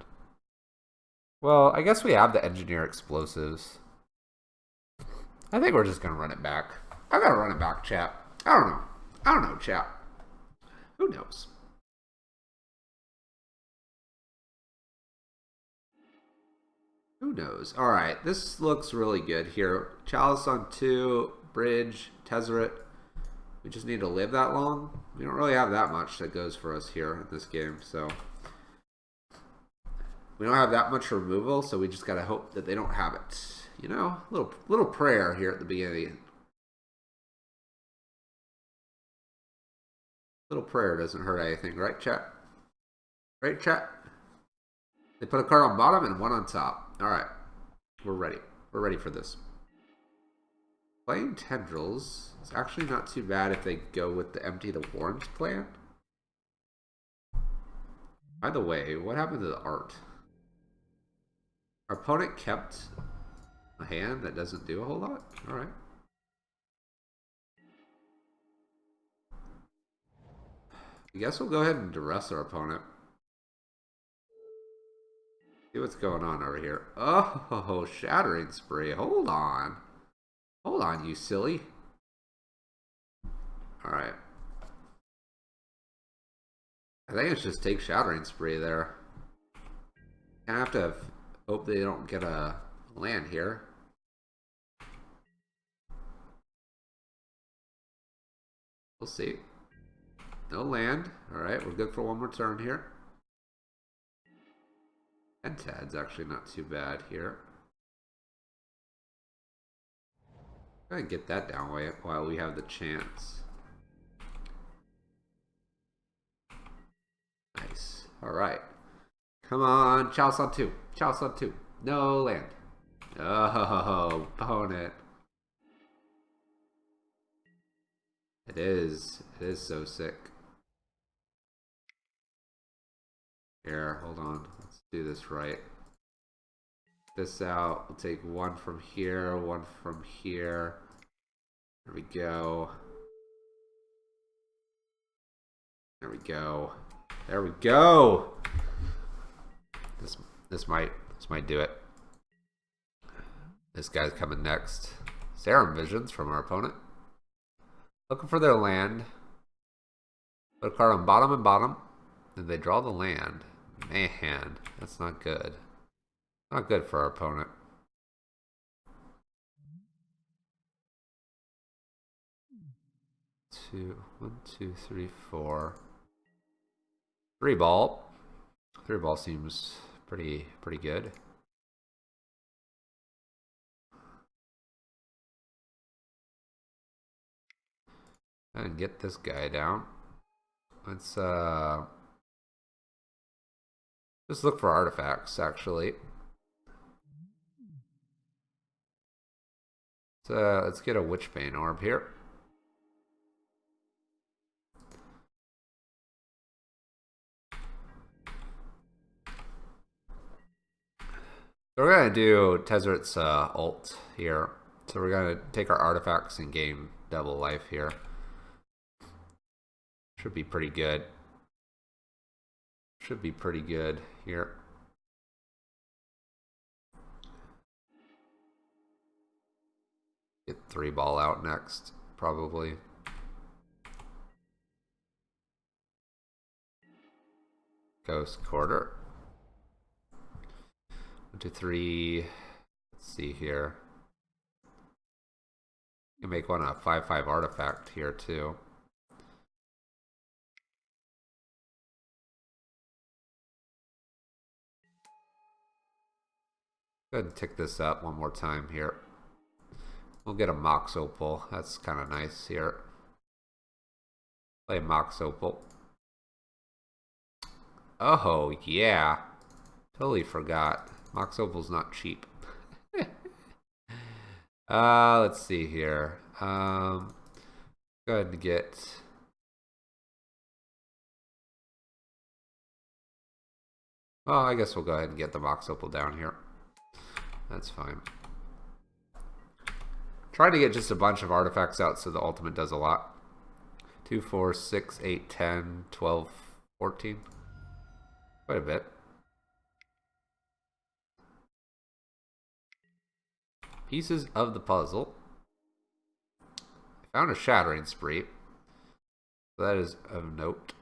Well, I guess we have the Engineer Explosives. I think we're just going to run it back. I gotta run it back, chat. I don't know. I don't know, chat. Who knows? Who knows? Alright, this looks really good here. Chalice on 2, Bridge, Tezzeret. We just need to live that long. We don't really have that much that goes for us here in this game, so. We don't have that much removal, so we just gotta hope that they don't have it. You know? Little prayer here at the beginning. Little prayer doesn't hurt anything, right, chat? Right, chat? They put a card on bottom and 1 on top. Alright. We're ready. We're ready for this. Playing Tendrils is actually not too bad if they go with the Empty the Warrens plan. By the way, what happened to the art? Our opponent kept a hand that doesn't do a whole lot? Alright. I guess we'll go ahead and duress our opponent. See what's going on over here. Oh, Shattering Spree. Hold on. Hold on, you silly. Alright. I think it's just take Shattering Spree there. Gonna have to hope they don't get a land here. We'll see. No land. Alright, we're good for one more turn here. And Tad's actually not too bad here. Go ahead and get that down while we have the chance. Nice. Alright. Come on. Chalice on 2. Chalice on 2. No land. Oh, opponent. It is. It is so sick. Here, hold on. Let's do this right. This out. We'll take one from here, one from here. There we go. There we go. There we go. This might do it. This guy's coming next. Serum Visions from our opponent. Looking for their land. Put a card on bottom and bottom. Then they draw the land. Man, that's not good. Not good for our opponent. One, two, three, four. 3-ball. 3-ball seems pretty good. And get this guy down. Let's just look for artifacts, actually. So let's get a Witchbane Orb here. So we're gonna do Tezzeret's ult here. So we're gonna take our artifacts and gain double life here. Should be pretty good. Should be pretty good here. Get 3-ball out next, probably. Ghost Quarter. 1, 2, 3. Let's see here. You can make one a 5/5 artifact here too. Go ahead and tick this up one more time here. We'll get a Mox Opal. That's kind of nice here. Play Mox Opal. Oh, yeah. Totally forgot. Mox Opal's not cheap. Let's see here. Go ahead and get... Oh, I guess we'll go ahead and get the Mox Opal down here. That's fine. Try to get just a bunch of artifacts out so the ultimate does a lot. 2, 4, 6, 8, 10, 12, 14. Quite a bit. Pieces of the puzzle. I found a Shattering Spree. That is of note.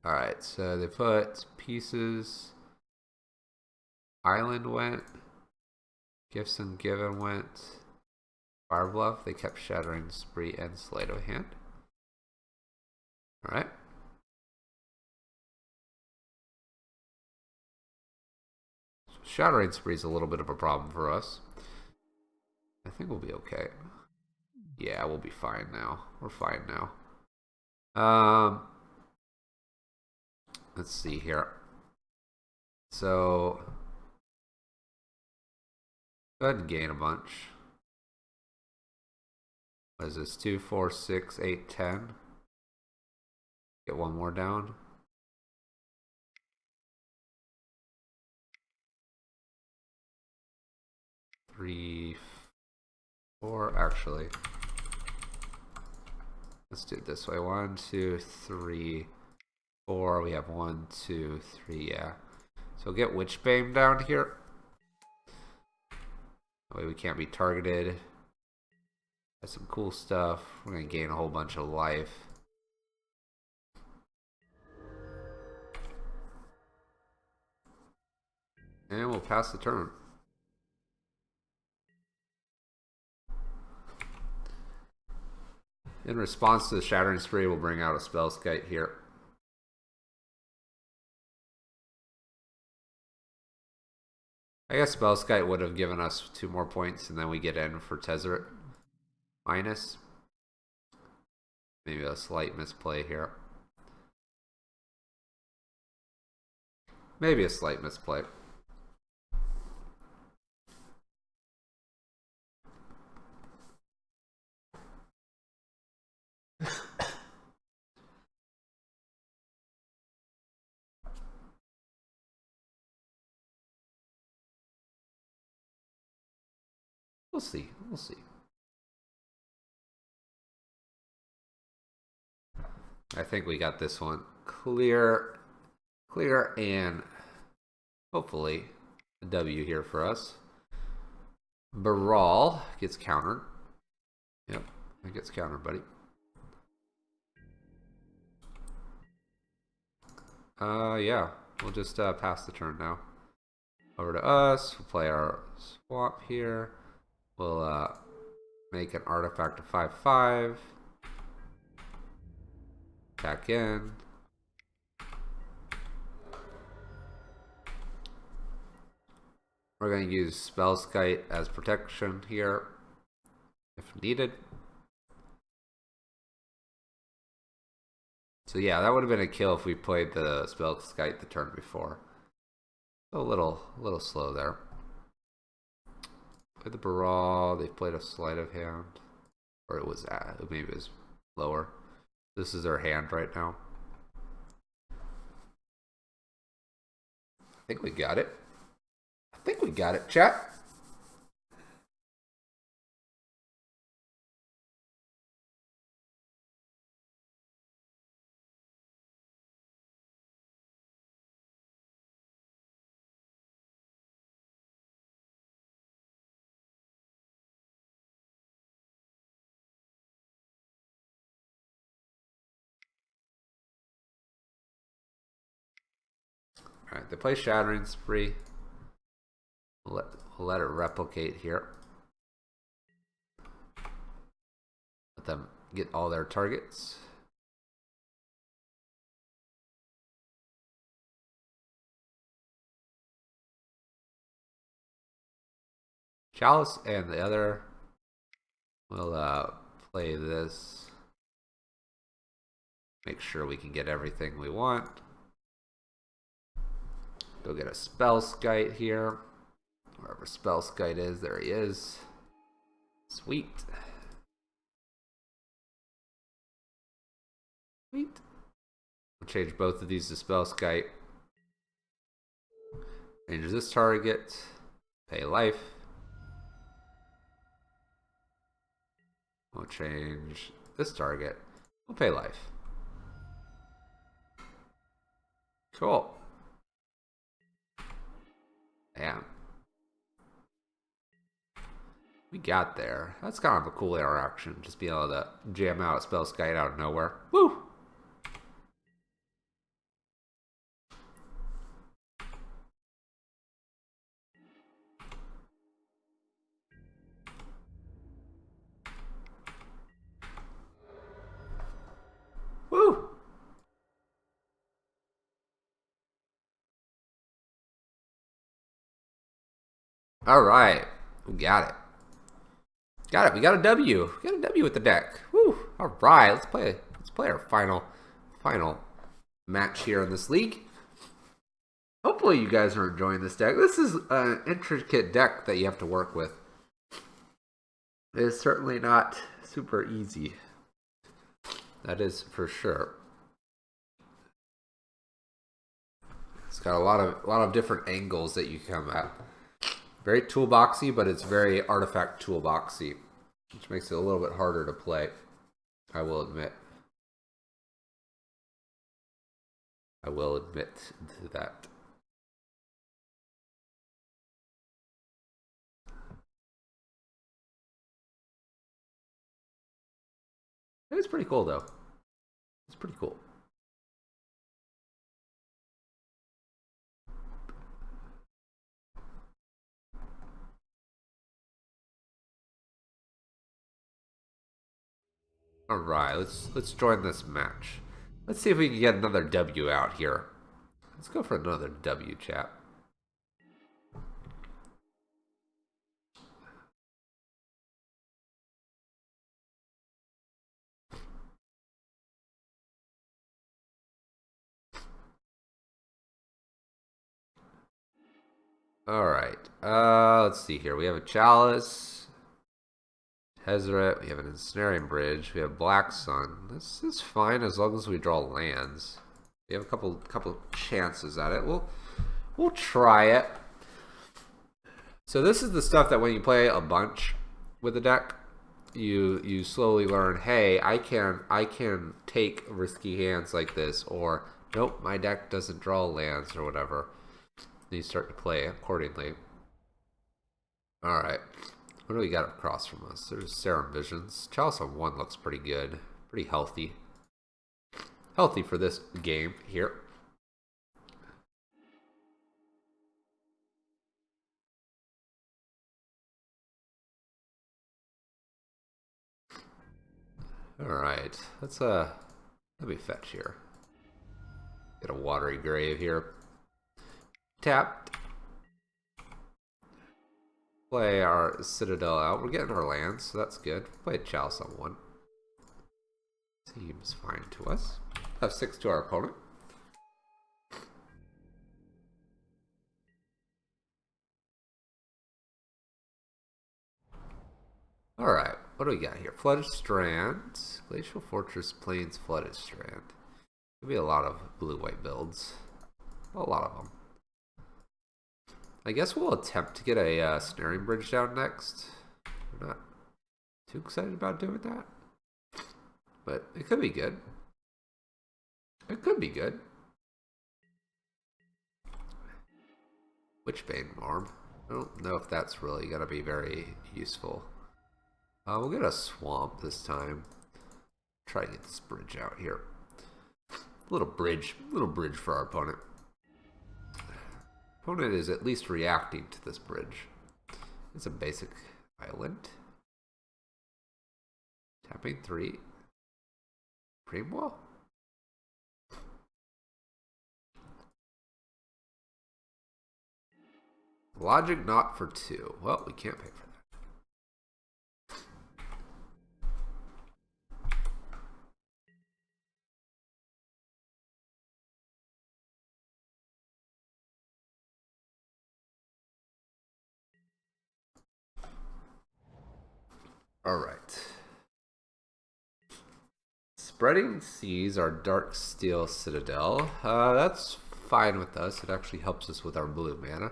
Alright, so they put pieces. Island went. Gifts and Given went. Fire Bluff, they kept Shattering Spree and Sleight of Hand. Alright. Shattering Spree is a little bit of a problem for us. I think we'll be okay. Yeah, we'll be fine now. We're fine now. Let's see here. So, go ahead and gain a bunch. What is this? 2, 4, 6, 8, 10. Get one more down. Three, 4. Actually, let's do it this way. 1, 2, 3, 4. We have 1, 2, 3. Yeah. So get Witchbane down here. That way we can't be targeted. That's some cool stuff. We're gonna gain a whole bunch of life. And we'll pass the turn. In response to the Shattering Spree, we'll bring out a Spellskite here. I guess Spellskite would have given us 2 more points, and then we get in for Tezzeret minus. Maybe a slight misplay here. Maybe a slight misplay. We'll see. We'll see. I think we got this one clear, and hopefully a W here for us. Baral gets countered. Yep, it gets countered, buddy. Yeah, we'll just pass the turn now. Over to us. We'll play our swamp here. We'll make an artifact of 5/5. Back in. We're going to use Spellskite as protection here if needed. So yeah, that would have been a kill if we played the Spellskite the turn before. A little slow there. Play the Baral. They played a sleight of hand, or it was maybe it was lower. This is their hand right now. I think we got it. I think we got it, chat. Alright, they play Shattering Spree. We'll let it replicate here. Let them get all their targets. Chalice and the other will play this. Make sure we can get everything we want. Go get a Spellskite here. Wherever Spellskite is, there he is. Sweet. Sweet. We'll change both of these to Spellskite. Change this target. Pay life. We'll change this target. We'll pay life. Cool. Damn. We got there. That's kind of a cool interaction. Just being able to jam out Spellskite out of nowhere. Woo! Woo! All right, we got it. Got it. We got a W. We got a W with the deck. Woo! All right, let's play our final match here in this league. Hopefully, you guys are enjoying this deck. This is an intricate deck that you have to work with. is certainly not super easy. That is for sure. It's got a lot of different angles that you come at. Very toolboxy, but it's very artifact toolboxy, which makes it a little bit harder to play, I will admit. I will admit to that. It's pretty cool, though. It's pretty cool. All right, let's join this match. Let's see if we can get another W out here. Let's go for another W, chat. All right. Let's see here. We have a Chalice, Tezzeret. We have an Ensnaring Bridge. We have Black Sun. This is fine as long as we draw lands. We have a couple chances at it. We'll try it. So this is the stuff that when you play a bunch with a deck, you slowly learn. Hey, I can take risky hands like this, or nope, my deck doesn't draw lands or whatever. You start to play accordingly. Alright. What do we got across from us? There's Serum Visions. Chalice on 1 looks pretty good. Pretty healthy. Healthy for this game here. Alright. Let me fetch here. Get a Watery Grave here. Tapped. Play our Citadel out. We're getting our lands, so that's good. Play a Chalice on 1. Seems fine to us. Have 6 to our opponent. Alright, what do we got here? Flooded Strand. Glacial Fortress, Plains, Flooded Strand. There'll be a lot of blue-white builds. A lot of them. I guess we'll attempt to get a Snaring Bridge down next. We're not too excited about doing that. But it could be good. It could be good. Witchbane Orb. I don't know if that's really going to be very useful. We'll get a Swamp this time. Try to get this bridge out here. Little bridge for our opponent. Opponent is at least reacting to this bridge. It's a basic island. Tapping 3. Primo? Logic not for 2. Well, we can't pay for that. Alright. Spreading Seas, our Dark Steel Citadel. That's fine with us. It actually helps us with our blue mana.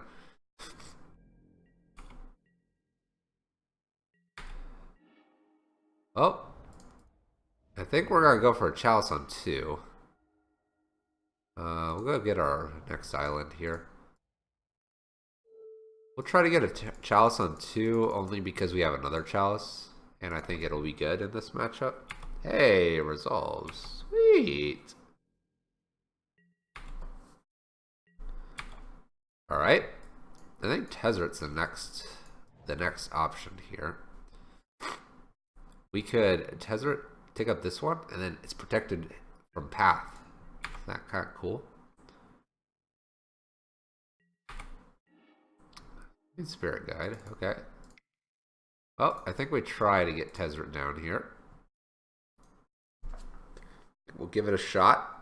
Oh. I think we're going to go for a Chalice on 2. We'll go get our next island here. We'll try to get a Chalice on 2 only because we have another Chalice. And I think it'll be good in this matchup. Hey, resolves. Sweet. Alright. I think Tezzeret's the next option here. We could Tezzeret take up this one, and then it's protected from path. Isn't that kind of cool? Spirit Guide, okay. Oh, I think we try to get Tezzeret down here. We'll give it a shot.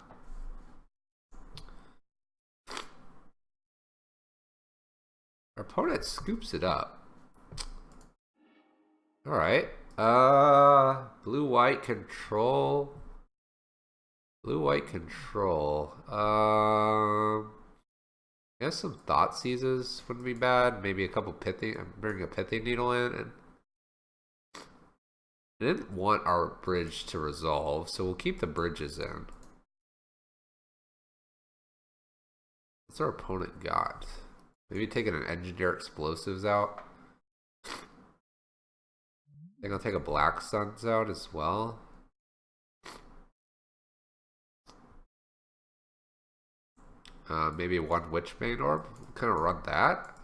Our opponent scoops it up. Alright. Blue-white control. Blue-white control. I guess some thought seizes wouldn't be bad. Maybe a couple pithy. Bring a pithy needle in. And I didn't want our bridge to resolve, so we'll keep the bridges in. What's our opponent got? Maybe taking an engineer explosives out. I think I'll take a black suns out as well. Maybe one Witchbane Orb. Kind of run that.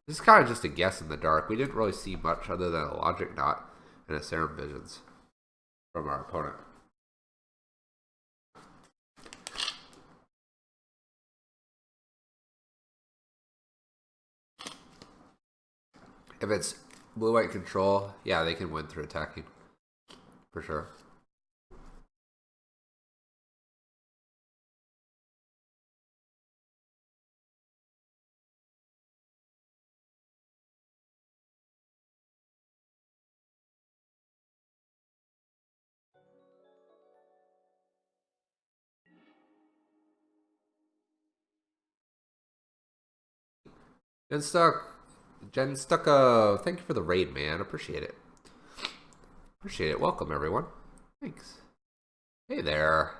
This is kind of just a guess in the dark. We didn't really see much other than a Logic Knot and a Serum Visions from our opponent. If it's blue-white control, yeah, they can win through attacking. For sure. Jen Stucco, thank you for the raid, man. Appreciate it. Appreciate it. Welcome, everyone. Thanks. Hey there.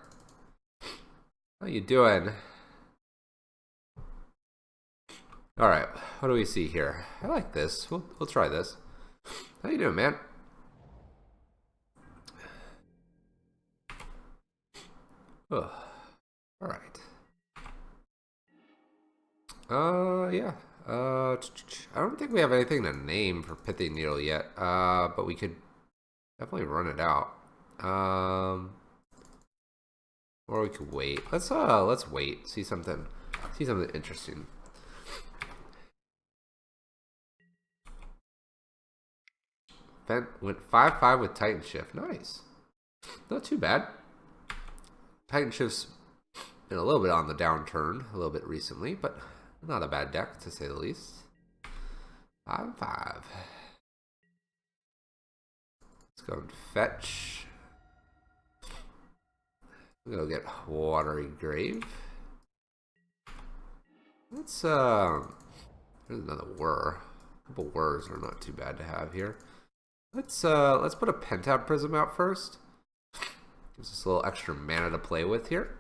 How you doing? All right. What do we see here? I like this. We'll try this. How you doing, man? Oh. All right. Yeah. I don't think we have anything to name for Pithy Needle yet. But we could definitely run it out. Or we could wait. Let's wait. See something interesting. Vent went 5/5 with Titan Shift. Nice. Not too bad. Titan Shift's been a little bit on the downturn a little bit recently, but not a bad deck to say the least. 5/5. Let's go and fetch. We're gonna get Watery Grave. Let's there's another whir. A couple whirs are not too bad to have here. Let's put a Pentab Prism out first. Gives us a little extra mana to play with here.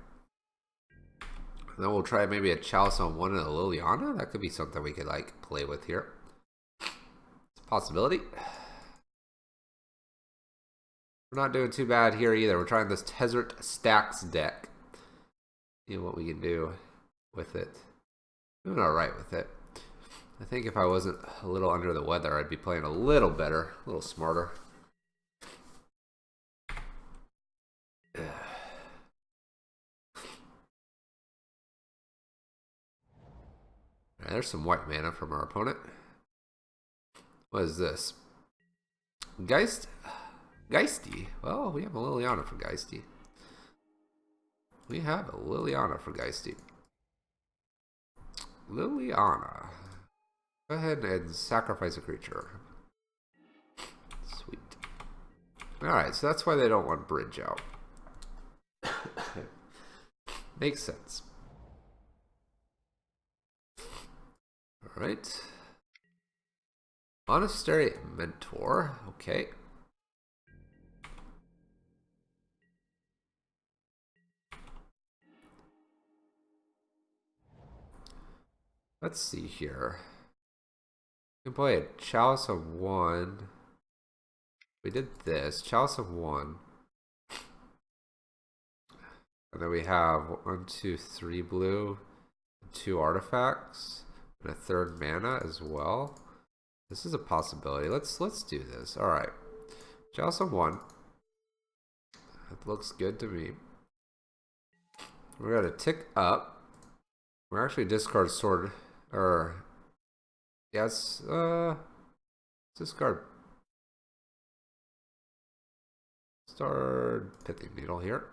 And then we'll try maybe a Chalice on one and a Liliana. That could be something we could like play with here. It's a possibility. We're not doing too bad here either. We're trying this Tezzeret Stax deck. See what we can do with it. Doing alright with it. I think if I wasn't a little under the weather, I'd be playing a little better, a little smarter. There's some white mana from our opponent. What is this? Geisty. Well, we have a Liliana for Geisty. Liliana. Go ahead and sacrifice a creature. Sweet. Alright, so that's why they don't want bridge out. Makes sense. Alright. Monastery Mentor. Okay. Let's see here. We can play a Chalice of 1. We did this. Chalice of 1. And then we have 1, 2, 3 blue, 2 artifacts, and a 3rd mana as well. This is a possibility. Let's do this. Alright. Chalice of 1. That looks good to me. We're gonna tick up. We're actually discard sword. Or yes, discard Pithy Needle here.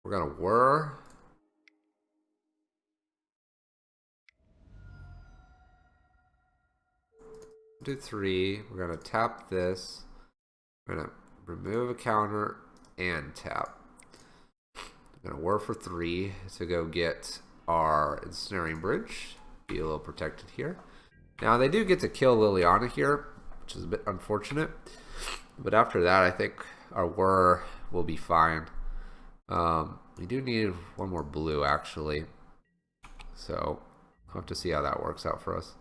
We're gonna whir. to 3. We're going to tap this. We're going to remove a counter and tap. I'm going to whir for 3 to go get our Ensnaring Bridge. Be a little protected here. Now they do get to kill Liliana here, which is a bit unfortunate. But after that, I think our whir will be fine. We do need one more blue, actually. So I'll have to see how that works out for us.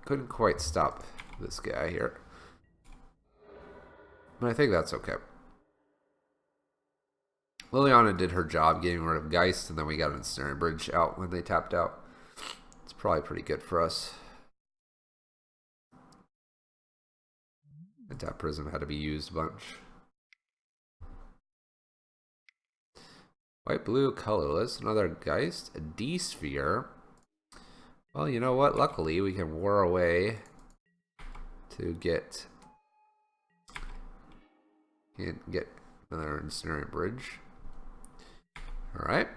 Couldn't quite stop this guy here. But I think that's okay. Liliana did her job getting rid of Geist, and then we got an Ensnaring Bridge out when they tapped out. It's probably pretty good for us. And that Prism had to be used a bunch. White, blue, colorless, another Geist, a D-Sphere. Well, you know what? Luckily, we can whir away to get another Ensnaring Bridge. Alright,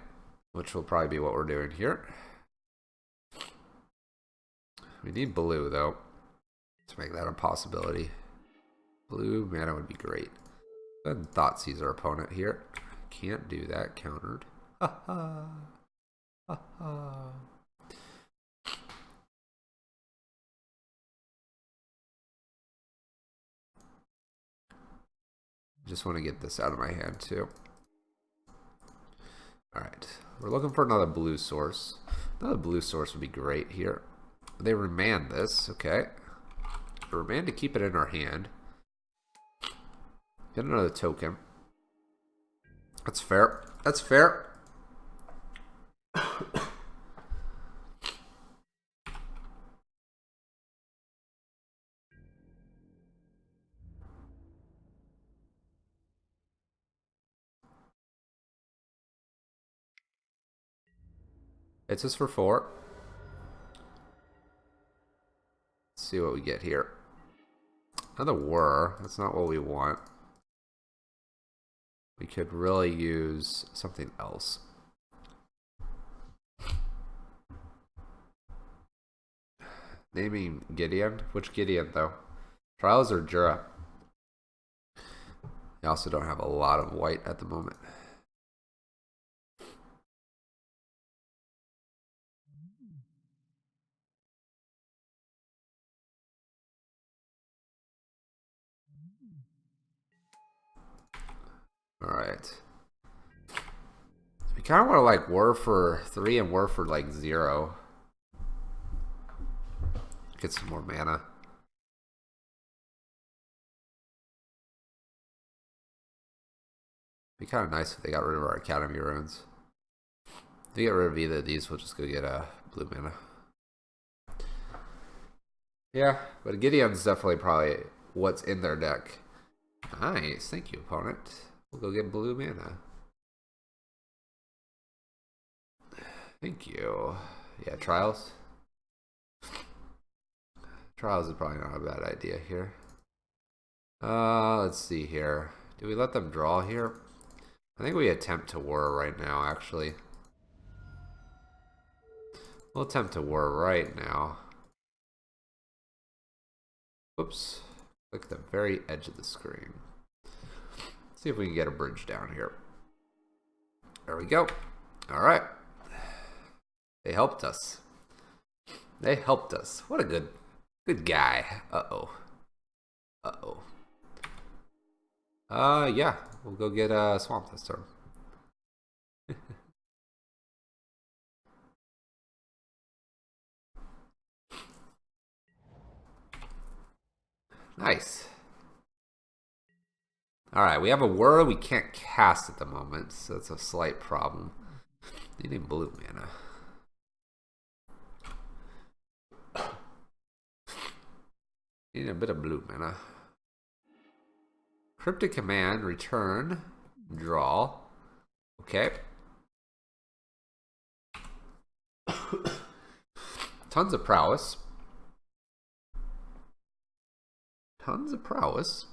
which will probably be what we're doing here. We need blue, though, to make that a possibility. Blue mana would be great. Go ahead and Thoughtseize our opponent here. Can't do that, countered. Ha ha. Ha ha. Just want to get this out of my hand, too. Alright, we're looking for another blue source. Another blue source would be great here. They remand this, okay. Remand to keep it in our hand. Get another token. That's fair. That's fair. It's just for 4. Let's see what we get here. Another whir. That's not what we want. We could really use something else. Naming Gideon? Which Gideon, though? Trials or Jura? They also don't have a lot of white at the moment. Alright. We kind of want to like whir for 3 and whir for like 0. Get some more mana. Be kind of nice if they got rid of our Academy runes. If they get rid of either of these, we'll just go get a blue mana. Yeah, but Gideon's definitely probably what's in their deck. Nice, thank you, opponent. We'll go get blue mana. Thank you. Yeah, Trials. Trials is probably not a bad idea here. Let's see here. Do we let them draw here? I think we attempt to whir right now, actually. We'll attempt to whir right now. Whoops. Look at the very edge of the screen. See if we can get a bridge down here. There we go. Alright. They helped us. They helped us. What a good guy. Uh-oh. Uh-oh. Yeah. We'll go get a swamp this turn. Nice. Alright, we have a whir we can't cast at the moment, so that's a slight problem. Needing blue mana. Need a bit of blue mana. Cryptic Command, return, draw. Okay. Tons of prowess. Tons of prowess.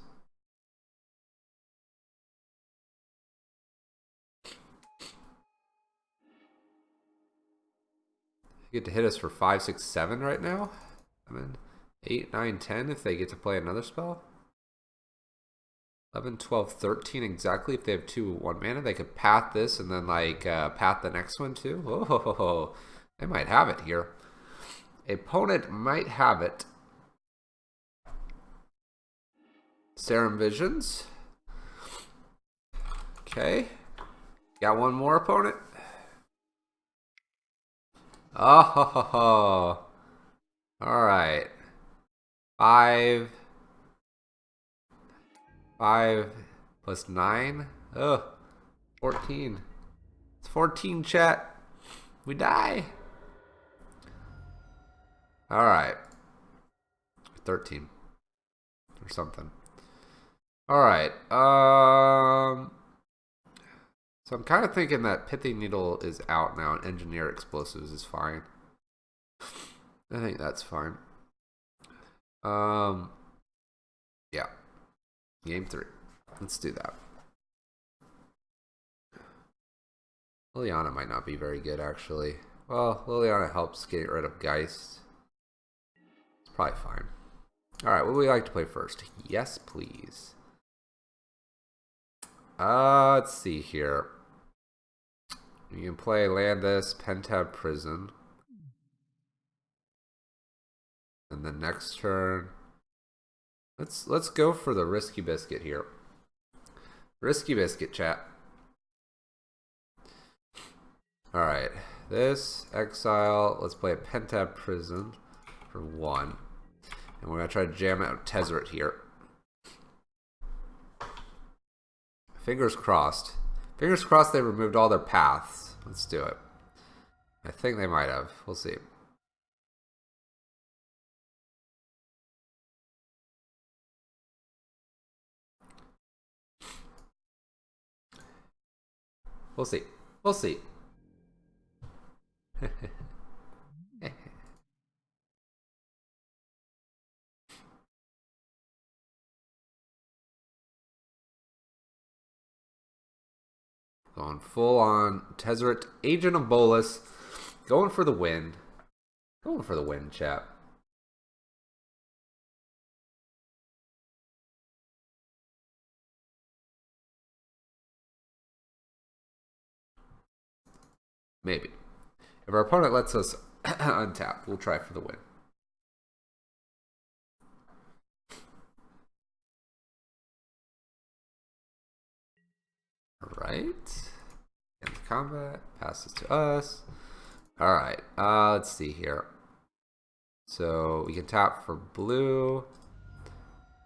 You get to hit us for 5, 6, 7 right now. I mean, 8, 9, 10 if they get to play another spell. 11, 12, 13 exactly if they have 2 1 mana. They could path this and then like path the next one too. Oh, they might have it here. Opponent might have it. Serum Visions. Okay. Got one more opponent. Oh, all right. 5 plus 9. Oh, 14. It's 14, chat. We die. All right. 13 or something. All right. So I'm kind of thinking that Pithy Needle is out now and Engineer Explosives is fine. I think that's fine. Yeah. Game 3. Let's do that. Liliana might not be very good, actually. Well, Liliana helps get rid of Geist. It's probably fine. Alright, what would we like to play first? Yes, please. Let's see here. You can play Landis, Pentab Prison. And the next turn... Let's go for the Risky Biscuit here. Risky Biscuit, chat. Alright. This, Exile. Let's play a Pentab Prison for 1. And we're going to try to jam out Tezzeret here. Fingers crossed. Fingers crossed they removed all their paths. Let's do it. I think they might have. We'll see. We'll see. We'll see. Going full on Tezzeret, Agent of Bolus. Going for the win. Going for the win, chap. Maybe. If our opponent lets us untap, we'll try for the win. Alright. End combat. Passes to us. Alright. Let's see here. So we can tap for blue,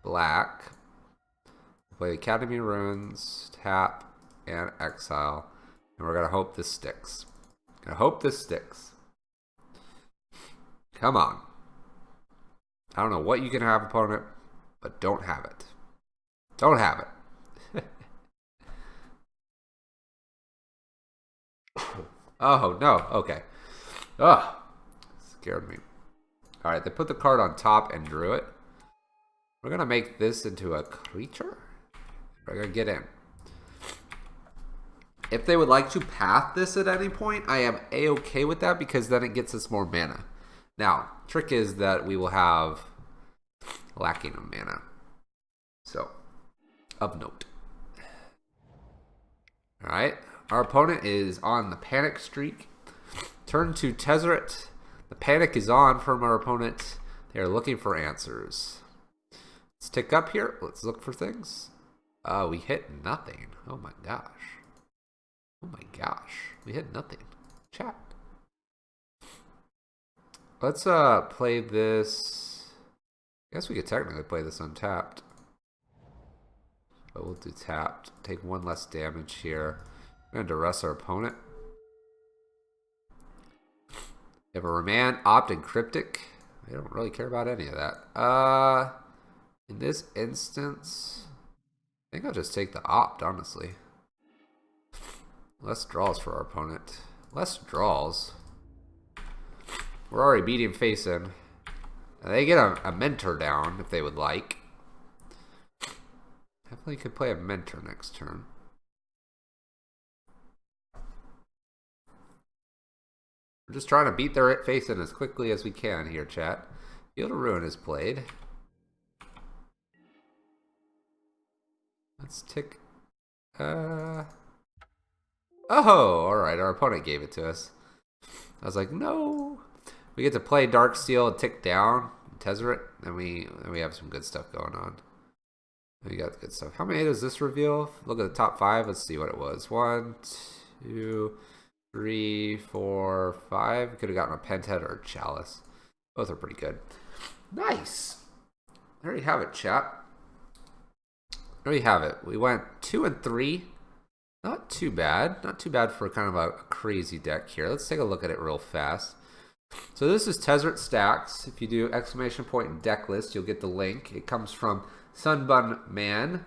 black. Play Academy Runes, tap, and exile. And we're going to hope this sticks. I hope this sticks. Come on. I don't know what you can have, opponent, but don't have it. Don't have it. Oh, no. Okay. Oh, scared me. All right, they put the card on top and drew it. We're going to make this into a creature. We're going to get in. If they would like to path this at any point, I am A-okay with that because then it gets us more mana. Now, trick is that we will have lacking of mana. So, of note. Alright, our opponent is on the panic streak. Turn to Tezzeret. The panic is on from our opponent. They are looking for answers. Let's tick up here. Let's look for things. We hit nothing. Oh my gosh. Oh my gosh. We hit nothing. Chat. Let's play this. I guess we could technically play this untapped. But we'll do tapped. Take 1 less damage here. We're going to duress our opponent. If a Remand, Opt, and Cryptic. I don't really care about any of that. In this instance, I think I'll just take the Opt, honestly. Less draws for our opponent. Less draws. We're already beating face in. They get a mentor down if they would like. Definitely could play a mentor next turn. We're just trying to beat their face in as quickly as we can here, chat. Field of Ruin is played. Let's tick. Oh, alright, our opponent gave it to us. I was like, no. We get to play Darksteel and tick down Tezzeret, and we have some good stuff going on. We got the good stuff. How many does this reveal? Look at the top 5. Let's see what it was. 1, 2, 3, 4, 5. Could have gotten a Penthead or a Chalice. Both are pretty good. Nice. There you have it, chat. There you have it. We went 2 and 3. Not too bad. Not too bad for kind of a crazy deck here. Let's take a look at it real fast. So this is Tezzeret Stax. If you do ! deck list, you'll get the link. It comes from Sunbun Man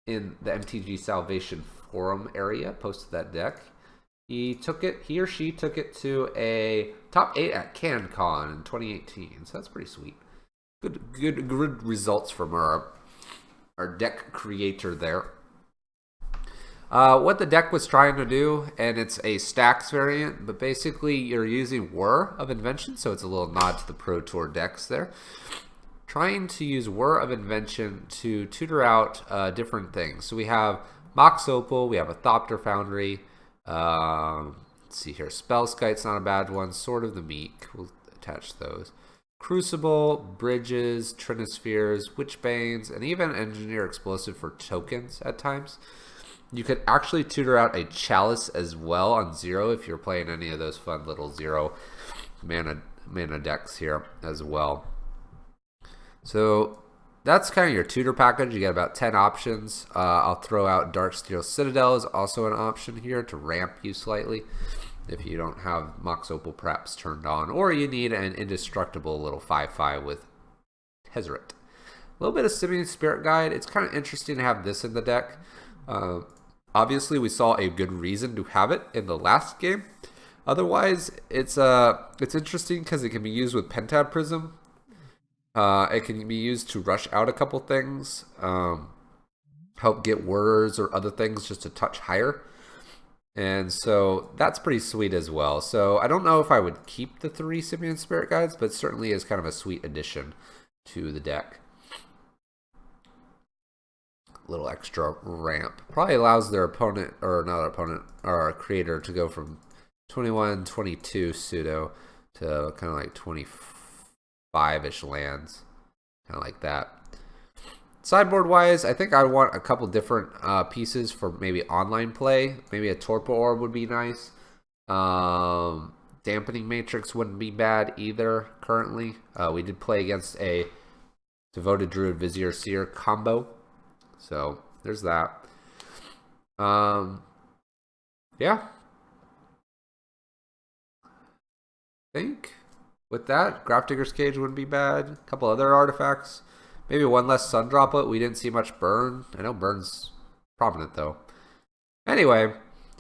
in the MTG Salvation forum area. Posted that deck. He or she took it to a top 8 at CanCon in 2018. So that's pretty sweet. Good results from our deck creator there. What the deck was trying to do, and it's a Stax variant, but basically you're using Whir of Invention, so it's a little nod to the Pro Tour decks there. Trying to use Whir of Invention to tutor out different things. So we have Mox Opal, we have a Thopter Foundry, let's see here, Spellskite's not a bad one, Sword of the Meek, we'll attach those. Crucible, Bridges, Trinispheres, Witchbanes, and even Engineer Explosive for tokens at times. You could actually tutor out a Chalice as well on 0 if you're playing any of those fun little 0 mana decks here as well. So that's kind of your tutor package. You got about 10 options. I'll throw out Darksteel Citadel is also an option here to ramp you slightly if you don't have Mox Opal perhaps turned on, or you need an indestructible little 5/5 with Tezzeret. A little bit of Simian Spirit Guide. It's kind of interesting to have this in the deck. Obviously, we saw a good reason to have it in the last game. Otherwise, it's interesting because it can be used with Pentad Prism. It can be used to rush out a couple things, help get words or other things just a touch higher. And so that's pretty sweet as well. So I don't know if I would keep the 3 Simian Spirit Guides, but certainly is kind of a sweet addition to the deck. Little extra ramp. Probably allows their opponent, or not their opponent, or creator to go from 21, 22 pseudo to kind of like 25-ish lands. Kind of like that. Sideboard wise, I think I want a couple different pieces for maybe online play. Maybe a Torpor Orb would be nice. Dampening Matrix wouldn't be bad either currently. We did play against a Devoted Druid Vizier Seer combo. So there's that. Yeah. I think with that, Grafdigger's Cage wouldn't be bad. A couple other artifacts. Maybe one less Sun Droplet. We didn't see much burn. I know burn's prominent though. Anyway,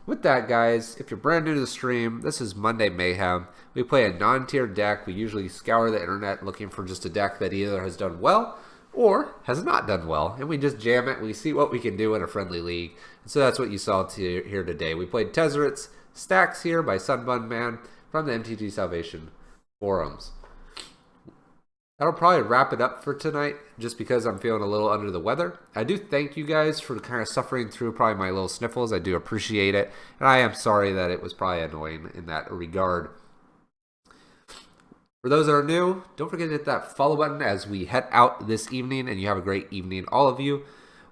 with that, guys, if you're brand new to the stream, this is Monday Mayhem. We play a non-tier deck. We usually scour the internet looking for just a deck that either has done well or has not done well, and we just jam it. We see what we can do in a friendly league, and so that's what you saw here today. We played Tezzeret Stax here by Sunbun Man from the MTG Salvation forums. That'll probably wrap it up for tonight, just because I'm feeling a little under the weather. I do thank you guys for kind of suffering through probably my little sniffles. I do appreciate it, and I am sorry that it was probably annoying in that regard. For those that are new, don't forget to hit that follow button as we head out this evening, and you have a great evening, all of you.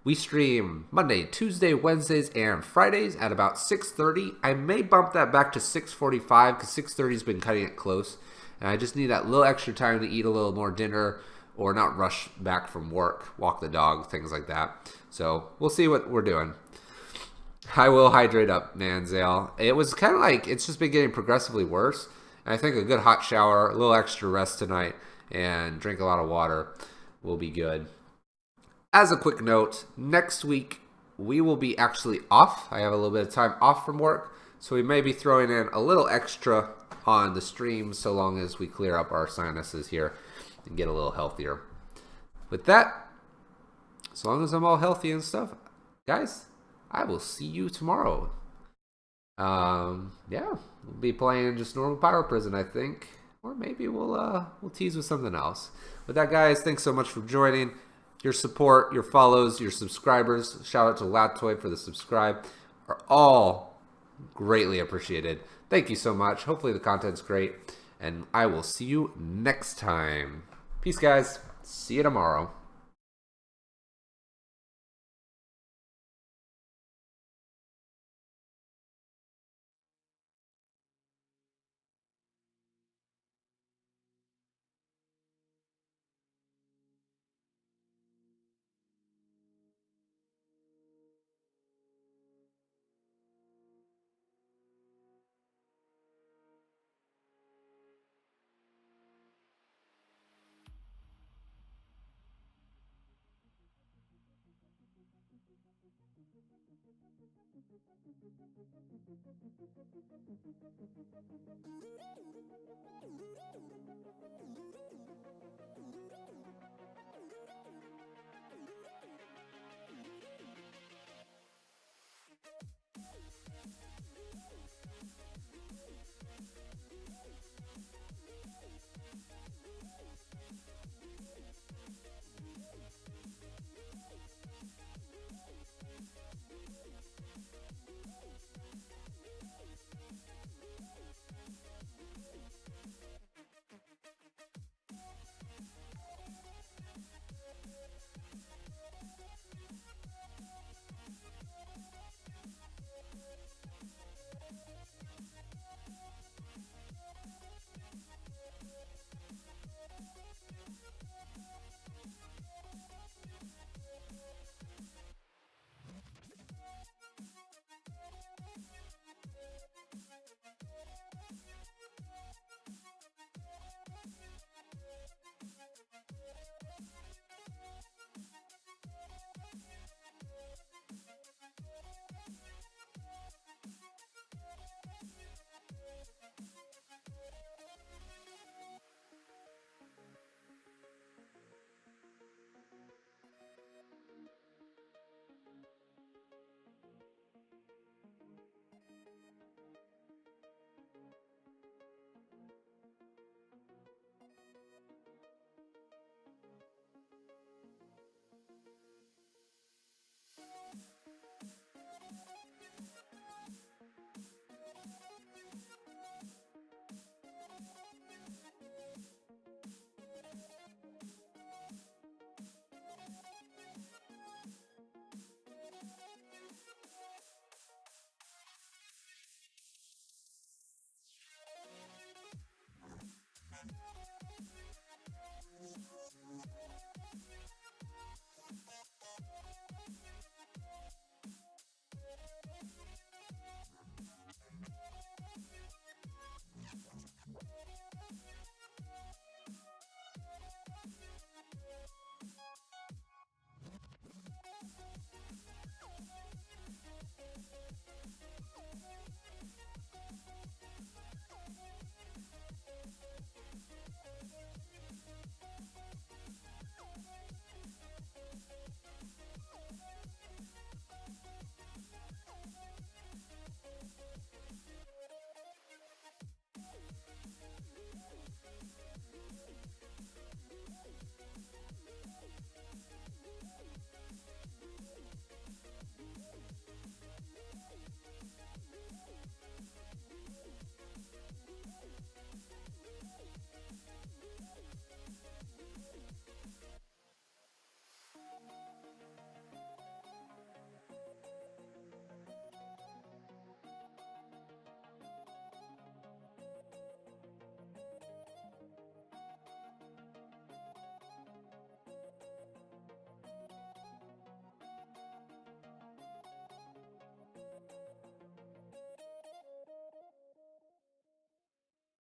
We stream Monday, Tuesday, Wednesdays, and Fridays at about 6:30. I may bump that back to 6:45 because 6:30 has been cutting it close. And I just need that little extra time to eat a little more dinner or not rush back from work, walk the dog, things like that. So we'll see what we're doing. I will hydrate up, Manzale. It was kind of like, it's just been getting progressively worse. And I think a good hot shower, a little extra rest tonight, and drink a lot of water will be good. As a quick note, next week we will be actually off. I have a little bit of time off from work, so we may be throwing in a little extra on the stream so long as we clear up our sinuses here and get a little healthier. With that, as long as I'm all healthy and stuff, guys, I will see you tomorrow. Yeah, we'll be playing just normal Pyro Prison, I think. Or maybe we'll tease with something else. With that, guys, thanks so much for joining. Your support, your follows, your subscribers, shout out to Latoy for the subscribe, are all greatly appreciated. Thank you so much. Hopefully the content's great, and I will see you next time. Peace, guys. See you tomorrow.